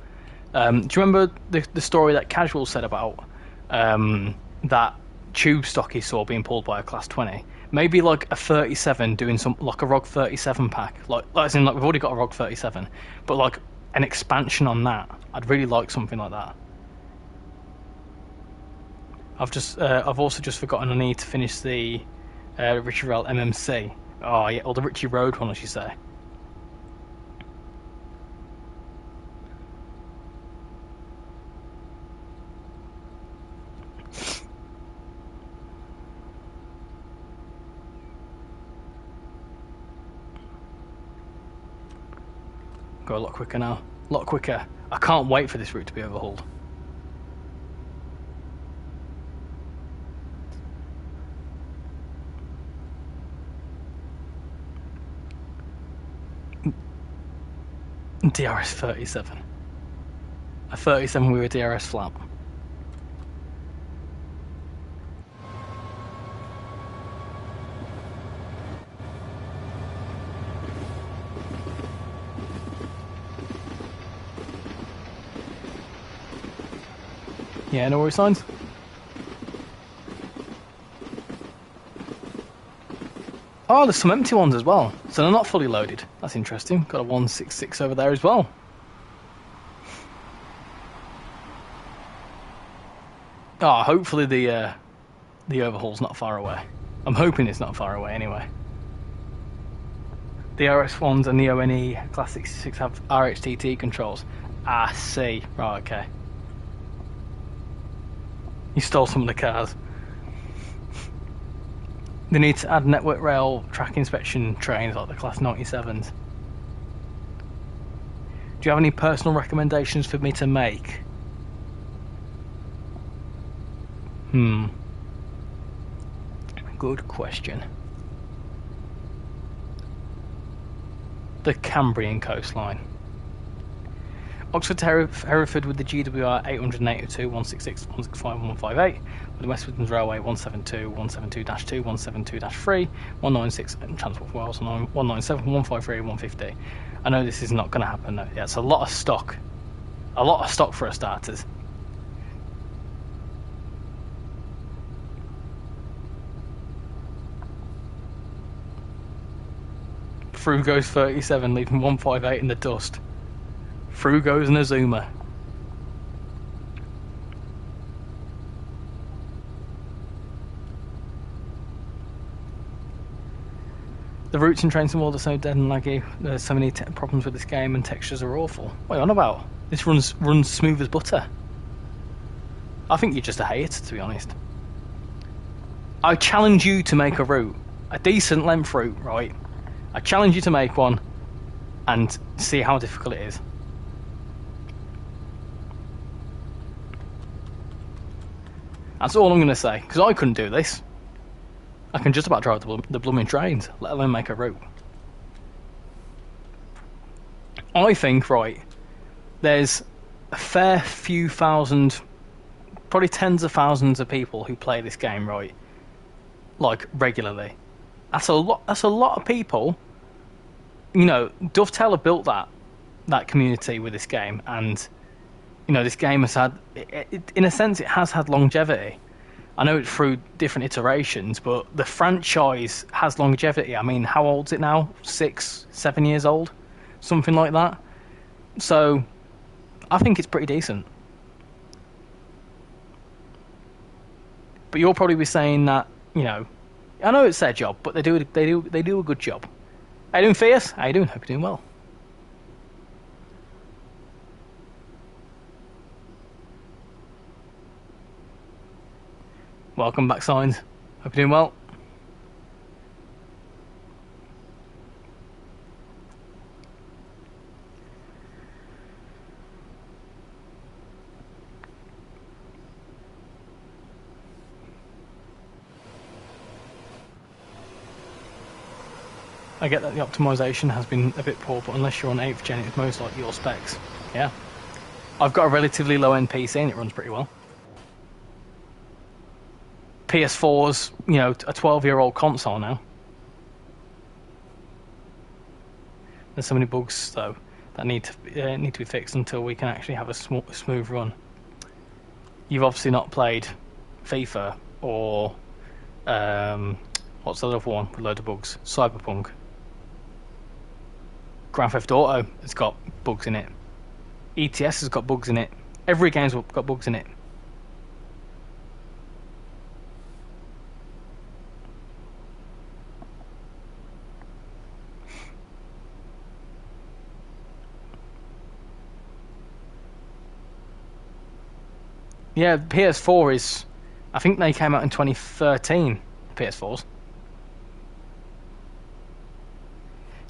do you remember the story that Casual said about that tube stock he saw being pulled by a Class 20? Maybe, like, a 37 doing some, like, a ROG 37 pack. Like as in, like, we've already got a ROG 37, but, like, an expansion on that. I'd really like something like that. I've also just forgotten I need to finish the RichyRail MMC. Oh yeah, or the Richie Road one, as you say. Go a lot quicker now. A lot quicker. I can't wait for this route to be overhauled. DRS 37. A 37 with a DRS flap. Yeah, no worries, signs. Oh, there's some empty ones as well, so they're not fully loaded. That's interesting. Got a 166 over there as well. Oh, hopefully the overhaul's not far away. I'm hoping it's not far away anyway. The RS1s and the ONE Class 66 have RHTT controls. Ah, see. Right, okay. You stole some of the cars. They need to add network rail track inspection trains like the Class 97s. Do you have any personal recommendations for me to make? Good question. The Cambrian coastline. Oxford to Hereford with the GWR 882, 166, 165, 158. With the West Midlands Railway 172, 172-2, 172-3, 196, and Transport for Wales 197, 153, 150. I know this is not going to happen though. Yeah, it's a lot of stock. A lot of stock for a starters. Through goes 37, leaving 158 in the dust. Through goes an Azuma. The routes in TrainsimWorld are so dead and laggy. There's so many problems with this game, and textures are awful. What are you on about? This runs smooth as butter. I think you're just a hater, to be honest. I challenge you to make a route, a decent length route, right? I challenge you to make one, and see how difficult it is. That's all I'm going to say, because I couldn't do this. I can just about drive the blooming trains, let alone make a route. I think, right, there's a fair few thousand, probably tens of thousands of people who play this game, right, like, regularly. That's a lot of people. You know, Dovetail have built that community with this game, and you know, this game has had, in a sense, it has had longevity. I know it's through different iterations, but the franchise has longevity. I mean, how old is it now? 6, 7 years old? Something like that. So, I think it's pretty decent. But you'll probably be saying that, you know, I know it's their job, but they do a good job. How you doing, Fierce? How you doing? Hope you're doing well. Welcome back, Signs. Hope you're doing well. I get that the optimization has been a bit poor, but unless you're on 8th gen, it's most like your specs. Yeah. I've got a relatively low-end PC and it runs pretty well. PS4's, you know, a 12-year-old console now. There's so many bugs, though, that need to be fixed until we can actually have a smooth run. You've obviously not played FIFA or what's the other one with a load of bugs? Cyberpunk. Grand Theft Auto has got bugs in it. ETS has got bugs in it. Every game's got bugs in it. Yeah, PS4 is... I think they came out in 2013, PS4s.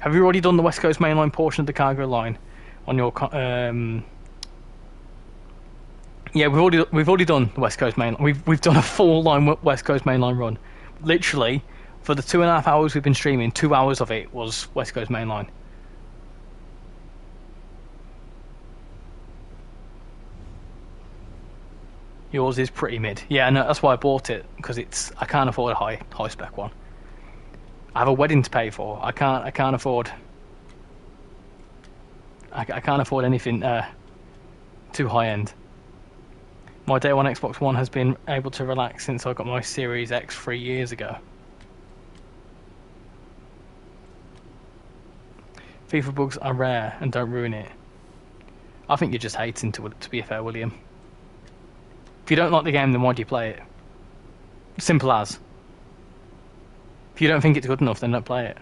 Have you already done the West Coast mainline portion of the cargo line on your... Yeah, we've already done the West Coast mainline. We've done a full line West Coast mainline run. Literally, for the 2.5 hours we've been streaming, 2 hours of it was West Coast mainline. Yours is pretty mid. Yeah, no, that's why I bought it, because I can't afford a high spec one. I have a wedding to pay for. I can't afford. I can't afford anything too high end. My day one Xbox One has been able to relax since I got my Series X 3 years ago. FIFA bugs are rare and don't ruin it. I think you're just hating, to be fair, William. If you don't like the game, then why do you play it? Simple as. If you don't think it's good enough, then don't play it.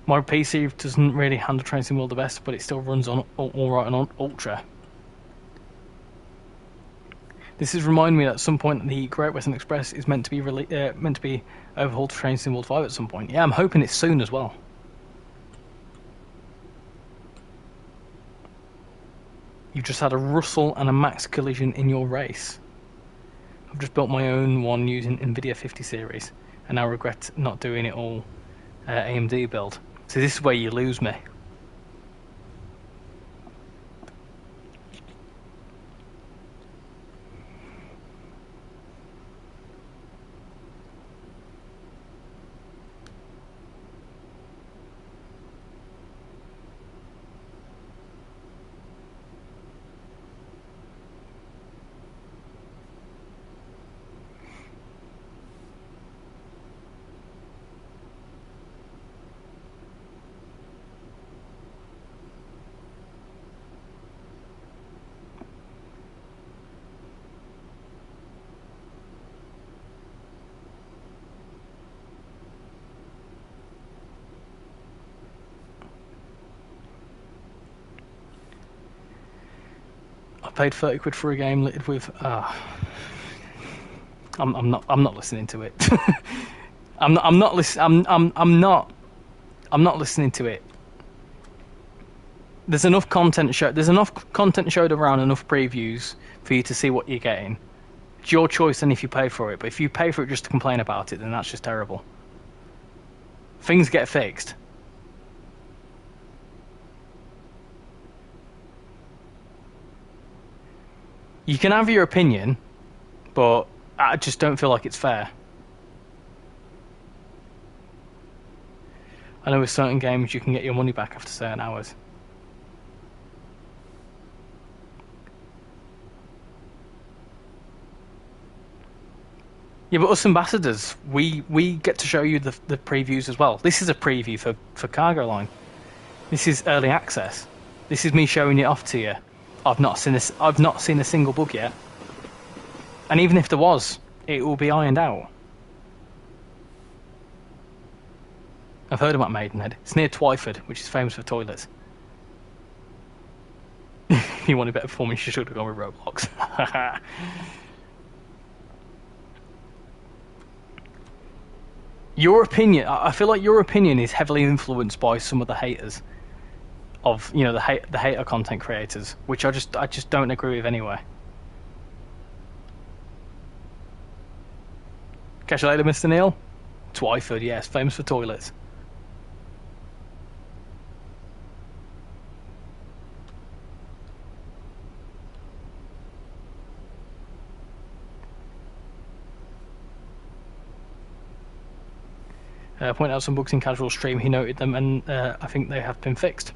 My PC doesn't really handle Train Sim World the best, but it still runs on alright on Ultra. This has reminded me that at some point the Great Western Express is meant to be overhauled for Train Sim World 5 at some point. Yeah, I'm hoping it's soon as well. You've just had a Russell and a Max collision in your race. I've just built my own one using NVIDIA 50 series, and I regret not doing it all AMD build. So this is where you lose me. I paid 30 quid for a game littered with. I'm not listening to it. I'm not listening to it. There's enough content showed around, enough previews for you to see what you're getting. It's your choice then if you pay for it, but if you pay for it just to complain about it, then that's just terrible. Things get fixed. You can have your opinion, but I just don't feel like it's fair. I know with certain games you can get your money back after certain hours. Yeah, but us ambassadors, we get to show you the previews as well. This is a preview for Cargo Line. This is early access. This is me showing it off to you. I've not seen a single bug yet. And even if there was, it will be ironed out. I've heard about Maidenhead. It's near Twyford, which is famous for toilets. If you want a better performance, you should have gone with Roblox. Your opinion, I feel like your opinion is heavily influenced by some of the haters of, you know, the hater content creators, which I just don't agree with anyway. Catch you later, Mr. Neil. Twyford, yes, famous for toilets. Point out some bugs in casual stream. He noted them, and I think they have been fixed.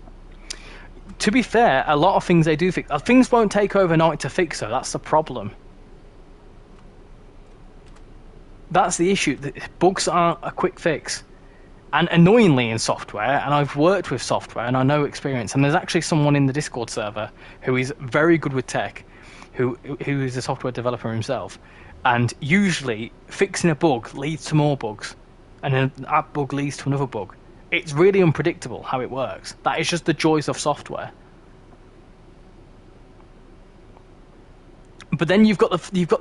To be fair, a lot of things they do fix. Things won't take overnight to fix, though. That's the problem. That's the issue. Bugs aren't a quick fix. And annoyingly in software, and I've worked with software, and I know experience, and there's actually someone in the Discord server who is very good with tech, who is a software developer himself, and usually fixing a bug leads to more bugs. And then that bug leads to another bug. It's really unpredictable how it works. That is just the joys of software. But then you've got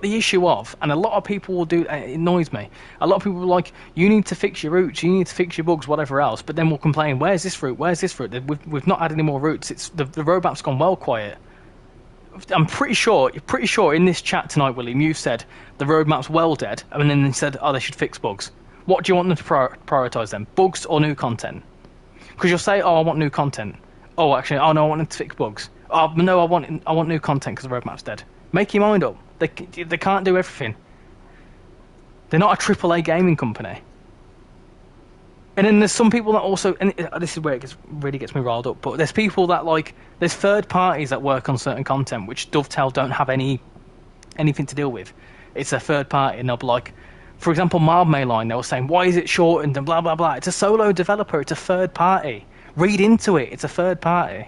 the issue of, and a lot of people will do. It annoys me. A lot of people are like, you need to fix your routes, you need to fix your bugs, whatever else. But then we'll complain, where's this route? Where's this route? We've not had any more routes. It's the roadmap's gone well quiet. I'm pretty sure in this chat tonight, William, you've said the roadmap's well dead, and then they said, oh, they should fix bugs. What do you want them to prioritise then? Bugs or new content? Because you'll say, oh, I want new content. Oh, actually, oh no, I want them to fix bugs. Oh, no, I want new content because the roadmap's dead. Make your mind up. They can't do everything. They're not a AAA gaming company. And then there's some people that also, and this is where it really gets me riled up, but there's people that there's third parties that work on certain content which Dovetail don't have anything to deal with. It's a third party, and they'll be like, for example, Mild Mainline, they were saying, why is it shortened and blah, blah, blah. It's a solo developer. It's a third party. Read into it. It's a third party.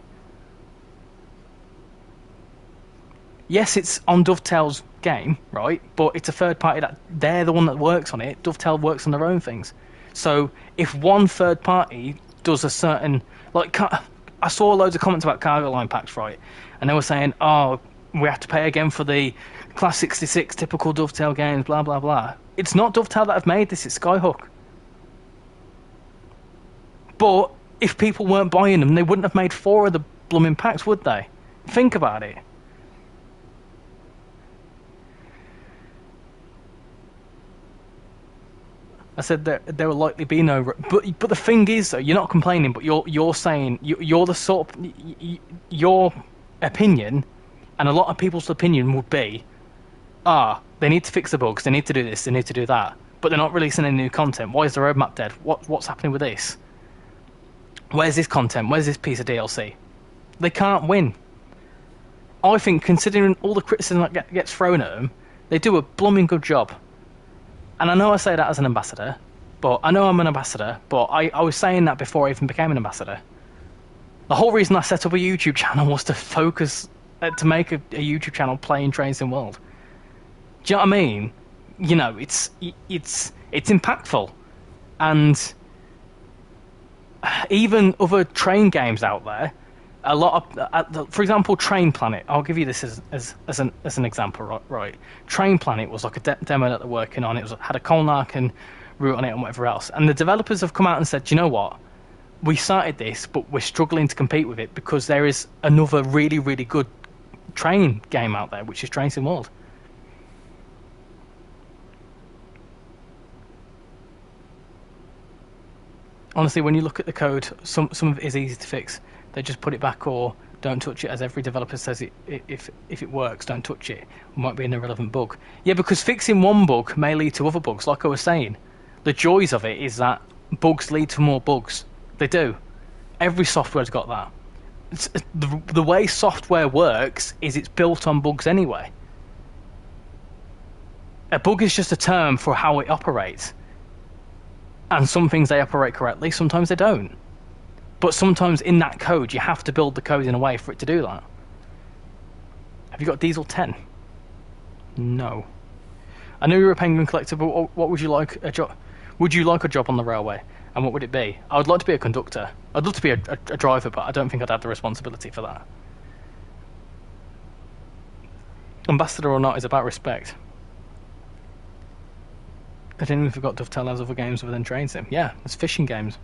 Yes, it's on Dovetail's game, right? But it's a third party that they're the one that works on it. Dovetail works on their own things. So if one third party does a certain... I saw loads of comments about cargo line packs, right? And they were saying, oh, we have to pay again for the Class 66 typical Dovetail games, blah, blah, blah. It's not Dovetail that have made this, it's Skyhook. But if people weren't buying them, they wouldn't have made 4 of the blooming packs, would they? Think about it. I said that there will likely be no... But the thing is, though, you're not complaining, but you're saying... You're the sort of... Your opinion, and a lot of people's opinion would be... they need to fix the bugs, they need to do this, they need to do that. But they're not releasing any new content. Why is the roadmap dead? What's happening with this? Where's this content? Where's this piece of DLC? They can't win. I think, considering all the criticism that gets thrown at them, they do a blooming good job. And I know I say that as an ambassador, but I know I'm an ambassador, but I was saying that before I even became an ambassador. The whole reason I set up a YouTube channel was to focus, to make a YouTube channel playing TrainsimWorld. Do you know what I mean? You know, it's impactful, and even other train games out there, a lot of, for example, Train Planet. I'll give you this as an example, right? Train Planet was like a demo that they're working on. It had a Colnark route on it and whatever else. And the developers have come out and said, do you know what? We started this, but we're struggling to compete with it because there is another really, really good train game out there, which is TrainsimWorld. Honestly, when you look at the code, some of it is easy to fix. They just put it back or don't touch it, as every developer says. If it works, don't touch it. It might be an irrelevant bug. Yeah, because fixing one bug may lead to other bugs. Like I was saying, the joys of it is that bugs lead to more bugs. They do. Every software's got that. The way software works is it's built on bugs anyway. A bug is just a term for how it operates. And some things they operate correctly, sometimes they don't. But sometimes in that code, you have to build the code in a way for it to do that. Have you got Diesel 10? No. I know you're a penguin collector, but what would you like a job? Would you like a job on the railway? And what would it be? I would like to be a conductor. I'd love to be a driver, but I don't think I'd have the responsibility for that. Ambassador or not is about respect. I didn't even forget Dovetail has other games other than Train Sim. Yeah, there's fishing games.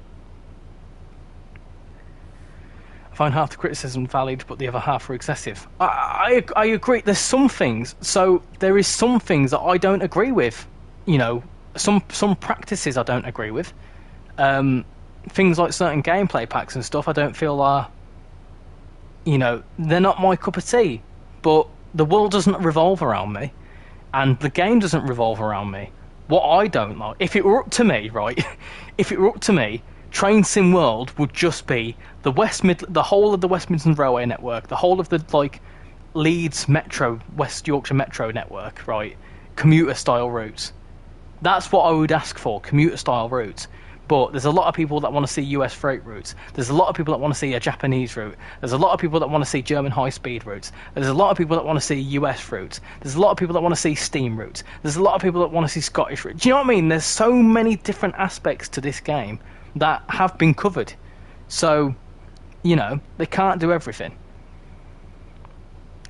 I find half the criticism valid, but the other half are excessive. I agree. There's some things. So there is some things that I don't agree with. You know, some practices I don't agree with. Things like certain gameplay packs and stuff I don't feel are, they're not my cup of tea. But the world doesn't revolve around me, and the game doesn't revolve around me. What I don't like, if it were up to me, right, if it were up to me, Train Sim World would just be the whole of the West Midlands Railway network, the whole of the Leeds Metro, West Yorkshire Metro network, right, commuter style routes. That's what I would ask for, commuter style routes. But there's a lot of people that want to see US freight routes. There's a lot of people that want to see a Japanese route. There's a lot of people that want to see German high-speed routes. There's a lot of people that want to see US routes. There's a lot of people that want to see steam routes. There's a lot of people that want to see Scottish routes. Do you know what I mean? There's so many different aspects to this game that have been covered. So, they can't do everything.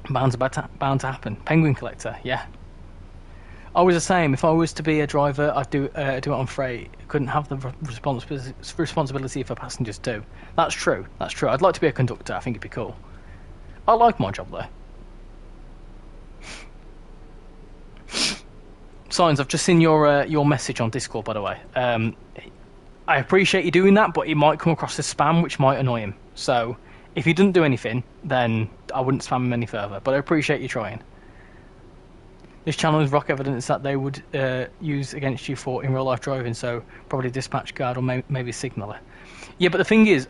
Bound to happen. Penguin Collector, yeah. I was the same. If I was to be a driver, I'd do it on freight. Couldn't have the responsibility for passengers too. That's true. I'd like to be a conductor. I think it'd be cool. I like my job though. Signs, I've just seen your message on Discord, by the way. I appreciate you doing that, but it might come across as spam, which might annoy him. So if he doesn't do anything, then I wouldn't spam him any further. But I appreciate you trying. This channel is rock evidence that they would use against you for in real life driving, so probably dispatch guard or maybe signaller. Yeah, but the thing is,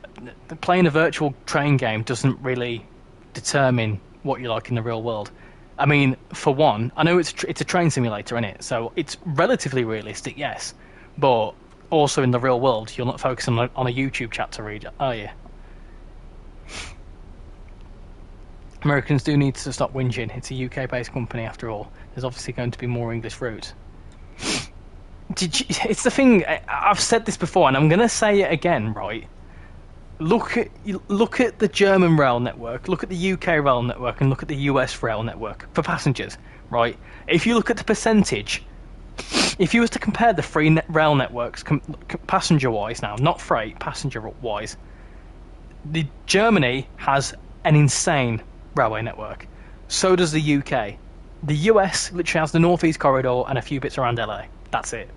playing a virtual train game doesn't really determine what you like in the real world. I mean, for one, I know it's a train simulator, isn't it? So it's relatively realistic, yes, but also in the real world, you're not focusing on a YouTube chat to read, are you? Americans do need to stop whinging. It's a UK-based company after all. There's obviously going to be more English routes. It's the thing. I've said this before, and I'm going to say it again. Right? Look at the German rail network. Look at the UK rail network, and look at the US rail network for passengers. Right? If you look at the percentage, if you was to compare the three rail networks, passenger-wise now, not freight, passenger-wise, Germany has an insane railway network. So does the UK. The US literally has the Northeast Corridor and a few bits around LA. That's it.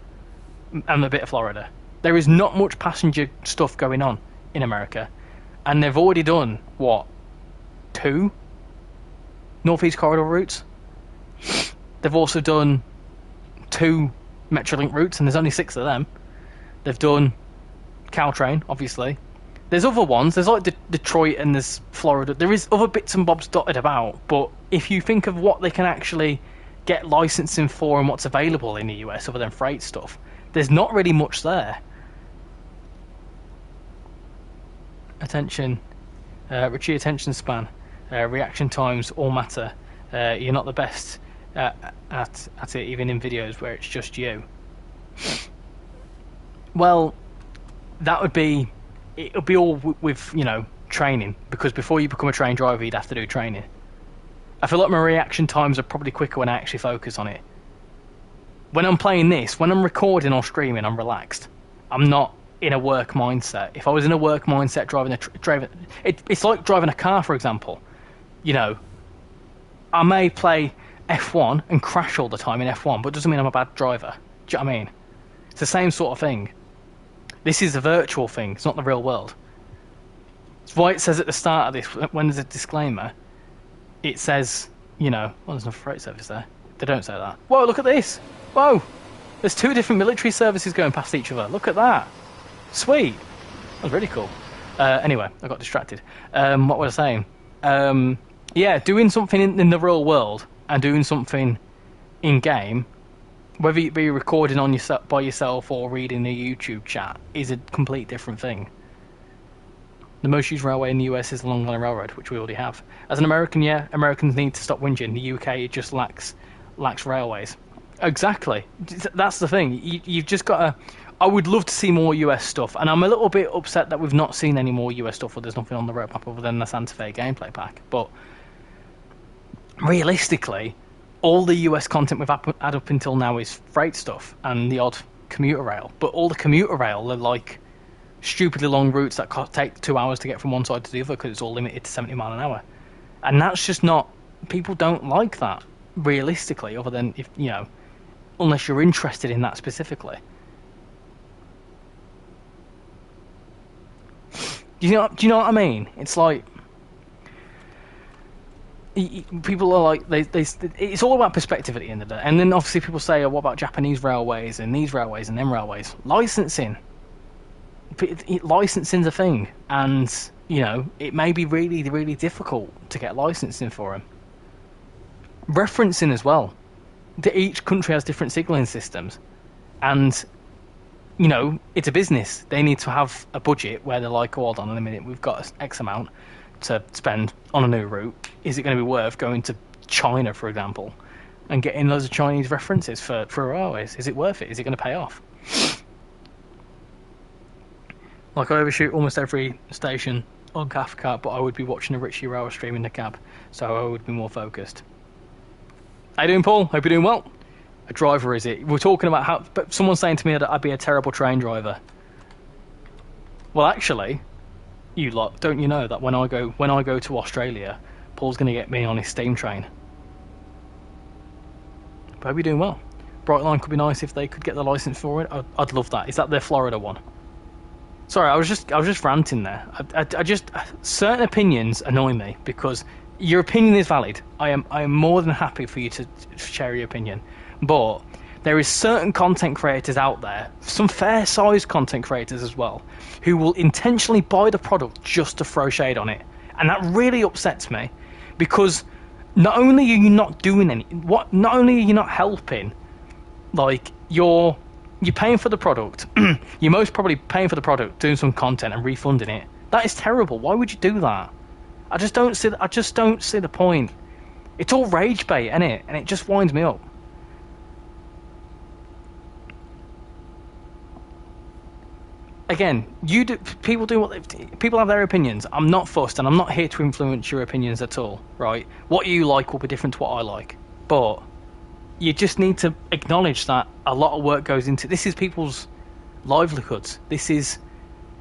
And a bit of Florida. There is not much passenger stuff going on in America. And they've already done, 2 Northeast Corridor routes? They've also done 2 Metrolink routes, and there's only 6 of them. They've done Caltrain, obviously. There's other ones. There's like Detroit and there's Florida. There is other bits and bobs dotted about. But if you think of what they can actually get licensing for and what's available in the US other than freight stuff, there's not really much there. Attention. Richie, attention span. Reaction times all matter. You're not the best at it, even in videos where it's just you. Well, that would be... It'll be all with, training, because before you become a train driver, you'd have to do training. I feel like my reaction times are probably quicker when I actually focus on it. When I'm playing this, when I'm recording or streaming, I'm relaxed. I'm not in a work mindset. If I was in a work mindset driving it's like driving a car, for example. I may play F1 and crash all the time in F1, but it doesn't mean I'm a bad driver. Do you know what I mean? It's the same sort of thing. This is a virtual thing. It's not the real world. It's why it says at the start of this, when there's a disclaimer, it says, there's no freight service there. They don't say that. Whoa, look at this. Whoa. There's 2 different military services going past each other. Look at that. Sweet. That was really cool. Anyway, I got distracted. What was I saying? Yeah, doing something in the real world and doing something in-game, whether it be recording on by yourself or reading a YouTube chat, is a complete different thing. The most used railway in the US is the Long Island Railroad, which we already have. As an American, yeah, Americans need to stop whinging. The UK, it just lacks railways. Exactly. That's the thing. You've just got to... I would love to see more US stuff, and I'm a little bit upset that we've not seen any more US stuff, or there's nothing on the roadmap other than the Santa Fe gameplay pack. But realistically, all the US content we've had up until now is freight stuff and the odd commuter rail. But all the commuter rail are like stupidly long routes that take 2 hours to get from one side to the other because it's all limited to 70 miles an hour. And that's just not... People don't like that, realistically, other than if, unless you're interested in that specifically. Do you know what I mean? It's like people are like it's all about perspective at the end of the day. And then obviously people say, oh, what about Japanese railways and these railways and them railways? Licensing's a thing, and you know, it may be really, really difficult to get licensing for them. Referencing as well. Each country has different signalling systems, and you know, it's a business. They need to have a budget where they're like, oh, hold on a minute, we've got X amount to spend on a new route. Is it going to be worth going to China, for example, and getting loads of Chinese references for railways? Is it worth it? Is it going to pay off? Like, I overshoot almost every station on Cathcart, but I would be watching a RichyRail stream in the cab, so I would be more focused. How you doing, Paul? Hope you're doing well. A driver, is it? We're talking about how... But someone's saying to me that I'd be a terrible train driver. Well, actually, you lot, don't you know that when I go to Australia, Paul's going to get me on his steam train. But I hope you're doing well. Brightline could be nice if they could get the license for it. I'd love that. Is that their Florida one? Sorry, I was just ranting there. I just certain opinions annoy me because your opinion is valid. I am more than happy for you to share your opinion, but there is certain content creators out there, some fair-sized content creators as well, who will intentionally buy the product just to throw shade on it, and that really upsets me because not only are you not doing not only are you not helping, like you're paying for the product. You're most probably paying for the product, doing some content and refunding it. That is terrible. Why would you do that? I just don't see the point. It's all rage bait, isn't it? And it just winds me up. Again, people have their opinions. I'm not fussed, and I'm not here to influence your opinions at all, right? What you like will be different to what I like, but you just need to acknowledge that a lot of work goes into this. Is people's livelihoods. This is,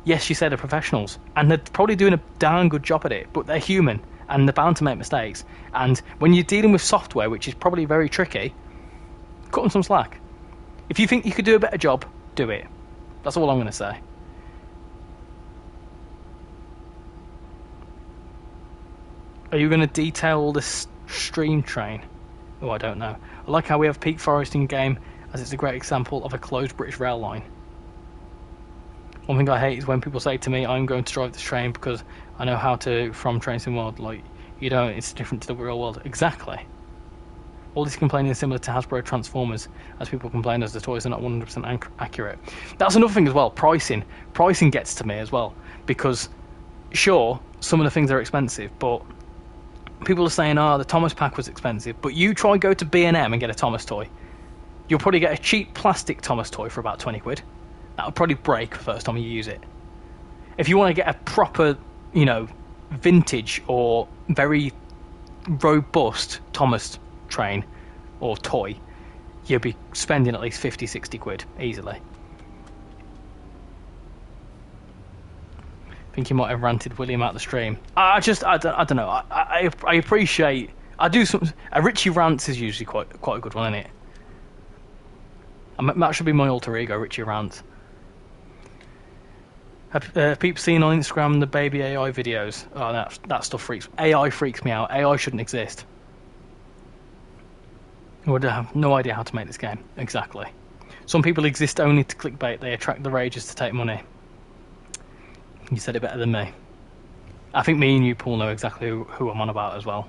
yes, you say they're professionals, and they're probably doing a darn good job at it, but they're human, and they're bound to make mistakes. And when you're dealing with software, which is probably very tricky, cut them some slack. If you think you could do a better job, do it. That's all I'm going to say. Are you going to detail this stream train? Oh, I don't know. I like how we have Peak Forest in game, as it's a great example of a closed British rail line. One thing I hate is when people say to me, I'm going to drive this train because I know how to from trainsimworld. Like, you don't, it's different to the real world. Exactly. All this complaining is similar to Hasbro Transformers, as people complain as the toys are not 100% accurate. That's another thing as well, pricing. Pricing gets to me as well, because sure, some of the things are expensive, but people are saying, oh, the Thomas pack was expensive, but you try go to B&M and get a Thomas toy. You'll probably get a cheap plastic Thomas toy for about 20 quid. That'll probably break the first time you use it. If you want to get a proper, you know, vintage or very robust Thomas train or toy, you'll be spending at least 50, 60 quid easily. I think you might have ranted William out the stream. I don't know. I appreciate. I do some. A Richie rants is usually quite a good one, isn't it? That should be my alter ego, Richie rants. Have people seen on Instagram the baby AI videos? Oh, that stuff freaks. AI freaks me out. AI shouldn't exist. I would have no idea how to make this game exactly. Some people exist only to clickbait. They attract the rages to take money. You said it better than me. I think me and you, Paul, know exactly who I'm on about as well.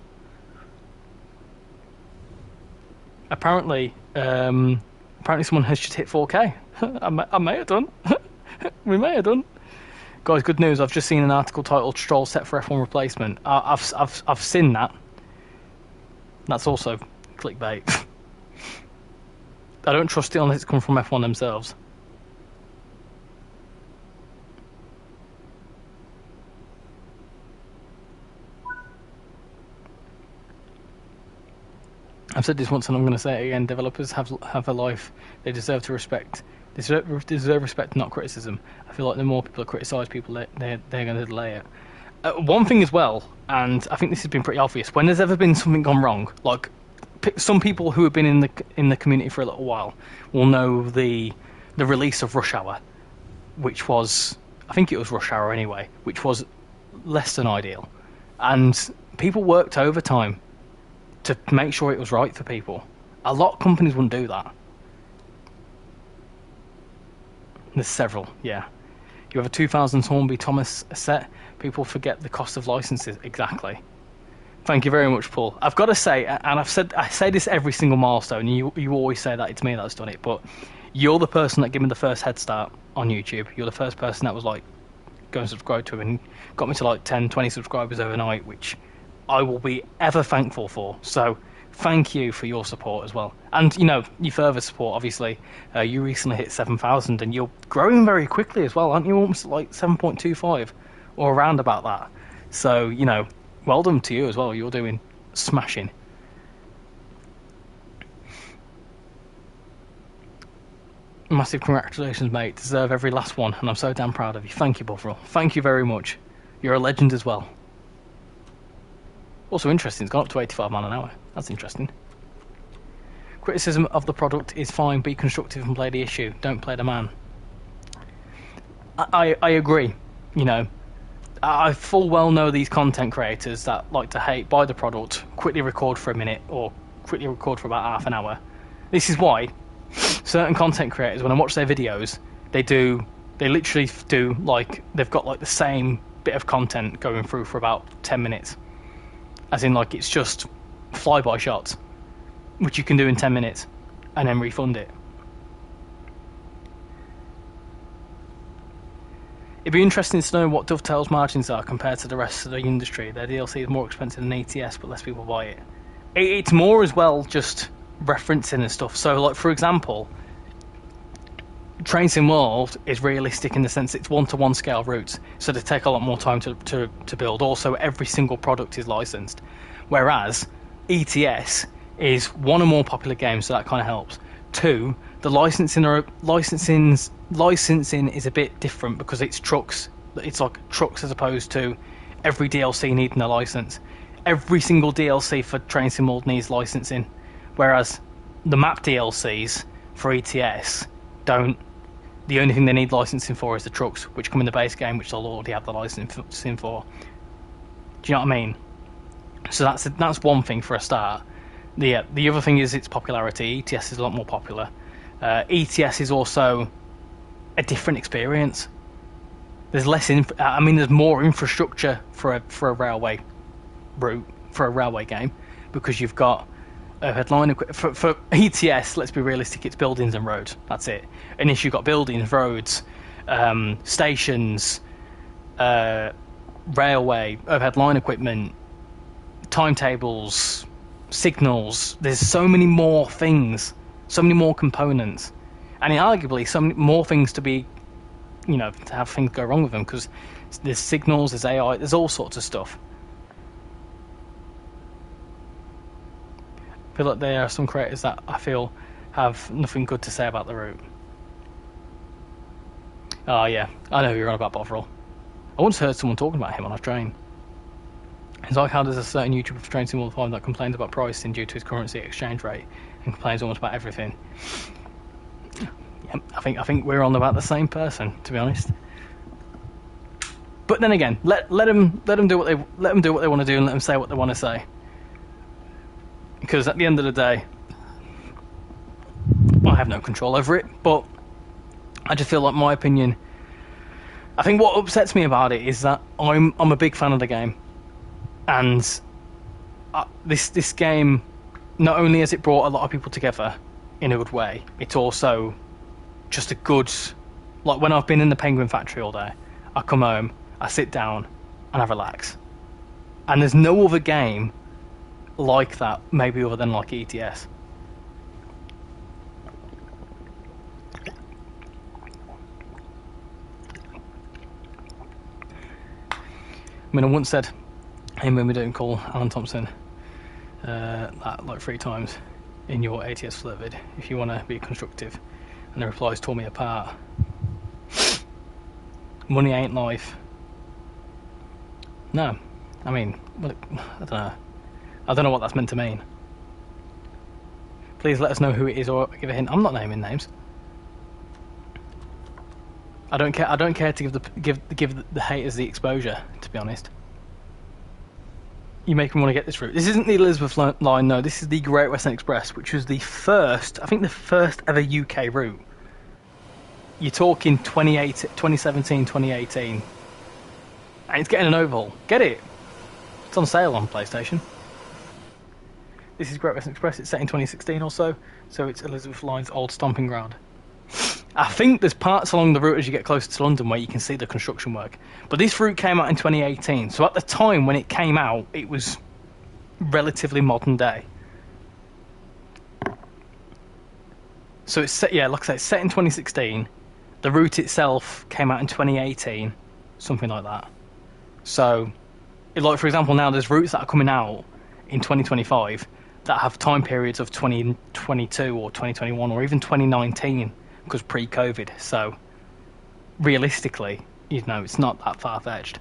Apparently someone has just hit 4K. I may have done. We may have done. Guys, good news. I've just seen an article titled "Stroll set for F1 replacement." I've seen that. That's also clickbait. I don't trust it unless it's come from F1 themselves. I've said this once and I'm going to say it again. Developers have a life. They deserve to respect. They deserve respect, not criticism. I feel like the more people criticise people, they're going to delay it. One thing as well, and I think this has been pretty obvious, when there's ever been something gone wrong, like some people who have been in the community for a little while will know the release of Rush Hour, which was, I think it was Rush Hour anyway, which was less than ideal, and people worked overtime to make sure it was right for people. A lot of companies wouldn't do that. There's several, yeah. You have a 2000 Hornby Thomas set. People forget the cost of licenses. Exactly. Thank you very much, Paul. I've got to say, and I say this every single milestone, and you always say that it's me that's done it, but you're the person that gave me the first head start on YouTube. You're the first person that was like, go and subscribe to him, and got me to like 10, 20 subscribers overnight, which I will be ever thankful for. So thank you for your support as well. And, you know, your further support, obviously. You recently hit 7,000, and you're growing very quickly as well, aren't you? Almost like 7.25 or around about that. So, you know, well done to you as well. You're doing smashing. Massive congratulations, mate. Deserve every last one, and I'm so damn proud of you. Thank you, Bovril. Thank you very much. You're a legend as well. Also interesting, it's gone up to 85 miles an hour. That's interesting. Criticism of the product is fine. Be constructive and play the issue. Don't play the man. I agree. You know, I full well know these content creators that like to hate, buy the product, quickly record for a minute, or quickly record for about half an hour. This is why certain content creators, when I watch their videos, they literally do, like, they've got like the same bit of content going through for about 10 minutes. As in, like, it's just flyby shots, which you can do in 10 minutes, and then refund it. It'd be interesting to know what Dovetail's margins are compared to the rest of the industry. Their DLC is more expensive than ATS, but less people buy it. It's more as well just referencing and stuff. So, like, for example, TrainsimWorld is realistic in the sense it's one-to-one scale routes, so they take a lot more time to build. Also, every single product is licensed, whereas ETS is one or more popular games, so that kind of helps. Two, the licensing is a bit different because it's trucks. It's like trucks as opposed to every DLC needing a license. Every single DLC for TrainsimWorld needs licensing, whereas the map DLCs for ETS don't. The only thing they need licensing for is the trucks, which come in the base game, which they'll already have the licensing for. Do you know what I mean? So that's one thing for a start. The other thing is its popularity. ETS is a lot more popular. ETS is also a different experience. There's less. There's more infrastructure for a railway route, for a railway game, because you've got a headline for ETS. Let's be realistic. It's buildings and roads. That's it. And if you've got buildings, roads, stations, railway, overhead line equipment, timetables, signals, there's so many more things, so many more components, and arguably so many more things to be, you know, to have things go wrong with them, because there's signals, there's AI, there's all sorts of stuff. I feel like there are some creators that I feel have nothing good to say about the route. Oh yeah, I know who you're on about, Bovril. I once heard someone talking about him on a train. It's like, how does a certain YouTuber for TrainsimWorld 5 that complains about pricing due to his currency exchange rate and complains almost about everything? Yeah, I think we're on about the same person, to be honest. But then again, let them do what they want to do, and let them say what they want to say. Because at the end of the day, I have no control over it. But I just feel like my opinion. I think what upsets me about it is that I'm a big fan of the game. And this game, not only has it brought a lot of people together in a good way, it's also just a good, like, when I've been in the Penguin Factory all day, I come home, I sit down, and I relax. And there's no other game like that, maybe other than like ETS. I mean, I once said, hey, when we don't call Alan Thompson that like 3 times in your ATS flirt vid if you want to be constructive, and the replies tore me apart. Money ain't life. No, I mean, I don't know what that's meant to mean. please let us know who it is or give a hint. I'm not naming names. I don't care. I don't care to give the haters the exposure. To be honest, you make me want to get this route. This isn't the Elizabeth line, no. This is the Great Western Express, which was the first, I think, the first ever UK route. You're talking 2017, 2018, and it's getting an overhaul. Get it? It's on sale on PlayStation. This is Great Western Express. It's set in 2016 or so it's Elizabeth Line's old stomping ground. I think there's parts along the route as you get closer to London where you can see the construction work. But this route came out in 2018, so at the time when it came out, it was relatively modern day. So it's set, yeah, like I say, it's set in 2016. The route itself came out in 2018, something like that. So, like for example, now there's routes that are coming out in 2025 that have time periods of 2022 or 2021 or even 2019. Because pre-COVID, so realistically, you know, it's not that far-fetched.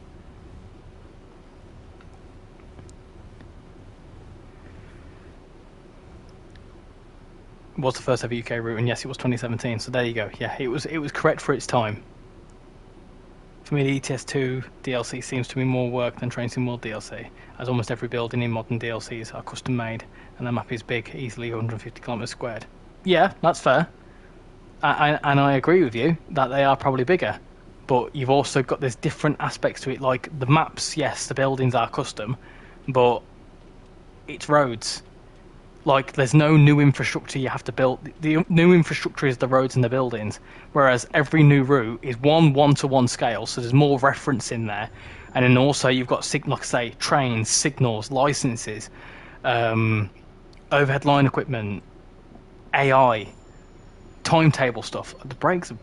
It was the first ever UK route, and yes, it was 2017. So there you go. Yeah, it was correct for its time. For me, the ETS2 DLC seems to be more work than TrainSimWorld DLC, as almost every building in modern DLCs are custom made, and the map is big, easily 150 kilometers squared. Yeah, that's fair. And I agree with you that they are probably bigger, but you've also got there's different aspects to it. Like the maps, yes, the buildings are custom, but it's roads. Like there's no new infrastructure you have to build. The new infrastructure is the roads and the buildings, whereas every new route is one-to-one scale, so there's more reference in there. And then also you've got, like I say, trains, signals, licenses, overhead line equipment, AI, timetable stuff. The brakes are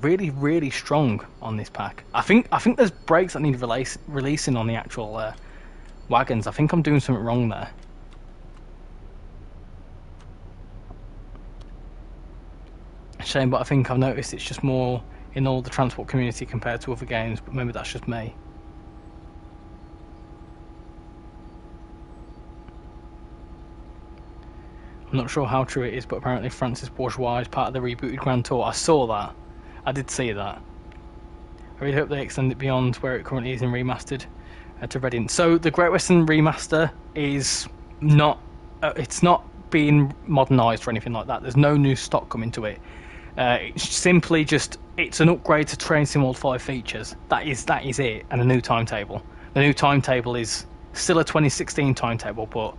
really, really strong on this pack. I think there's brakes that need releasing on the actual wagons. I think I'm doing something wrong there. Shame, but I think I've noticed it's just more in all the transport community compared to other games, but maybe that's just me. I'm not sure how true it is, but apparently Francis Bourgeois is part of the rebooted Grand Tour. I saw that. I did see that. I really hope they extend it beyond where it currently is in remastered to Reading. So the Great Western Remaster is not... it's not being modernised or anything like that. There's no new stock coming to it. It's simply just... it's an upgrade to TrainSimWorld 5 features. That is it, and a new timetable. The new timetable is still a 2016 timetable, but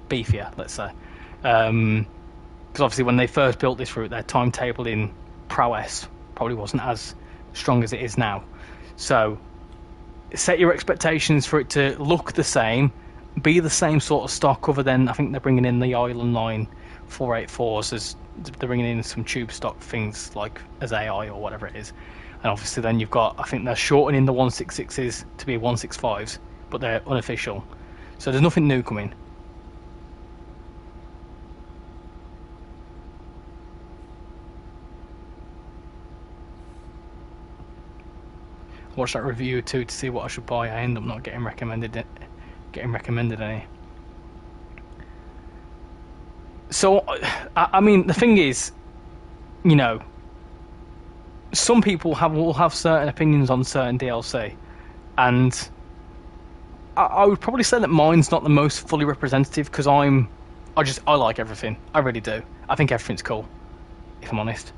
beefier, let's say. Because obviously when they first built this route, their timetable in prowess probably wasn't as strong as it is now. So set your expectations for it to look the same, be the same sort of stock, other than I think they're bringing in the Island Line 484s, as they're bringing in some tube stock things like as AI or whatever it is. And obviously then you've got, I think they're shortening the 166s to be 165s, but they're unofficial. So there's nothing new coming. Watch that review too to see what I should buy. I end up not getting recommended any. So I mean, the thing is, you know, some people will have certain opinions on certain DLC, and I would probably say that mine's not the most fully representative, because I like everything. I really do. I think everything's cool, if I'm honest.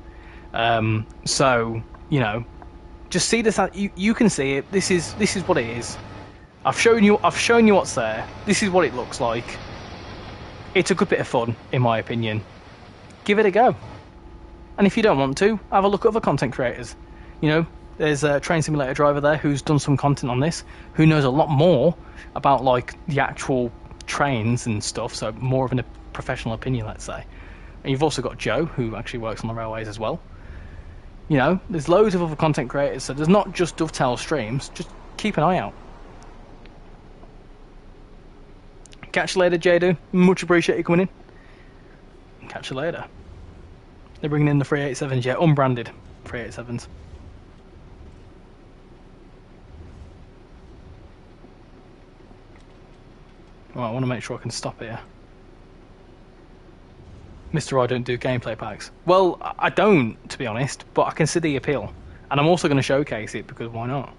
So you know, just see this. You can see it. This is what it is. I've shown you what's there. This is what it looks like. It's a good bit of fun, in my opinion. Give it a go. And if you don't want to, have a look at other content creators. You know, there's a train simulator driver there who's done some content on this, who knows a lot more about like the actual trains and stuff, so more of a professional opinion, let's say. And you've also got Joe, who actually works on the railways as well. You know, there's loads of other content creators, so there's not just Dovetail streams. Just keep an eye out. Catch you later, Jadu. Much appreciate you coming in. Catch you later. They're bringing in the 387s, yeah, unbranded 387s. Right, I want to make sure I can stop here. Mr. I don't do gameplay packs. Well, I don't, to be honest, but I can see the appeal. And I'm also going to showcase it, because why not?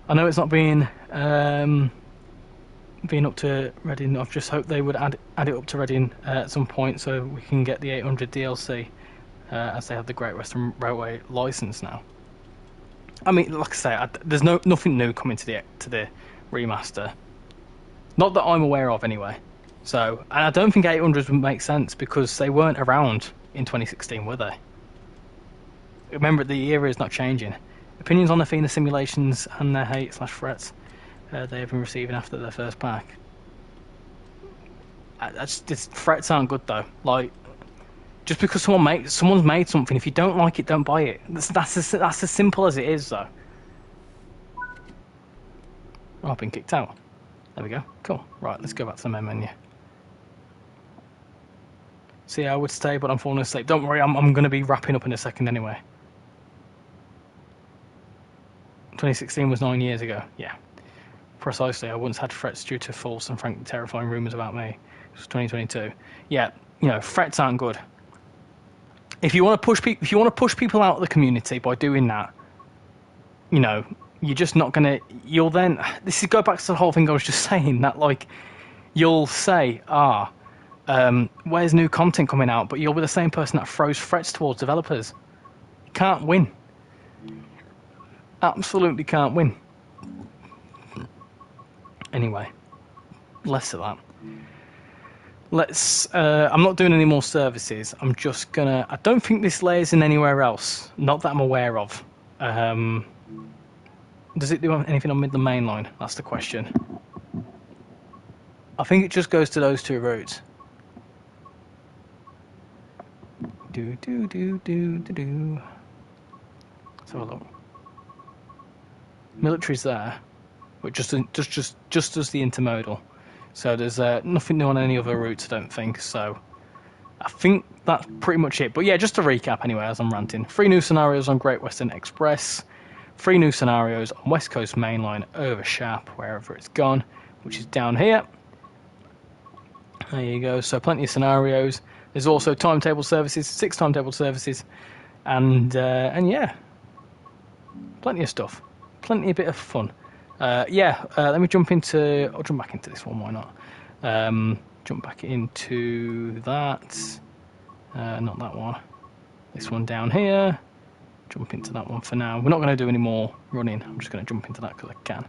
I know it's not being up to Reading. I've just hoped they would add it up to Reading at some point, so we can get the 800 DLC, as they have the Great Western Railway license now. I mean, like I say, there's nothing new coming to the remaster, not that I'm aware of anyway. So, and I don't think 800s would make sense because they weren't around in 2016, were they? Remember, the era is not changing. Opinions on the Athena simulations and their hate/threats they have been receiving after their first pack. Threats aren't good though. Like, just because someone's made something, if you don't like it, don't buy it. That's as simple as it is, though. Oh, I've been kicked out. There we go. Cool. Right, let's go back to the main menu. See, I would stay, but I'm falling asleep. Don't worry, I'm going to be wrapping up in a second anyway. 2016 was 9 years ago. Yeah, precisely. I once had threats due to false and frankly terrifying rumours about me. It was 2022. Yeah, you know, threats aren't good. If you want to push people out of the community by doing that, you know, you're just not gonna. You'll then. This is go back to the whole thing I was just saying. That like, you'll say, where's new content coming out? But you'll be the same person that throws threats towards developers. You can't win. Absolutely can't win. Anyway, less of that. Let's. I'm not doing any more services. I'm just gonna. I don't think this layers in anywhere else. Not that I'm aware of. Does it do anything on the main line? That's the question. I think it just goes to those two routes. Do. Let's have a look. Military's there, but just does the intermodal. So there's nothing new on any other routes, I don't think. So I think that's pretty much it. But yeah, just to recap anyway, as I'm ranting. 3 new scenarios on Great Western Express. 3 new scenarios on West Coast Main Line over Shap, wherever it's gone, which is down here. There you go. So plenty of scenarios. There's also timetable services, 6 timetable services, and yeah, plenty of stuff. Plenty a bit of fun. Let me jump into. I'll jump back into this one. Why not? Jump back into that. Not that one. This one down here. Jump into that one for now. We're not going to do any more running. I'm just going to jump into that because I can.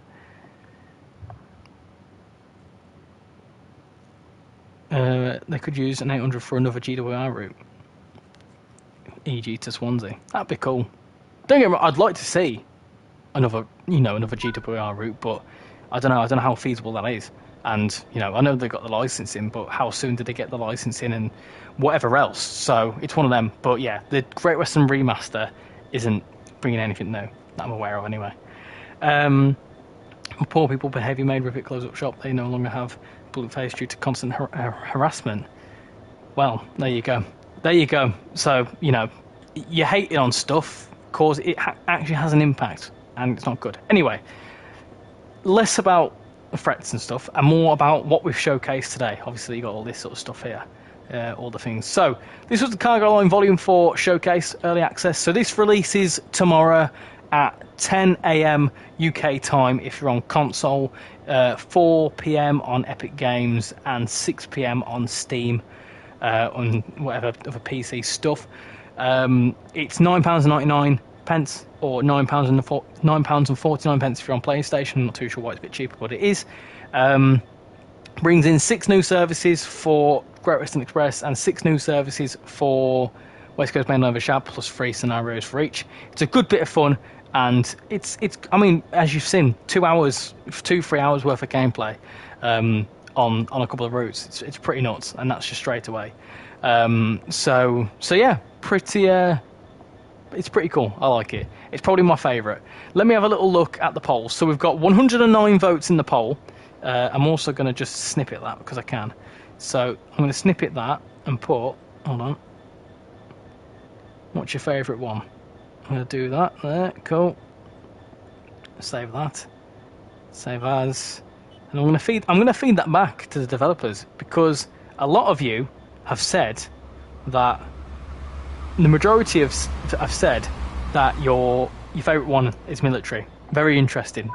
They could use an 800 for another GWR route, e.g. to Swansea. That'd be cool. Don't get me wrong, I'd like to see another GWR route, but I don't know how feasible that is. And I know they got the licensing, but how soon did they get the licensing and whatever else? So it's one of them. But yeah, the Great Western Remaster isn't bringing anything new that I'm aware of anyway. Poor people behaviour made Rivet close up shop. They no longer have bullet face due to constant harassment. Well, there you go. So you hate it on stuff cause it actually has an impact, and it's not good. Anyway, less about the threats and stuff and more about what we've showcased today. Obviously you got all this sort of stuff here, all the things. So this was the Cargo Line Volume 4 showcase, early access. So this releases tomorrow at 10 AM UK time if you're on console, 4 PM on Epic Games, and 6 PM on Steam, on whatever other PC stuff. It's £9.99 or £9.49 if you're on PlayStation. I'm not too sure why it's a bit cheaper, but it is. Brings in 6 new services for Great Western Express and 6 new services for West Coast Main Line over Shab, plus 3 scenarios for each. It's a good bit of fun, and it's I mean, as you've seen, 3 hours worth of gameplay on a couple of routes. It's pretty nuts, and that's just straight away. So yeah, it's pretty cool. I like it. It's probably my favourite. Let me have a little look at the polls. So we've got 109 votes in the poll. I'm also going to just snippet that because I can. So I'm going to snippet that and put, hold on, what's your favourite one? I'm going to do that there, cool. save that, save as, and I'm going to feed that back to the developers, because a lot of you have said that the majority have said that your favourite one is military. Very interesting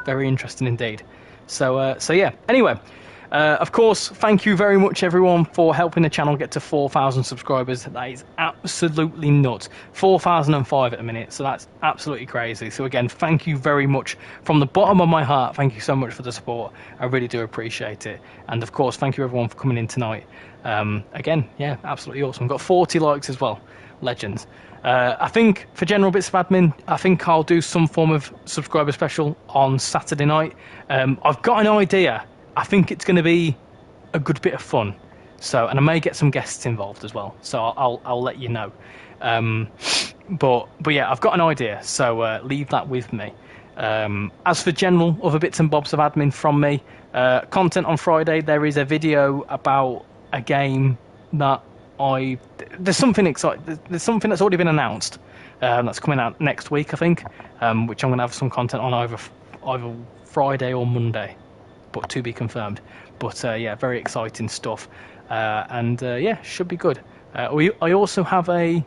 indeed. So yeah. Anyway, of course, thank you very much everyone for helping the channel get to 4,000 subscribers. That is absolutely nuts. 4,005 at the minute, so that's absolutely crazy. So again, thank you very much from the bottom of my heart. Thank you so much for the support. I really do appreciate it. And of course, thank you everyone for coming in tonight. Again, yeah, absolutely awesome. Got 40 likes as well. Legends. I think for general bits of admin, I think I'll do some form of subscriber special on Saturday night. I've got an idea. I think it's going to be a good bit of fun. So, and I may get some guests involved as well. So I'll let you know. But yeah, I've got an idea. So leave that with me. As for general other bits and bobs of admin from me, content on Friday, there is a video about a game that there's something exciting. There's something that's already been announced that's coming out next week, I think, which I'm going to have some content on either Friday or Monday, but to be confirmed. But yeah, very exciting stuff, and yeah, should be good. I also have a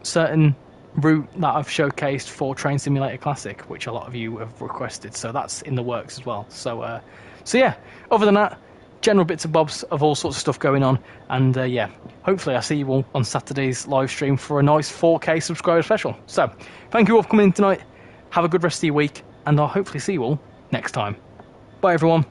certain route that I've showcased for Train Simulator Classic, which a lot of you have requested, so that's in the works as well. So yeah, other than that, general bits and bobs of all sorts of stuff going on, and yeah, hopefully I see you all on Saturday's live stream for a nice 4K subscriber special. So thank you all for coming in tonight. Have a good rest of your week, and I'll hopefully see you all next time. Bye everyone.